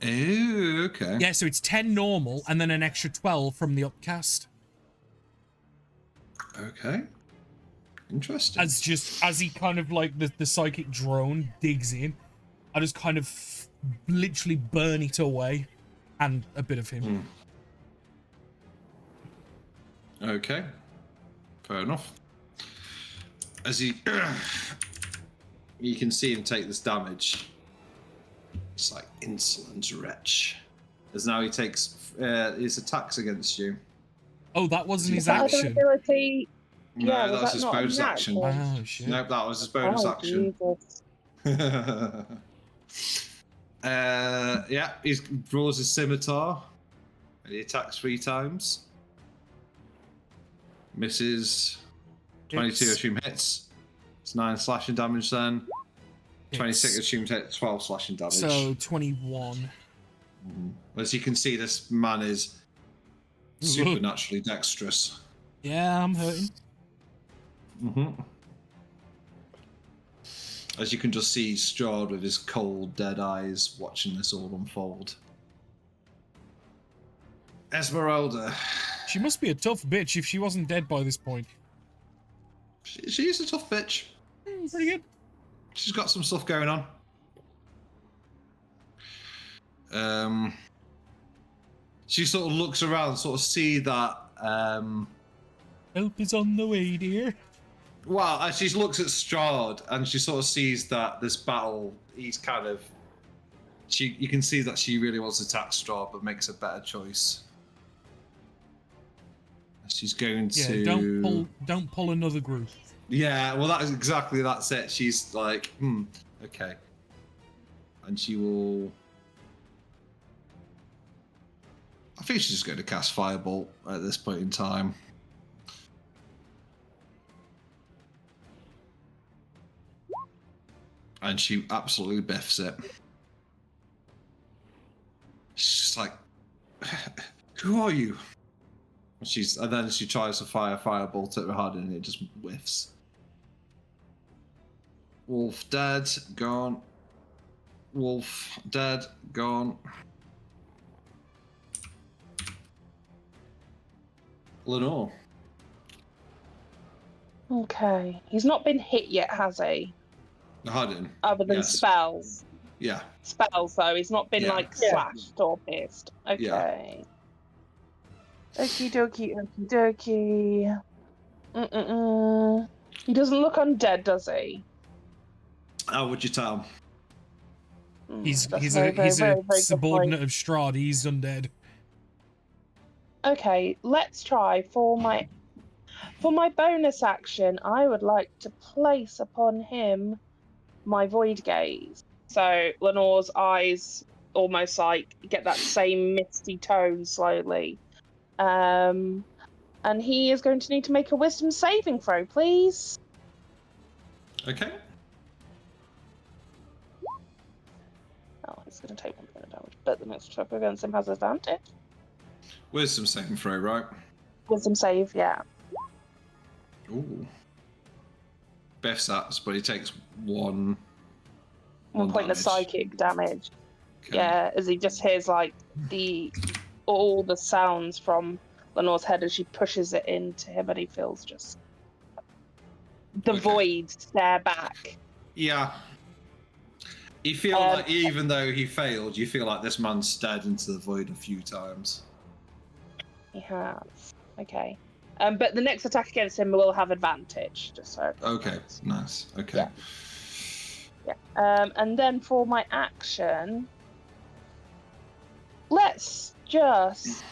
Ooh, okay. Yeah, so it's 10 normal and then an extra 12 from the upcast. Okay. Interesting. As he kind of like the psychic drone digs in, I just kind of literally burn it away, and a bit of him. Okay. Fair enough. As he, you can see him take this damage. It's like insolent wretch. As now he takes his attacks against you. Oh, that wasn't his Is that other action. ability? No, Yeah, that was was that his not a bonus action. natural? Oh shit. Nope, that was his bonus Oh, action. Jesus. Yeah, he draws his scimitar. And he attacks 3 times. Misses. 22 assume hits. It's 9 slashing damage then. 26 assumed hit, 12 slashing damage. So 21. As you can see, this man is supernaturally dexterous. Yeah, I'm hurting. As you can just see Strahd with his cold, dead eyes watching this all unfold. Esmeralda. She must be a tough bitch if she wasn't dead by this point. She is a tough bitch. Pretty good. She's got some stuff going on. She sort of looks around, sort of see that. Help is on the way, dear. Well, as she looks at Strahd and she sort of sees that this battle, he's kind of You can see that she really wants to attack Strahd, but makes a better choice. She's going to. Don't pull another group. Yeah, well, that's it. She's like, okay, and she will. I think she's just going to cast Firebolt at this point in time. And she absolutely biffs it. She's just like, who are you? And then she tries to fire Firebolt at Rahadin and it just whiffs. Wolf dead, gone. Wolf dead, gone. Lenore. Okay. He's not been hit yet, has he? Rahadin. Other than Yes. spells. Yeah. Spells, though. He's not been, slashed or pierced. Okay. Okie dokie, okie dokie. He doesn't look undead, does he? How would you tell? He's That's a very good subordinate point. of Strahd. He's undead. Okay, let's try for my bonus action. I would like to place upon him my void gaze. So Lenore's eyes almost like get that same misty tone slowly. And he is going to need to make a wisdom saving throw, please. Okay. Oh, he's going to take 1 point of damage, but the next attack against him has advantage. Wisdom saving throw, right? Wisdom save, yeah. Ooh. Biff sats, but he takes one 1 point of damage. psychic damage. Okay. Yeah, as he just hears like all the sounds from Lenore's head as she pushes it into him, and he feels just the void stare back. Yeah. You feel like even though he failed, you feel like this man stared into the void a few times. He has. Okay. But the next attack against him will have advantage, just so. Okay, nice. Okay. Yeah. And then for my action, let's just.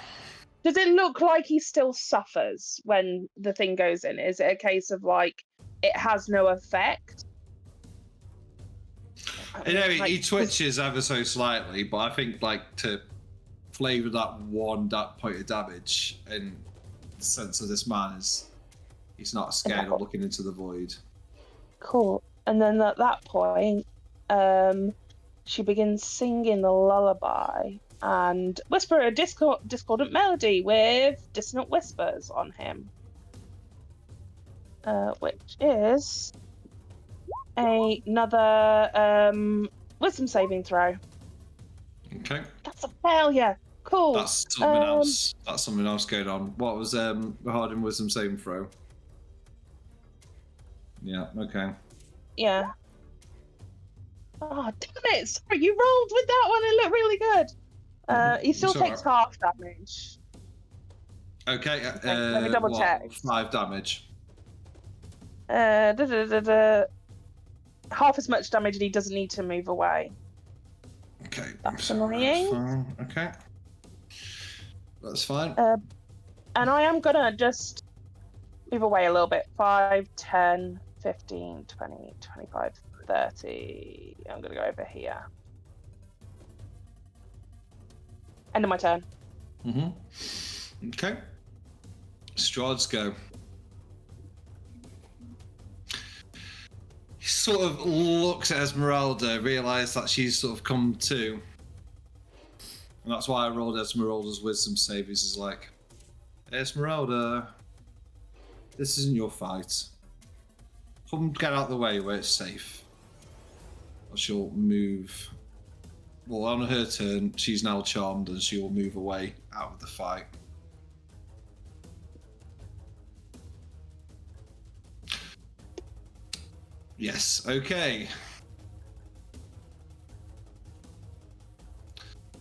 Does it look like he still suffers when the thing goes in? Is it a case of like it has no effect? You know, he twitches ever so slightly, but I think like to flavour that point of damage and the sense of this man is he's not scared of looking into the void. Cool. And then at that point, she begins singing a lullaby and whisper a discordant melody with dissonant whispers on him, which is another wisdom saving throw. Okay. That's a failure. Cool. That's something else. That's something else going on. What was Rahadin wisdom saving throw? Yeah. Okay. Yeah. Oh, damn it! Sorry, you rolled with that one. It looked really good. He still takes half damage. Okay. Let me double check. 5 damage. Half as much damage, and he doesn't need to move away. Okay. That's annoying. Fine. Okay. That's fine. And I am gonna just move away a little bit. 5, 10, 15, 20, 25, 30. I'm gonna go over here. End of my turn. Okay. Strahd's go. He sort of looks at Esmeralda, realises that she's sort of come to. And that's why I rolled Esmeralda's wisdom save. Is like, Esmeralda, this isn't your fight. Come get out of the way where it's safe. Or she'll move. Well, on her turn, she's now charmed and she will move away out of the fight. Yes, okay.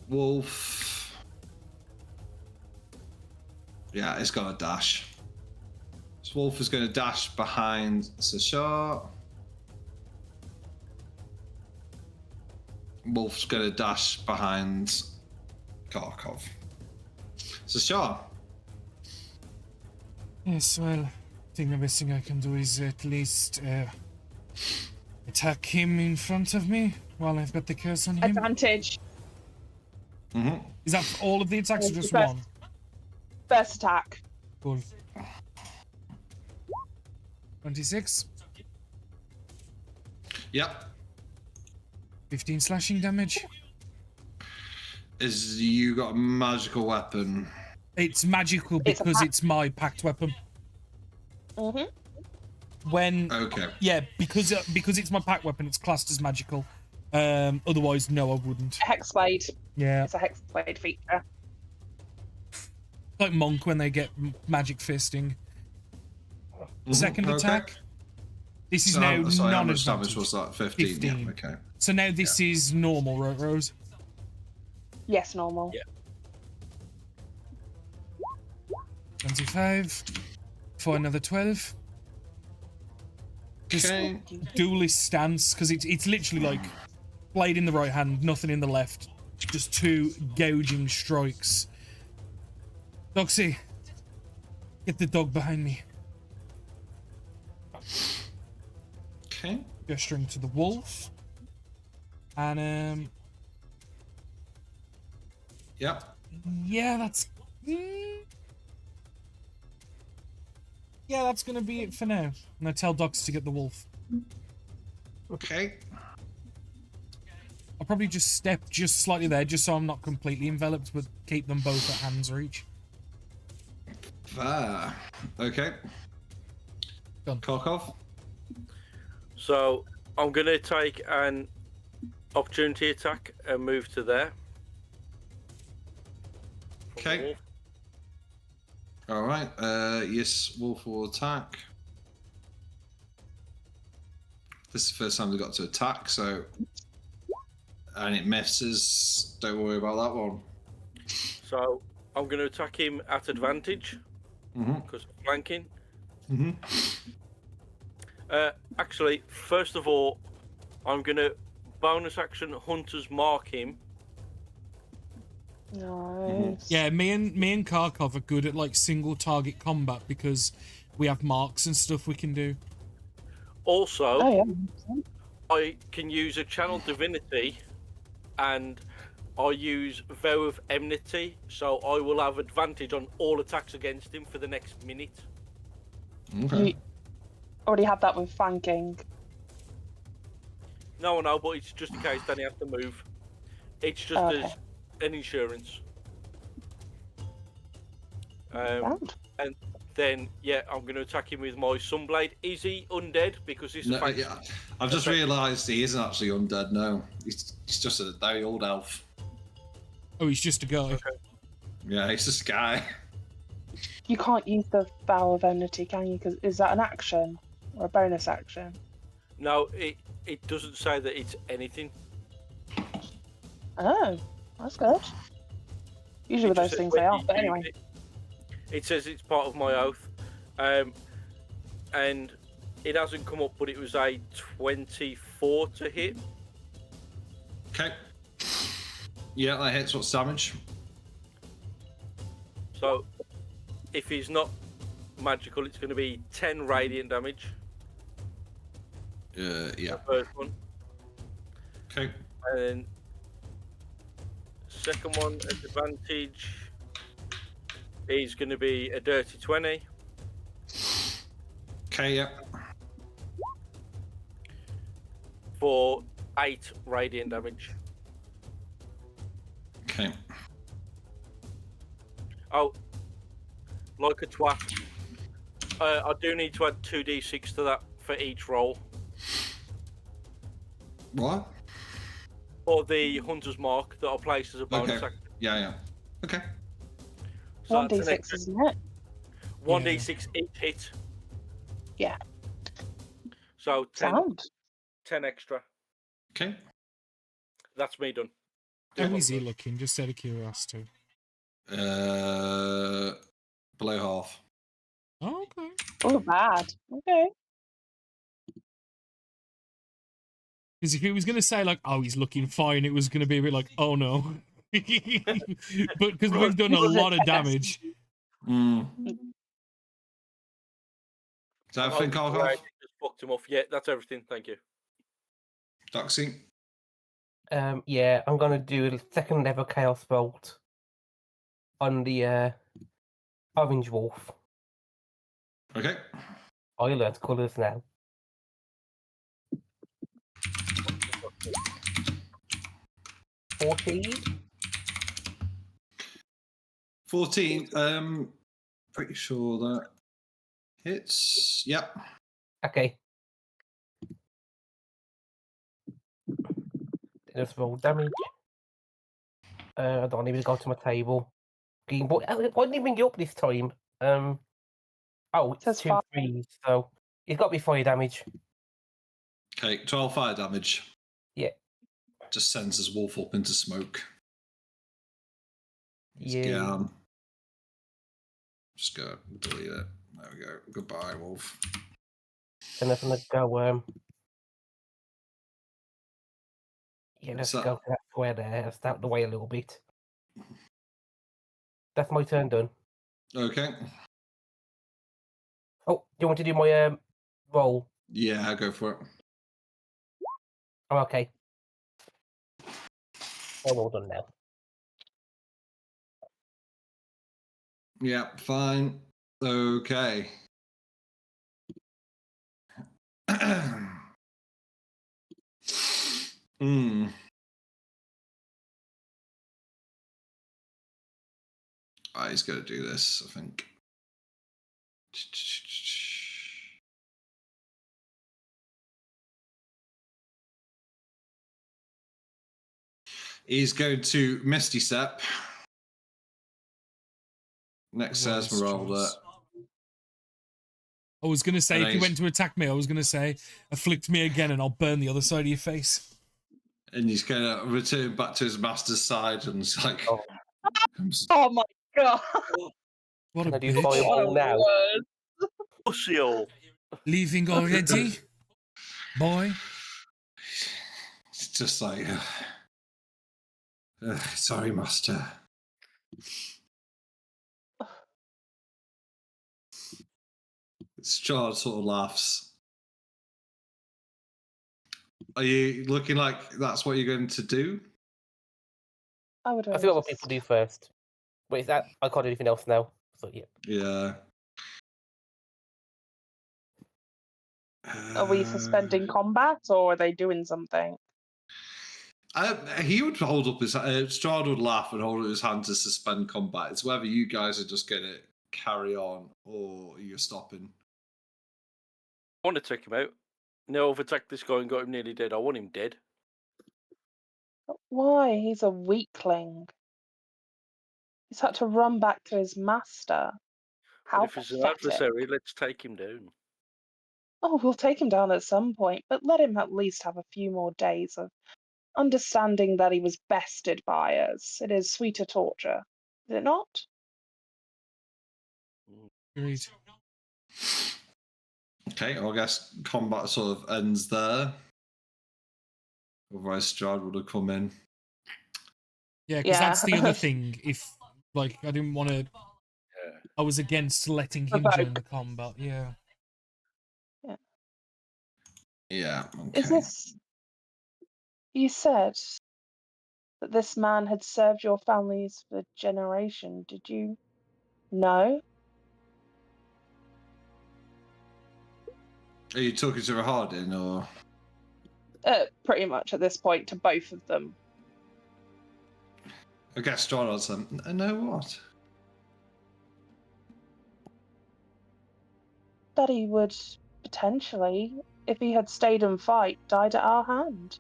Wolf. Yeah, it's got a dash. So Wolf is going to dash behind Sashar. Wolf's going to dash behind Kharkov. So, Shah. Yes, well, I think the best thing I can do is at least attack him in front of me while I've got the curse on him. Advantage. Mm-hmm. Is that for all of the attacks or just First- one? First attack. Cool. 26. Yep. 15 slashing damage. Is you got a magical weapon? It's magical It's a because pact. it's my pact weapon. Mm-hmm. When Okay. yeah, because it's my pact weapon, it's classed as magical. Otherwise, no, I wouldn't. Hexblade. Yeah, It's a hexblade feature. like monk when they get magic fisting. Second Okay. attack. This is So, now sorry, how much non-advantage. damage was that? 15. 15. Yeah. Okay. So now this is normal, right, Rose? Yes, normal. Yeah. 25 for another 12. Just Okay. duelist stance because it's literally like blade in the right hand, nothing in the left. Just two gouging strikes. Doxy, get the dog behind me. Okay. Gesturing to the wolf. And Yep. yeah, that's yeah, that's gonna be it for now. And I tell Dox to get the wolf. Okay. I'll probably just step just slightly there, just so I'm not completely enveloped, but keep them both at hand's reach. Fair. Okay. Done. Kharkov. So I'm gonna take an opportunity attack and move to there. From the Okay. wolf. All right. Yes, Wolf will attack. This is the first time they got to attack, so and it misses. Don't worry about that one. So I'm gonna attack him at advantage Mm-hmm. because of flanking. Mm-hmm. Actually, first of all, I'm gonna bonus action Hunter's Mark him. Nice. Yeah, me and Kharkov are good at like single target combat because we have marks and stuff we can do. Also, Oh, yeah. I can use a Channel Divinity, and I use Vow of Enmity, so I will have advantage on all attacks against him for the next minute. Okay. You already had that with flanking. No, but it's just in case Danny has to move. It's just Okay. as an insurance. Round. And then, yeah, I'm going to attack him with my Sunblade. Is he undead? Because he's No, a yeah. I've just realised he isn't actually undead. No, he's just a very old elf. Oh, he's just a guy. Okay. Yeah, he's just a guy. You can't use the Vow of Enmity, can you? Because is that an action or a bonus action? No, it doesn't say that it's anything. Oh, that's good. Usually with It those just things says they are, when but you anyway. use it says it's part of my oath. And it hasn't come up, but it was a 24 to hit. Okay. Yeah, that hits. What's damage? So if he's not magical, it's going to be 10 radiant damage. Yeah. The first one. Okay. And then second one at advantage is going to be a dirty 20 Okay. Yeah. for 8 radiant damage. Okay. Oh, like a twat. I do need to add 2d6 to that for each roll. What? Or the Hunter's Mark that I placed as a bonus Okay. action. Yeah. Okay. So that's an 1d6, extra isn't it? 1d6 each hit. Yeah. So 10, Sound. 10 extra. Okay. That's me done. How is he looking? Just out of curiosity. Below half. Oh, okay. Oh, bad. Okay. Because if it was going to say, like, oh, he's looking fine, it was going to be a bit like, oh, no. But because we've done a Was it lot of test? damage. Mm. Is that I'm everything, hoping Karkov? Strahd just fucked him off. Yeah, that's everything. Thank you. Doxy? Yeah, I'm gonna do the second level Chaos Bolt on the Orange Wolf. Okay. I learned colours now. 14. 14. Pretty sure that hits. Yep. Okay. Let's roll damage. I don't even go to my table. Why didn't he bring you up this time? Oh, it's Says 2 5. 3s, so it's got to be fire damage. Okay, 12 fire damage. Yeah. Just sends his wolf up into smoke. He's Yeah. gone. Just go delete it. There we go. Goodbye, wolf. And I'm gonna go. Yeah, let's So- go to that square there. Let's out the way a little bit. That's my turn done. Okay. Oh, do you want to do my roll? Yeah, go for it. I'm okay. I'm all done now. Yeah, fine. Okay. Hmm. He's going to do this, I think. He's going to Misty Step. Next Wise Esmeralda. choice. I was going to say, if you went to attack me, I was going to say, afflict me again and I'll burn the other side of your face. And he's going to return back to his master's side and it's like... Oh. Oh my god. What Can a I do bitch. fireball now? Pussy all. Leaving already? Boy? It's just like... sorry, master. Strahd sort of laughs. Are you looking like that's what you're going to do? I would I see what other people do first. Wait, is that I can't do anything else now? So yeah. Yeah. Are we suspending combat or are they doing something? He would hold up his... Strahd would laugh and hold up his hand to suspend combat. It's whether you guys are just going to carry on or you're stopping. I want to take him out. No, I've attacked this guy and got him nearly dead. I want him dead. But why? He's a weakling. He's had to run back to his master. But How if it's an pathetic. adversary, let's take him down. Oh, we'll take him down at some point, but let him at least have a few more days of understanding that he was bested by us. It is sweeter torture, is it not? Agreed. Okay, well, I guess combat sort of ends there. Otherwise, Strahd would have come in. Yeah, because Yeah. that's the other thing. If, like, I didn't want to... Yeah. I was against letting him Provoke. join the combat, yeah. Yeah, okay. Is this... You said that this man had served your families for generations. Did you know? Are you talking to Rahardin or... Pretty much at this point to both of them. I guess Strahd answered, no what? That he would potentially, if he had stayed and fight, died at our hand.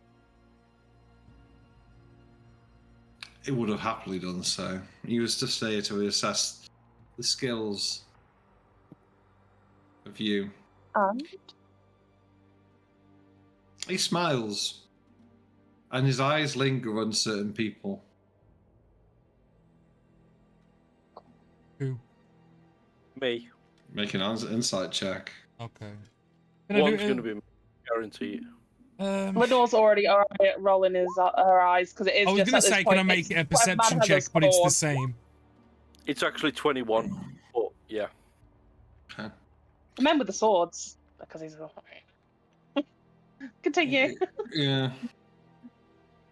He would have happily done so. He was just there to assess the skills of you. And He smiles, and his eyes linger on certain people. Who? Me. Make an insight check. Okay. Can I One's do going to be me, guarantee it. Lenore's already rolling her eyes because it is I was just going at to this say, point. can I make it a whatever man perception has a check, but it's the sword. same. It's actually 21, but yeah. Okay. The men with the swords, because he's. Continue. Yeah.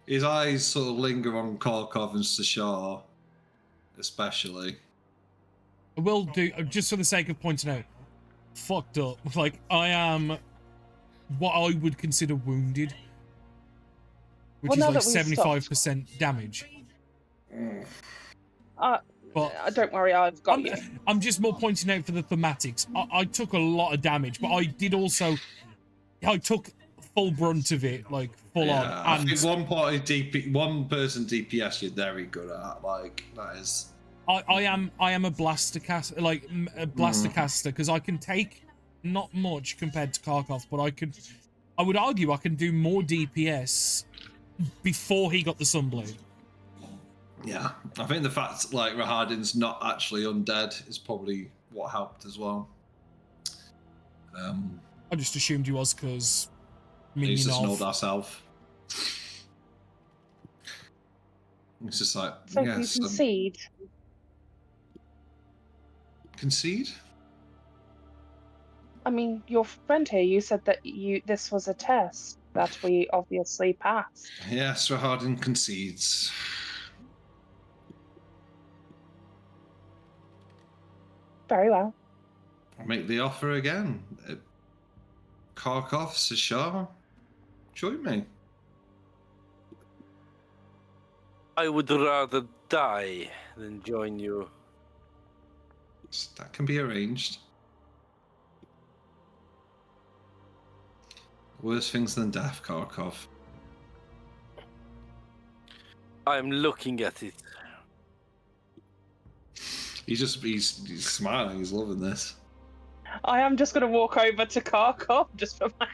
His eyes sort of linger on Kharkov and Sashar, especially. I will do, just for the sake of pointing out, fucked up. Like, I am what I would consider wounded, which Well, is now like that we've stopped. 75% damage. But Don't worry, I've got you. I'm just more pointing out for the thematics. I took a lot of damage, but I did also, I took full brunt of it, like full on. I And think one person DPS you're very good at. Like that is. I am a blaster caster, like a blaster caster, because I can take not much compared to Kharkov, but I would argue I can do more DPS before he got the Sunblade. Yeah, I think the fact like Rahadin's not actually undead is probably what helped as well. I just assumed he was because He's just an minion old ass elf. It's just like So yes, you concede. concede. I mean, your friend here, you said that this was a test that we obviously passed. Yes, Rahadin concedes. Very well. I'll make the offer again. Kharkov, Sashar, join me. I would rather die than join you. That can be arranged. Worse things than death, Kharkov. I'm looking at it. He's smiling, he's loving this. I am just going to walk over to Kharkov, just put my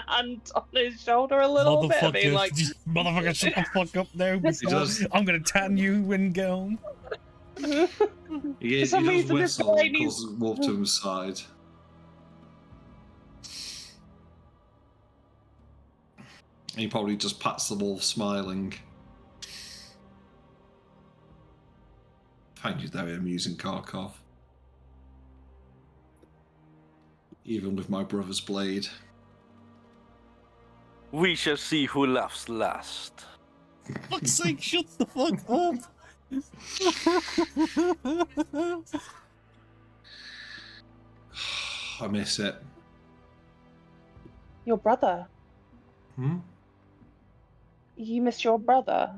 hand on his shoulder a little bit, and be like, motherfucker, shut the fuck up now before I'm gonna tan you when get home. He does whistle and calls Wolf to his side. He probably just pats the wolf, smiling. Find you very amusing, Kharkov. Even with my brother's blade. We shall see who laughs last. For fuck's sake, shut the fuck up! I miss it. your brother. Hmm? You missed your brother,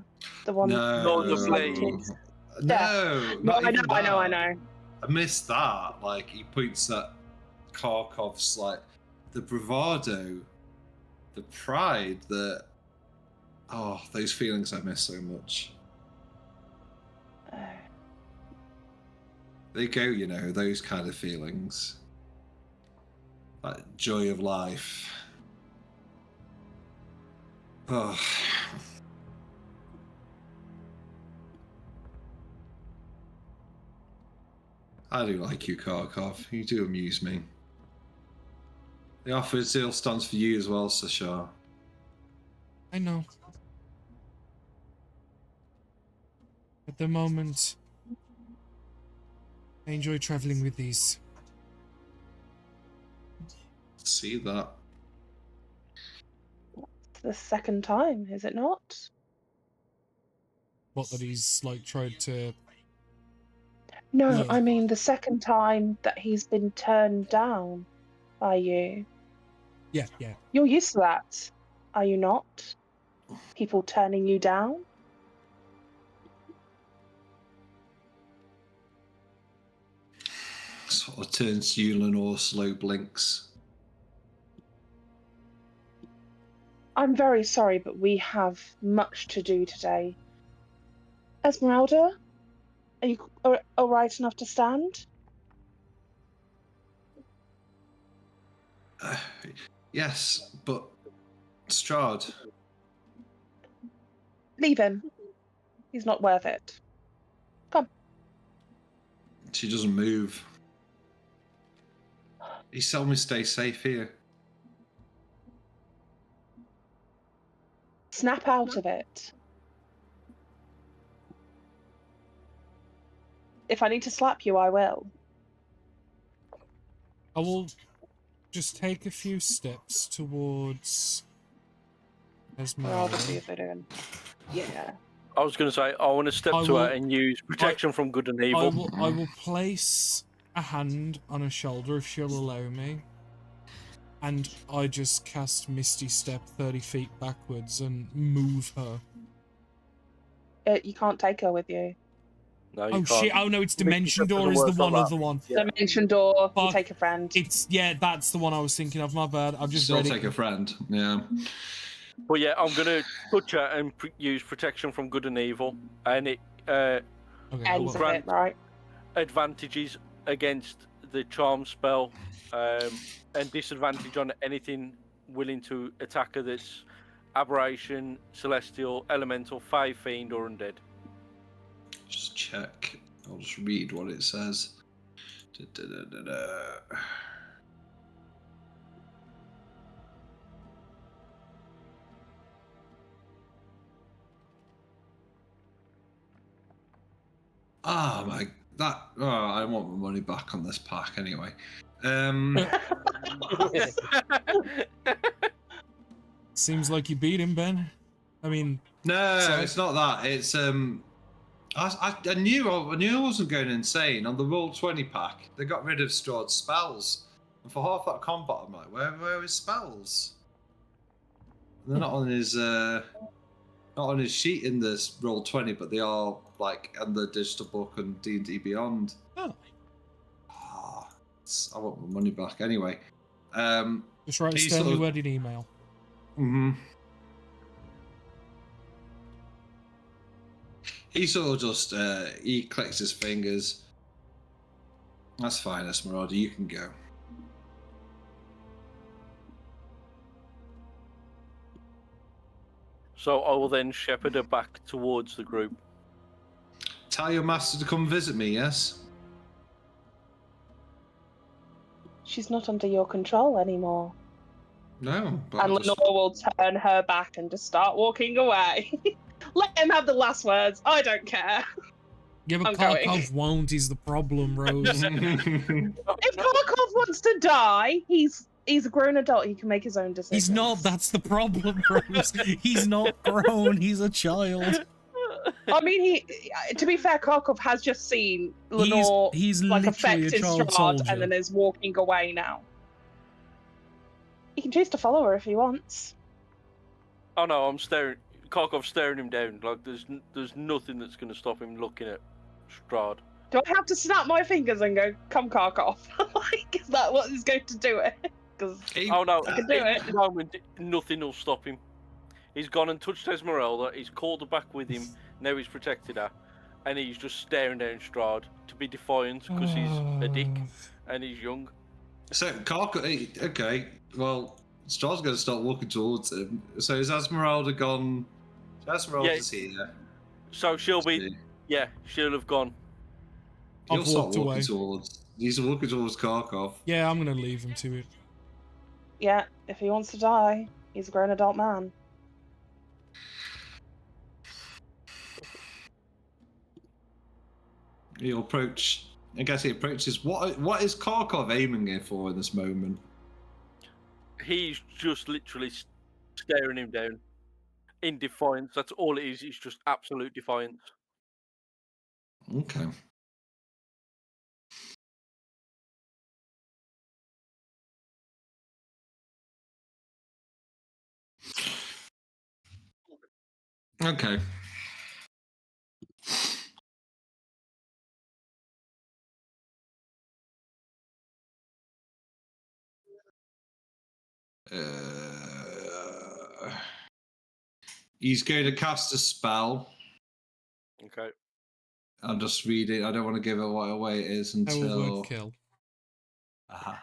the one. No, the blade. No, No, not I even know. that. I missed that. Like he points at Kharkov's like the bravado, the pride, those feelings I miss so much. They go, those kind of feelings. That joy of life. Oh. I do like you, Kharkov. You do amuse me. The offer still stands for you as well, Sashar. I know. At the moment, I enjoy traveling with these. See that. The second time, is it not? What, that he's like tried to... No, No. I mean the second time that he's been turned down by you. Yeah. You're used to that, are you not? People turning you down? Sort of turns to you, Lenore, slow blinks. I'm very sorry, but we have much to do today. Esmeralda, are you all right enough to stand? Yes, but Strahd. Leave him. He's not worth it. Come. She doesn't move. He told me to stay safe here. Snap out of it. If I need to slap you, I will. I will just take a few steps towards Well, Esmeralda. I'll just see if they're doing. Yeah. I was going to say, I want to step to her and use protection from good and evil. I will place a hand on her shoulder if she'll allow me. And I just cast Misty Step 30 feet backwards and move her. You can't take her with you. No, you Oh can't. shit! Oh no, it's Dimension Step Door doesn't is the work like one that. other one. Yeah. Dimension Door. You Fuck. take a friend. That's the one I was thinking of. My bad. I've just Still read take it. a friend. Yeah. But yeah, I'm going to touch her and use protection from good and evil, and it Ends of it, right? advantages against the charm spell, and disadvantage on anything willing to attack her that's aberration, celestial, elemental, fae, fiend, or undead. Just check. I'll just read what it says. Ah, my I want my money back on this pack anyway. Seems like you beat him, Ben. I mean, No, sorry. it's not that. It's I knew I wasn't going insane. On the Roll20 pack, they got rid of Strahd's spells, and for half that combat, I'm like, where are his spells? They're not on his sheet in this Roll20, but they are like in the digital book and D&D Beyond. Oh. I want my money back anyway. Just write a He's sternly sort of- worded email. He sort of just he clicks his fingers. That's fine, Esmeralda, you can go. So I will then shepherd her back towards the group. Tell your master to come visit me, yes? She's not under your control anymore. No. But And Lenore will turn her back and just start walking away. Let him have the last words. I don't care. Yeah, but I'm going. Kharkov won't is the problem, Rose. If Kharkov wants to die, he's a grown adult. He can make his own decisions. He's not. That's the problem, Rose. He's not grown. He's a child. I mean, to be fair, Kharkov has just seen Lenore he's like literally affect a his child Strahd soldier. and then is walking away now. He can choose to follow her if he wants. Oh no, I'm staring. Kharkov's staring him down. Like there's nothing that's going to stop him looking at Strahd. Do I have to snap my fingers and go, "Come, Kharkov"? Like, is that what is going to do it? Because Oh no, I can do at it. the moment, nothing will stop him. He's gone and touched Esmeralda. He's called her back with him. Now he's protected her, and he's just staring down Strahd to be defiant because he's a dick and he's young. So, okay, well, Strahd's going to start walking towards him. So is Esmeralda gone? Esmeralda's here. So she'll be, she'll have gone. He'll I've start walked walking away. towards. He's walking towards Kharkov. Yeah, I'm gonna leave him to it. Yeah, if he wants to die, he's a grown adult man. He'll approach. I guess he approaches. What is Kharkov aiming here for in this moment? He's just literally staring him down in defiance. That's all it is. It's just absolute defiance. Okay. Okay. He's going to cast a spell. Okay. I'm just reading. I don't want to give it what away it is I will until. word kill. Aha.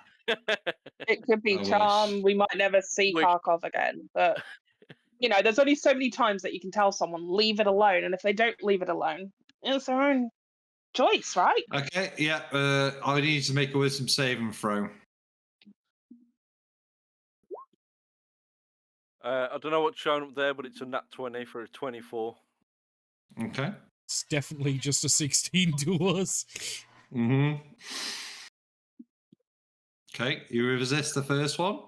It could be I wish. charm. We might never see Wish. Kharkov again, but there's only so many times that you can tell someone leave it alone, and if they don't leave it alone, it's their own choice, right? Okay. Yeah. I need to make a wisdom saving throw. I don't know what's shown up there, but it's a nat 20 for a 24. Okay. It's definitely just a 16 to us. Mm-hmm. Okay, you resist the first one.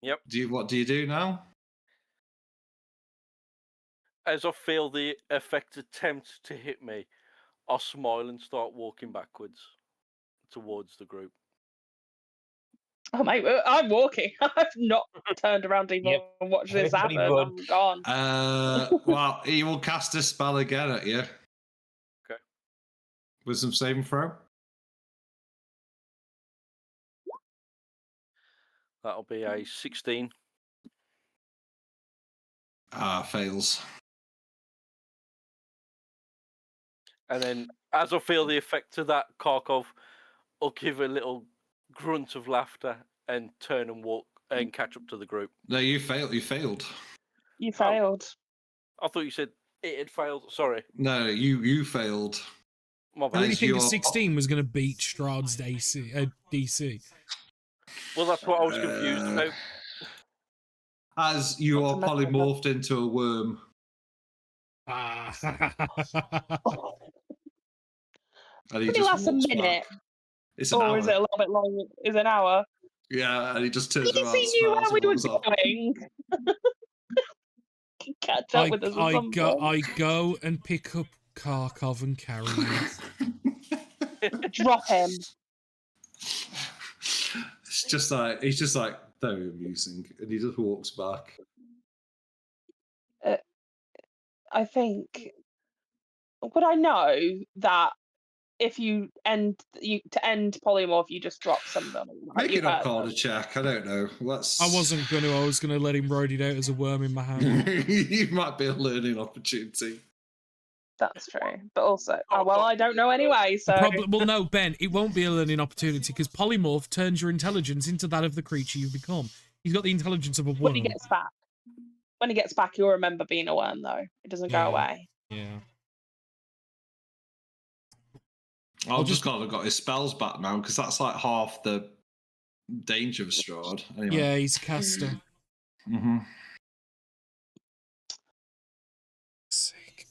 Yep. What do you do now? As I feel the effect attempt to hit me, I'll smile and start walking backwards towards the group. Oh mate, I'm walking. I've not turned around to even Yep. watch this Everybody happen. run. I'm gone. Well, he will cast a spell again at you. Okay. Wisdom saving throw. That'll be a 16. Fails. And then, as I feel the effect of that, Kharkov will give a little grunt of laughter and turn and walk and catch up to the group. No, you failed. You failed. You failed. I thought you said it had failed. Sorry, No, you failed. my I bad. really think a you're- 16 was going to beat Strahd's DC. Well, that's what I was confused about. As you Not are to mess with polymorphed into a worm. Ah. And he Only just lasts a walks back. minute, It's an or hour. is it a little bit long? Is it an hour? Yeah, and he just At turns least around, he knew smiles, where we and were walks off. going. Catch up with us at some point. I go and pick up Kharkov and carry him. Drop him. It's just like he's just like very amusing, and he just walks back. I think. Would I know that if you end polymorph, you just drop somebody? Like Make you an heard Arcana them. check. I don't know. Let's. I was going to let him ride it out as a worm in my hand. You might be a learning opportunity. That's true, but also, well, I don't know anyway. So Well, no, Ben, it won't be a learning opportunity because polymorph turns your intelligence into that of the creature you've become. He's got the intelligence of a when he worm. gets back, you'll remember being a worm, though. It doesn't go away. Yeah. I've just got his spells back now because that's like half the danger of Strahd. Anyway. Yeah, he's a caster. Mm-hmm. Sick.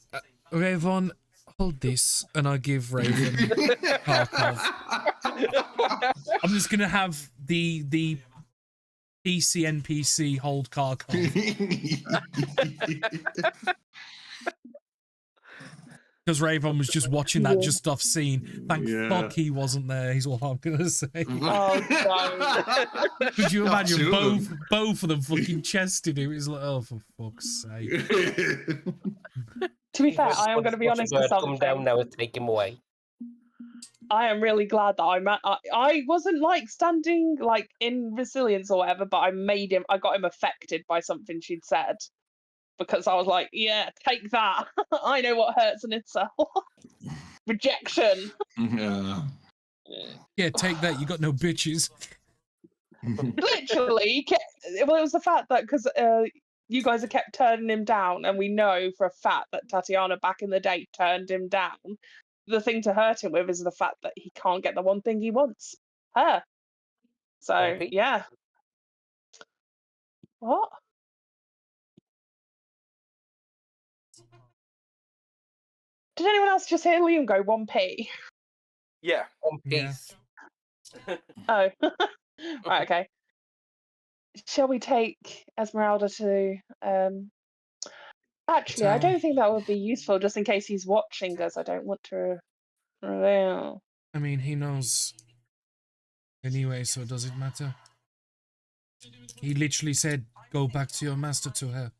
Raven, hold this, and I give Raven Kharkov. I'm just gonna have the PC NPC hold Kharkov because Raven was just watching that just off scene. Thank fuck he wasn't there. Is all I'm gonna say. Oh, Could you Not imagine two of both of them fucking chested him? It was like, oh, for fuck's sake. To be fair, I am going to be honest with Come down something. now and take him away. I am really glad that I wasn't like standing like in resilience or whatever, but I got him affected by something she'd said. Because I was like, yeah, take that. I know what hurts an incel. Rejection. Yeah. Yeah, take that. You got no bitches. Literally, well, it was the fact that because you guys have kept turning him down, and we know for a fact that Tatiana back in the day turned him down. The thing to hurt him with is the fact that he can't get the one thing he wants, her. So Okay. yeah. What? Did anyone else just hear Liam go 1p? Yeah. One Yeah. piece. Oh, right, okay. Shall we take Esmeralda to? Actually, I don't think that would be useful, just in case he's watching us. I don't want to reveal. I mean, he knows anyway, so does it matter? He literally said, go back to your master to her.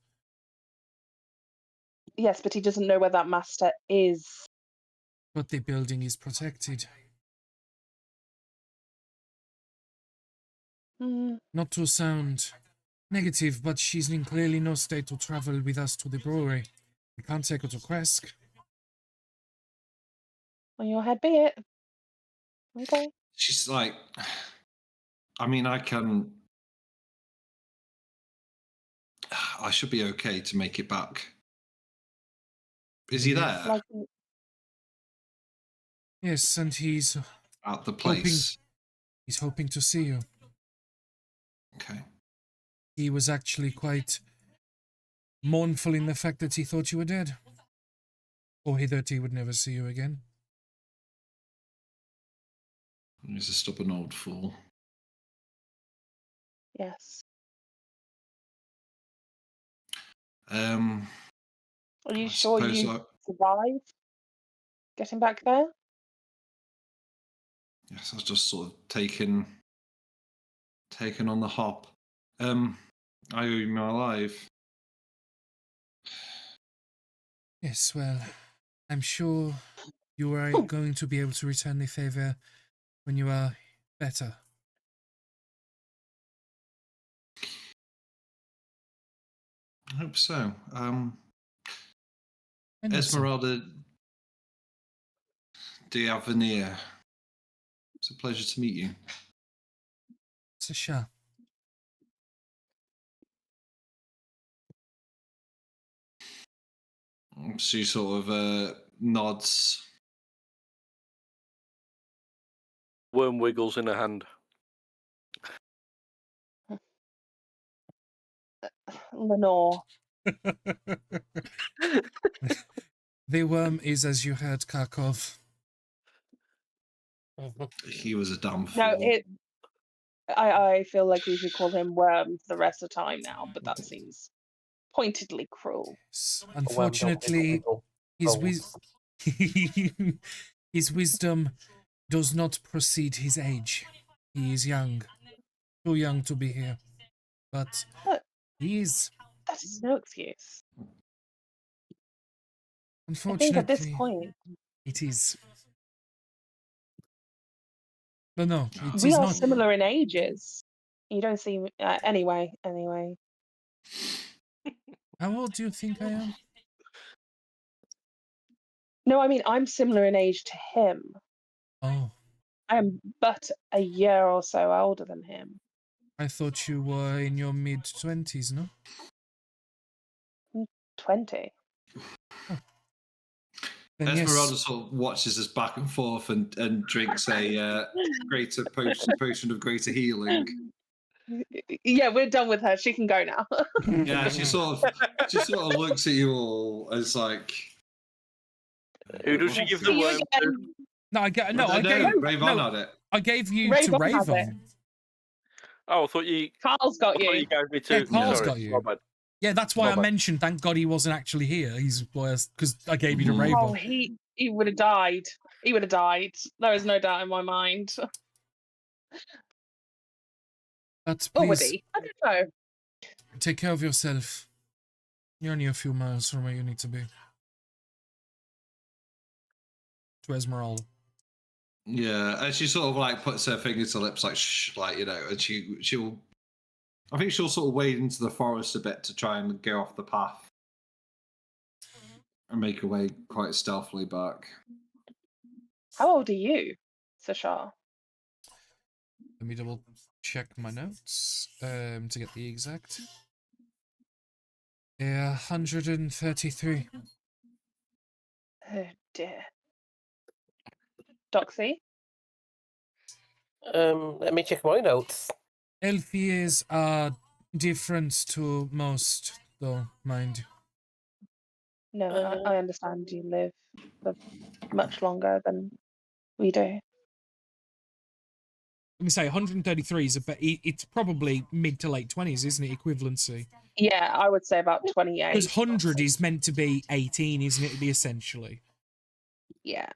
Yes, but he doesn't know where that master is. But the building is protected. Not to sound negative, but she's in clearly no state to travel with us to the brewery. We can't take her to Kresk. On your head be it. Okay. She's like, I mean, I should be okay to make it back. Is he there? Like, Yes, and he's At the place? hoping to see you. Okay. he was actually quite mournful in the fact that he thought you were dead. Or he thought he would never see you again. He's a stubborn old fool. Yes. Um, Are you I sure suppose you survived getting back there? Yes, I was just sort of taken on the hop. Are you even alive? Yes, well, I'm sure you are going to be able to return the favor when you are better. I hope so. I hope so. Esmeralda D'Avenir. It's a pleasure to meet you. It's a shame. She sort of nods. Worm wiggles in her hand. Lenore. The worm is, as you heard, Karkov. He was a damn No, fool. I feel like we should call him Worm for the rest of the time now, but that seems pointedly cruel. Unfortunately, his wisdom does not precede his age. He is young. Too young to be here. But he is. That is no excuse. I Unfortunately, think at this point, it is. But no, it we is are not. similar in ages. You don't seem anyway. How old do you think I am? No, I mean I'm similar in age to him. Oh, I am but a year or so older than him. I thought you were in your mid-20s, no? 20. Then Esmeralda yes. sort of watches us back and forth and drinks a greater potion of greater healing. Yeah, we're done with her. She can go now. Yeah, she sort of looks at you all as like. Who does she give the See you worm to? again. No, I Ravon had it. I gave you Ravon to has it. Ravon. Oh, I thought you. Carl's got I thought you. you gave me Yeah, to. Carl's Sorry, got you. my bad. Yeah, that's why My I bad. mentioned. Thank God he wasn't actually here. He's because I gave you to Ravon. Oh, he would have died. He would have died. There is no doubt in my mind. But Or would please he? I don't know. take care of yourself. You're only a few miles from where you need to be. To Esmeralda. Yeah, and she sort of like puts her finger to lips, like shh, like and she'll. I think she'll sort of wade into the forest a bit to try and go off the path and make her way quite stealthily back. How old are you, Sashar? Let me double check my notes to get the exact. Yeah, 133. Oh dear. Doxy? Let me check my notes. Elf years are different to most, though, mind you. No, I understand you live for much longer than we do. Let me say 133 is it's probably mid to late 20s, isn't it? Equivalency. Yeah, I would say about 28. Because 100 is meant to be 18, isn't it? Essentially. Yeah.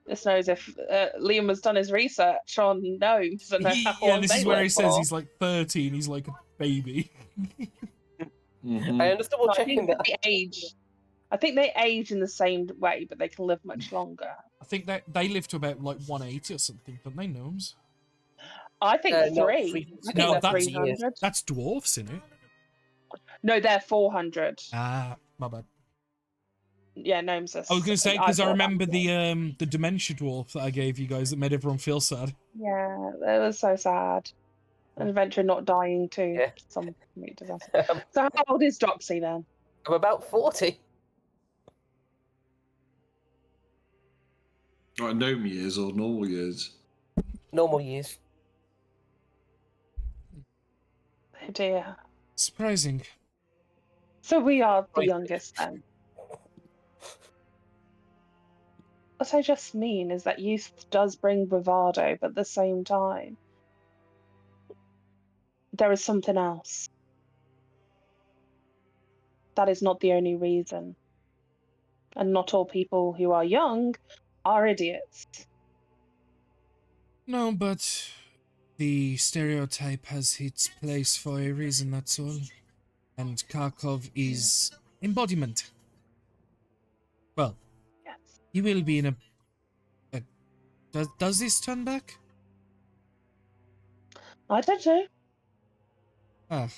This knows if Liam has done his research on gnomes and how long this they is where he live says for. he's like 30 and he's like a baby. I am just double checking that. I think they age in the same way, but they can live much longer. I think that they live to about like 180 or something, don't they, gnomes? I think No, 3. I think No, they're that's 300. That's dwarfs, isn't it? No, they're 400. Ah, my bad. Yeah, gnomes are. I was going to say because I thought remember that. the dementia dwarf that I gave you guys that made everyone feel sad. Yeah, that was so sad. And eventually not dying too. Yeah. Some disaster. So how old is Doxy then? I'm about 40. Like gnome years or normal years? Normal years. Oh dear. Surprising. So we are the Right. youngest then. What I just mean is that youth does bring bravado, but at the same time, there is something else. That is not the only reason. And not all people who are young are idiots. No, but the stereotype has its place for a reason, that's all. And Kharkov is embodiment. Well, Yes. he will be in a does this turn back? I don't know. Ah.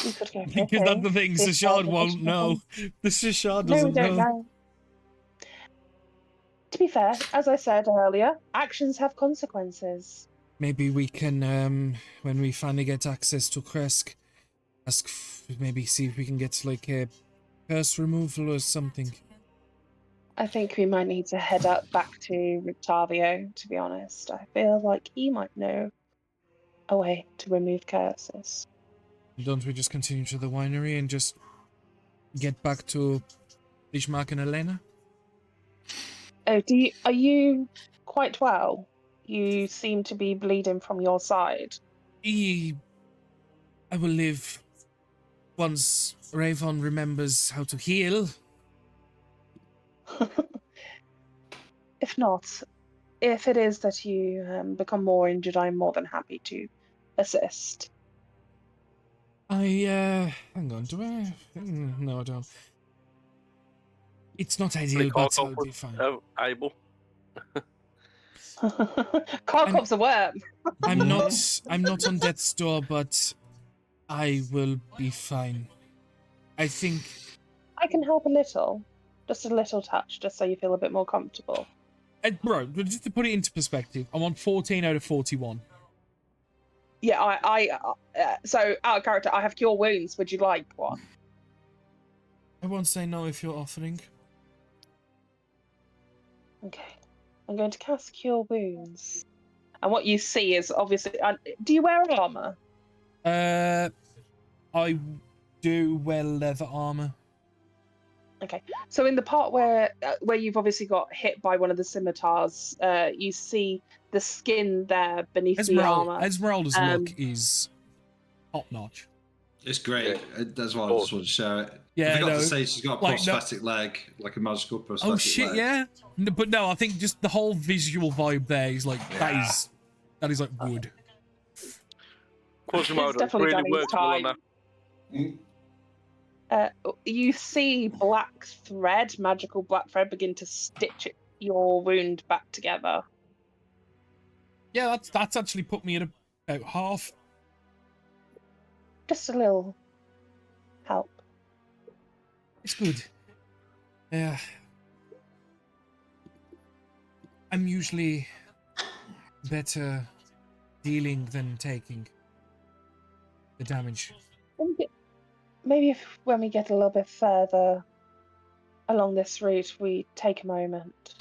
We could go Because that's the thing, see if Strahd there's won't know. The Strahd No, we doesn't don't know. To be fair, as I said earlier, actions have consequences. Maybe we can, when we finally get access to Kresk, maybe see if we can get, like, a curse removal or something. I think we might need to head up back to Rictavio, to be honest. I feel like he might know a way to remove curses. Don't we just continue to the winery and just get back to Ishmak and Elena? Oh, are you quite well? You seem to be bleeding from your side. I will live once Ravon remembers how to heal. If not, if it is that you become more injured, I'm more than happy to assist. Hang on, do I? No, I don't. It's not ideal, but I'll be fine. Able. Kharkov's a worm. I'm not on death's door, but I will be fine. I think I can help a little. Just a little touch, just so you feel a bit more comfortable. bro, just to put it into perspective, I want 14 out of 41. Yeah, so out of character, I have cure wounds. Would you like one? I won't say no if you're offering. Okay. I'm going to cast cure wounds. And what you see is obviously... do you wear armor? I do wear leather armor. Okay. So in the part where you've obviously got hit by one of the scimitars, you see the skin there beneath the armor. Esmeralda's look is top notch. It's great. That's why I just want to share it. Yeah, I forgot to say she's got a prosthetic leg, like a magical prosthetic leg. Oh shit, yeah. No, but no, I think just the whole visual vibe there is like that is like wood. Quasimodo definitely really Danny's works well on time. that. You see black thread, magical black thread, begin to stitch your wound back together. Yeah, that's actually put me at about half. Just a little help. It's good. Yeah. I'm usually better dealing than taking the damage. Maybe when we get a little bit further along this route, we take a moment.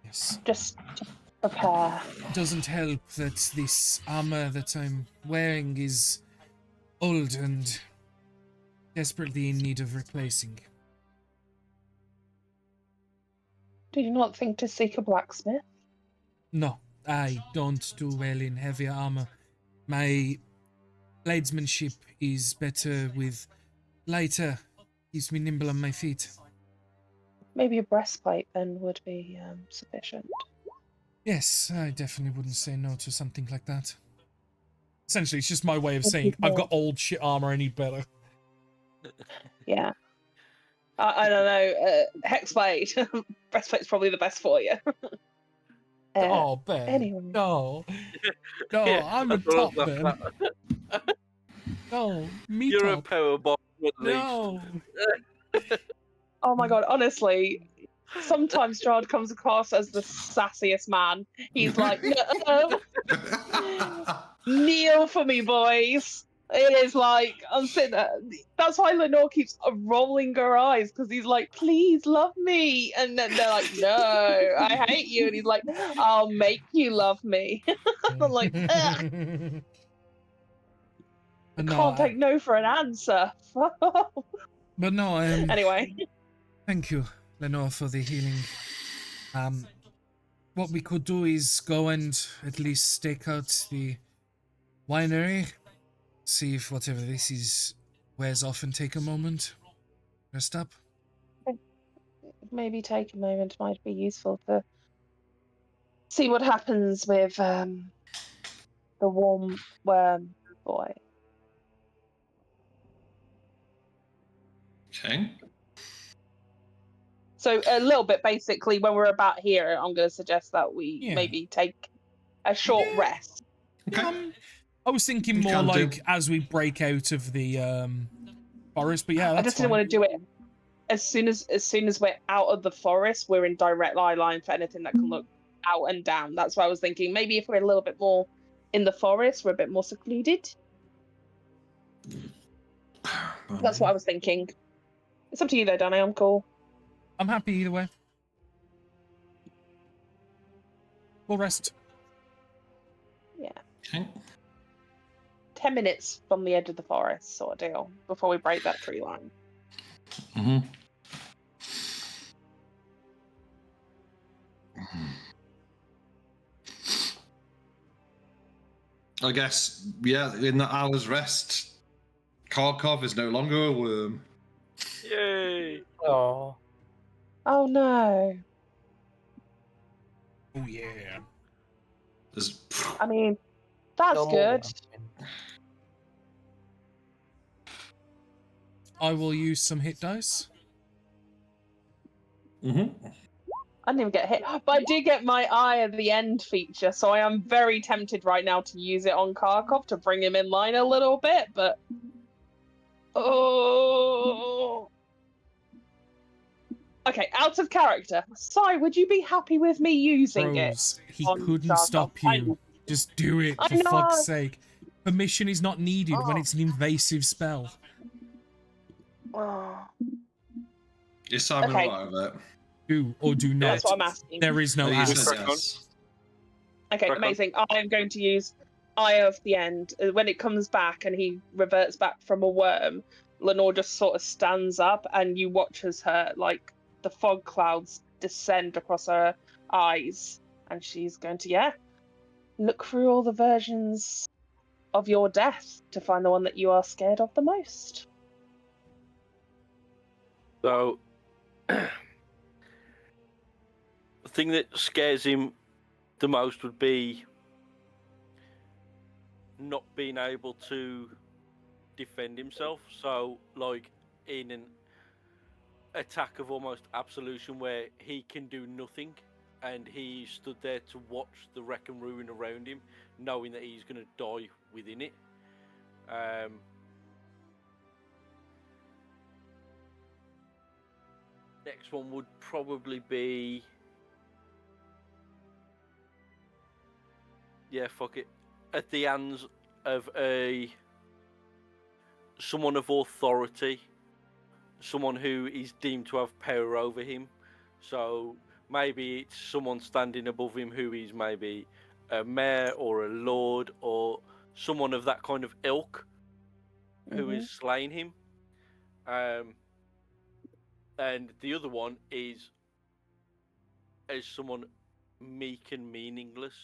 Yes. Just to prepare. It doesn't help that this armor that I'm wearing is old and desperately in need of replacing. Do you not think to seek a blacksmith? No, I don't do well in heavy armor. My bladesmanship is better with lighter, keeps me nimble on my feet. Maybe a breastplate then would be sufficient. Yes, I definitely wouldn't say no to something like that. Essentially, it's just my way of saying I've got old shit armor, I need better. Yeah. I don't know. Hexblade. Breastplate's probably the best for you. Oh, Ben. Anyway. No. No, Yeah, I'm a top, Ben. No, me You're top. a power bomb, at least. No. Oh my god, honestly, sometimes Strahd comes across as the sassiest man. He's like, no, kneel for me, boys. It is like I'm sitting there. That's why Lenore keeps rolling her eyes because he's like, "Please love me," and then they're like, "No, I hate you," and he's like, "I'll make you love me." I'm like, "Ugh, But no, can't take no for an answer. but no, Anyway, thank you, Lenore, for the healing. What we could do is go and at least stake out the winery, see if whatever this is wears off and take a moment, rest up. maybe take a moment might be useful to see what happens with the warm worm boy. Okay. So a little bit basically, when we're about here, I'm going to suggest that we Yeah. maybe take a short Yeah. rest. Okay. I was thinking You more can do. like as we break out of the forest, but yeah, I that's just didn't fine. want to do it as soon as we're out of the forest. We're in direct eye line for anything that can look out and down. That's why I was thinking maybe if we're a little bit more in the forest, we're a bit more secluded. That's what I was thinking. It's up to you though, Danny. I'm cool. I'm happy either way. We'll rest. Yeah. Okay. 10 minutes from the edge of the forest, sort of deal, before we break that tree line. Mm-hmm. I guess, yeah, in that hour's rest, Kharkov is no longer a worm. Yay! Oh, Oh no. Oh yeah. There's, I mean, that's no more good. worm. I will use some hit dice. mm-hmm. I didn't even get hit, but I did get my eye at the end feature, so I am very tempted right now to use it on Kharkov to bring him in line a little bit, but oh. Okay, out of character. Sai, would you be happy with me using Rose, it he on couldn't Kharkov? stop you. Just do it, I for know. fuck's sake. Permission is not needed when Oh. it's an invasive spell. Oh. Is Simon Okay. alright with it? Do or do not. That's what I'm asking. There is no Oh, you ask. said crack on. yes. Okay, Crack on. amazing. I'm going to use Eye of the End. When it comes back and he reverts back from a worm, Lenore just sort of stands up and you watch as her, like, the fog clouds descend across her eyes. And she's going to, look through all the versions of your death to find the one that you are scared of the most. So, the thing that scares him the most would be not being able to defend himself. So, like in an attack of almost absolution where he can do nothing and he stood there to watch the wreck and ruin around him, knowing that he's going to die within it. Next one would probably be, fuck it, at the hands of someone of authority, someone who is deemed to have power over him. So maybe it's someone standing above him who is maybe a mayor or a lord or someone of that kind of ilk who is slaying him. And the other one is as someone meek and meaningless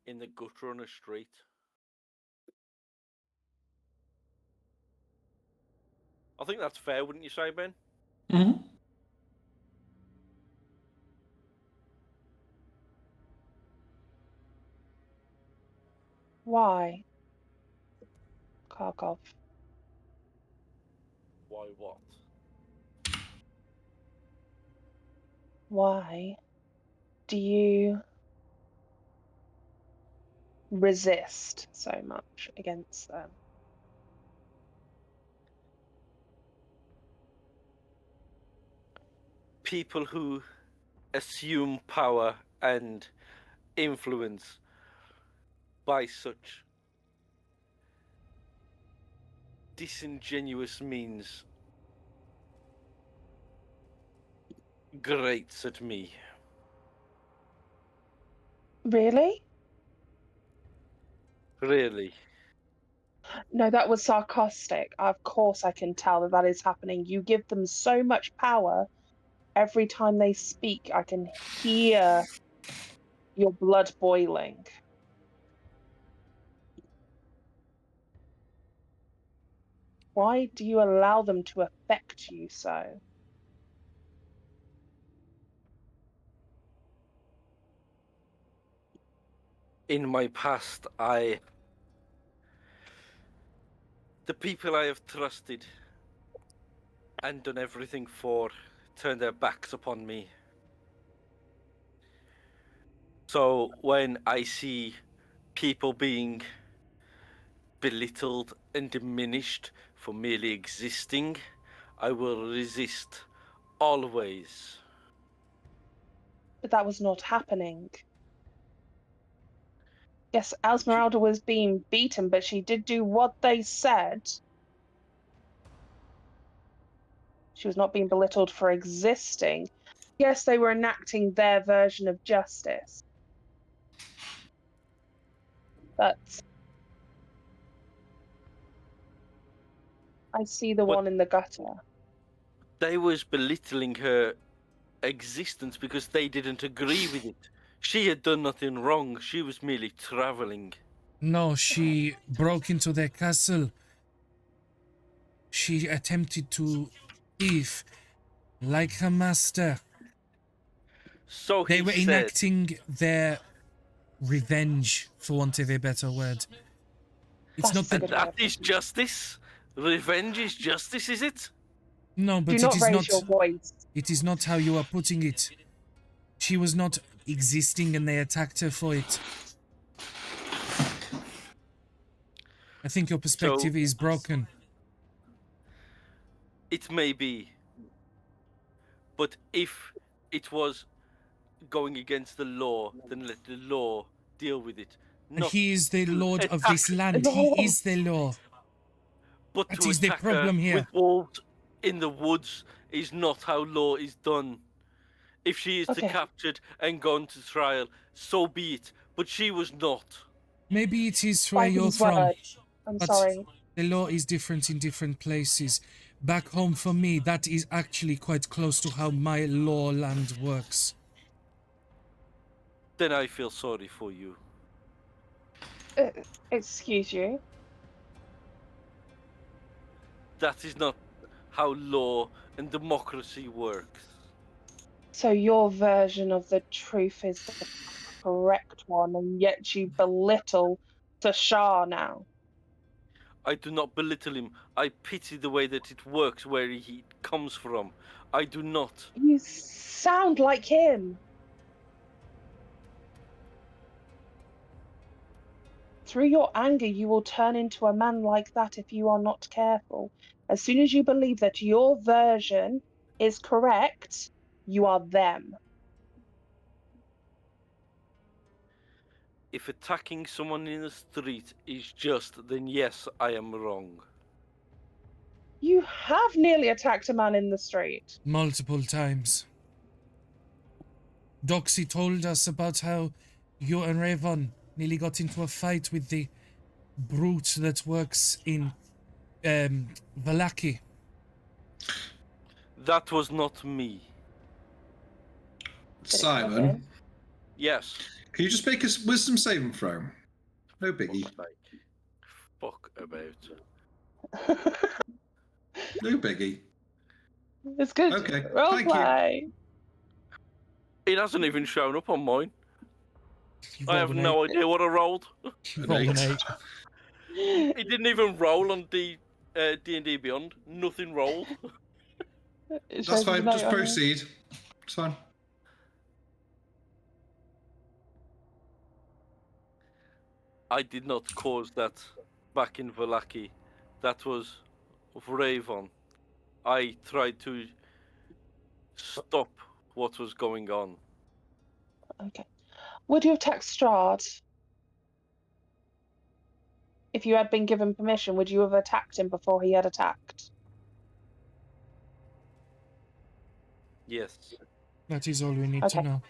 in the gutter on a street. I think that's fair, wouldn't you say, Ben? Mm-hmm. Why? Kharkov. Why what? Why do you resist so much against them? People who assume power and influence by such disingenuous means grates at me. Really? Really. No, that was sarcastic. Of course, I can tell that that is happening. You give them so much power. Every time they speak, I can hear your blood boiling. Why do you allow them to affect you so? In my past, the people I have trusted and done everything for turned their backs upon me. So when I see people being belittled and diminished for merely existing, I will resist always. But that was not happening. Yes, Esmeralda was being beaten, but she did do what they said. She was not being belittled for existing. Yes, they were enacting their version of justice. But I see the But one in the gutter. they was belittling her existence because they didn't agree with it. She had done nothing wrong. She was merely traveling. No, she broke into their castle. She attempted to thief like her master. So They he were said. enacting their revenge, for want of a better word. It's That not is a And that. good way that of is putting it. justice? Revenge is justice, is it? No, Do but it not is raise not. your voice. It is not how you are putting it. She was not existing and they attacked her for it. I think your So perspective is broken. it may be. But if it was going against the law, then let the law deal with it. And Not he is the to lord of attack, this land. He No. is the law. but That to is the attack her problem here. with wolves in the woods is not how law is done. If she is to Okay. captured and gone to trial, so be it. But she was not. Maybe it is where you're Fighting's from, word. I'm but sorry. the law is different in different places. Back home for me, that is actually quite close to how my law land works. Then I feel sorry for you. Uh, excuse you. That is not how law and democracy works. So your version of the truth is the correct one, and yet you belittle the Shah now. I do not belittle him. I pity the way that it works where he comes from. I do not. You sound like him. Through your anger, you will turn into a man like that if you are not careful. As soon as you believe that your version is correct, you are them. If attacking someone in the street is just, then yes, I am wrong. You have nearly attacked a man in the street. Multiple times. Doxy told us about how you and Rayvon nearly got into a fight with the brute that works in Valaki. That was not me. But it could have been. Simon, Yes. can you just make a wisdom saving throw? No biggie. Fuck about. No biggie. It's good. Okay, Role thank you. play. It hasn't even shown up on mine. You I rolled have an no eight. idea what I rolled. You An rolled an eight. 8. It didn't even roll on D&D Beyond. Nothing rolled. It That's shows the fine. note Just on it. proceed. It's fine. I did not cause that back in Valaki. That was Ravon. I tried to stop what was going on. Okay. Would you attack Strahd if you had been given permission, would you have attacked him before he had attacked? Yes. That is all we need to Okay. know.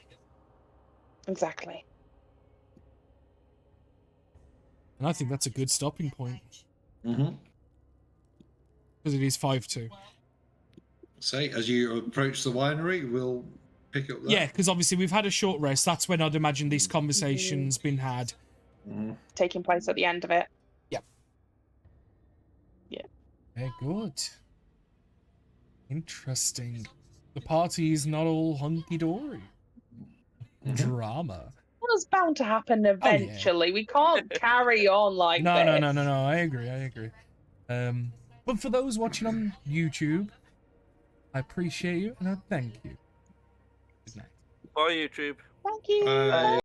Exactly. And I think that's a good stopping point. Mm-hmm. Because it is 5-2. Say, as you approach the winery, we'll pick up that. Yeah, because obviously we've had a short rest. That's when I'd imagine this conversation's been had. Mm-hmm. Taking place at the end of it. Yep. Yeah. Very good. Interesting. The party is not all hunky-dory. Mm-hmm. Drama. Well, it's bound to happen eventually. We can't carry on like No, this. no. I agree. But for those watching on YouTube, I appreciate you and I thank you. Good night. Bye, YouTube. Thank you. Bye.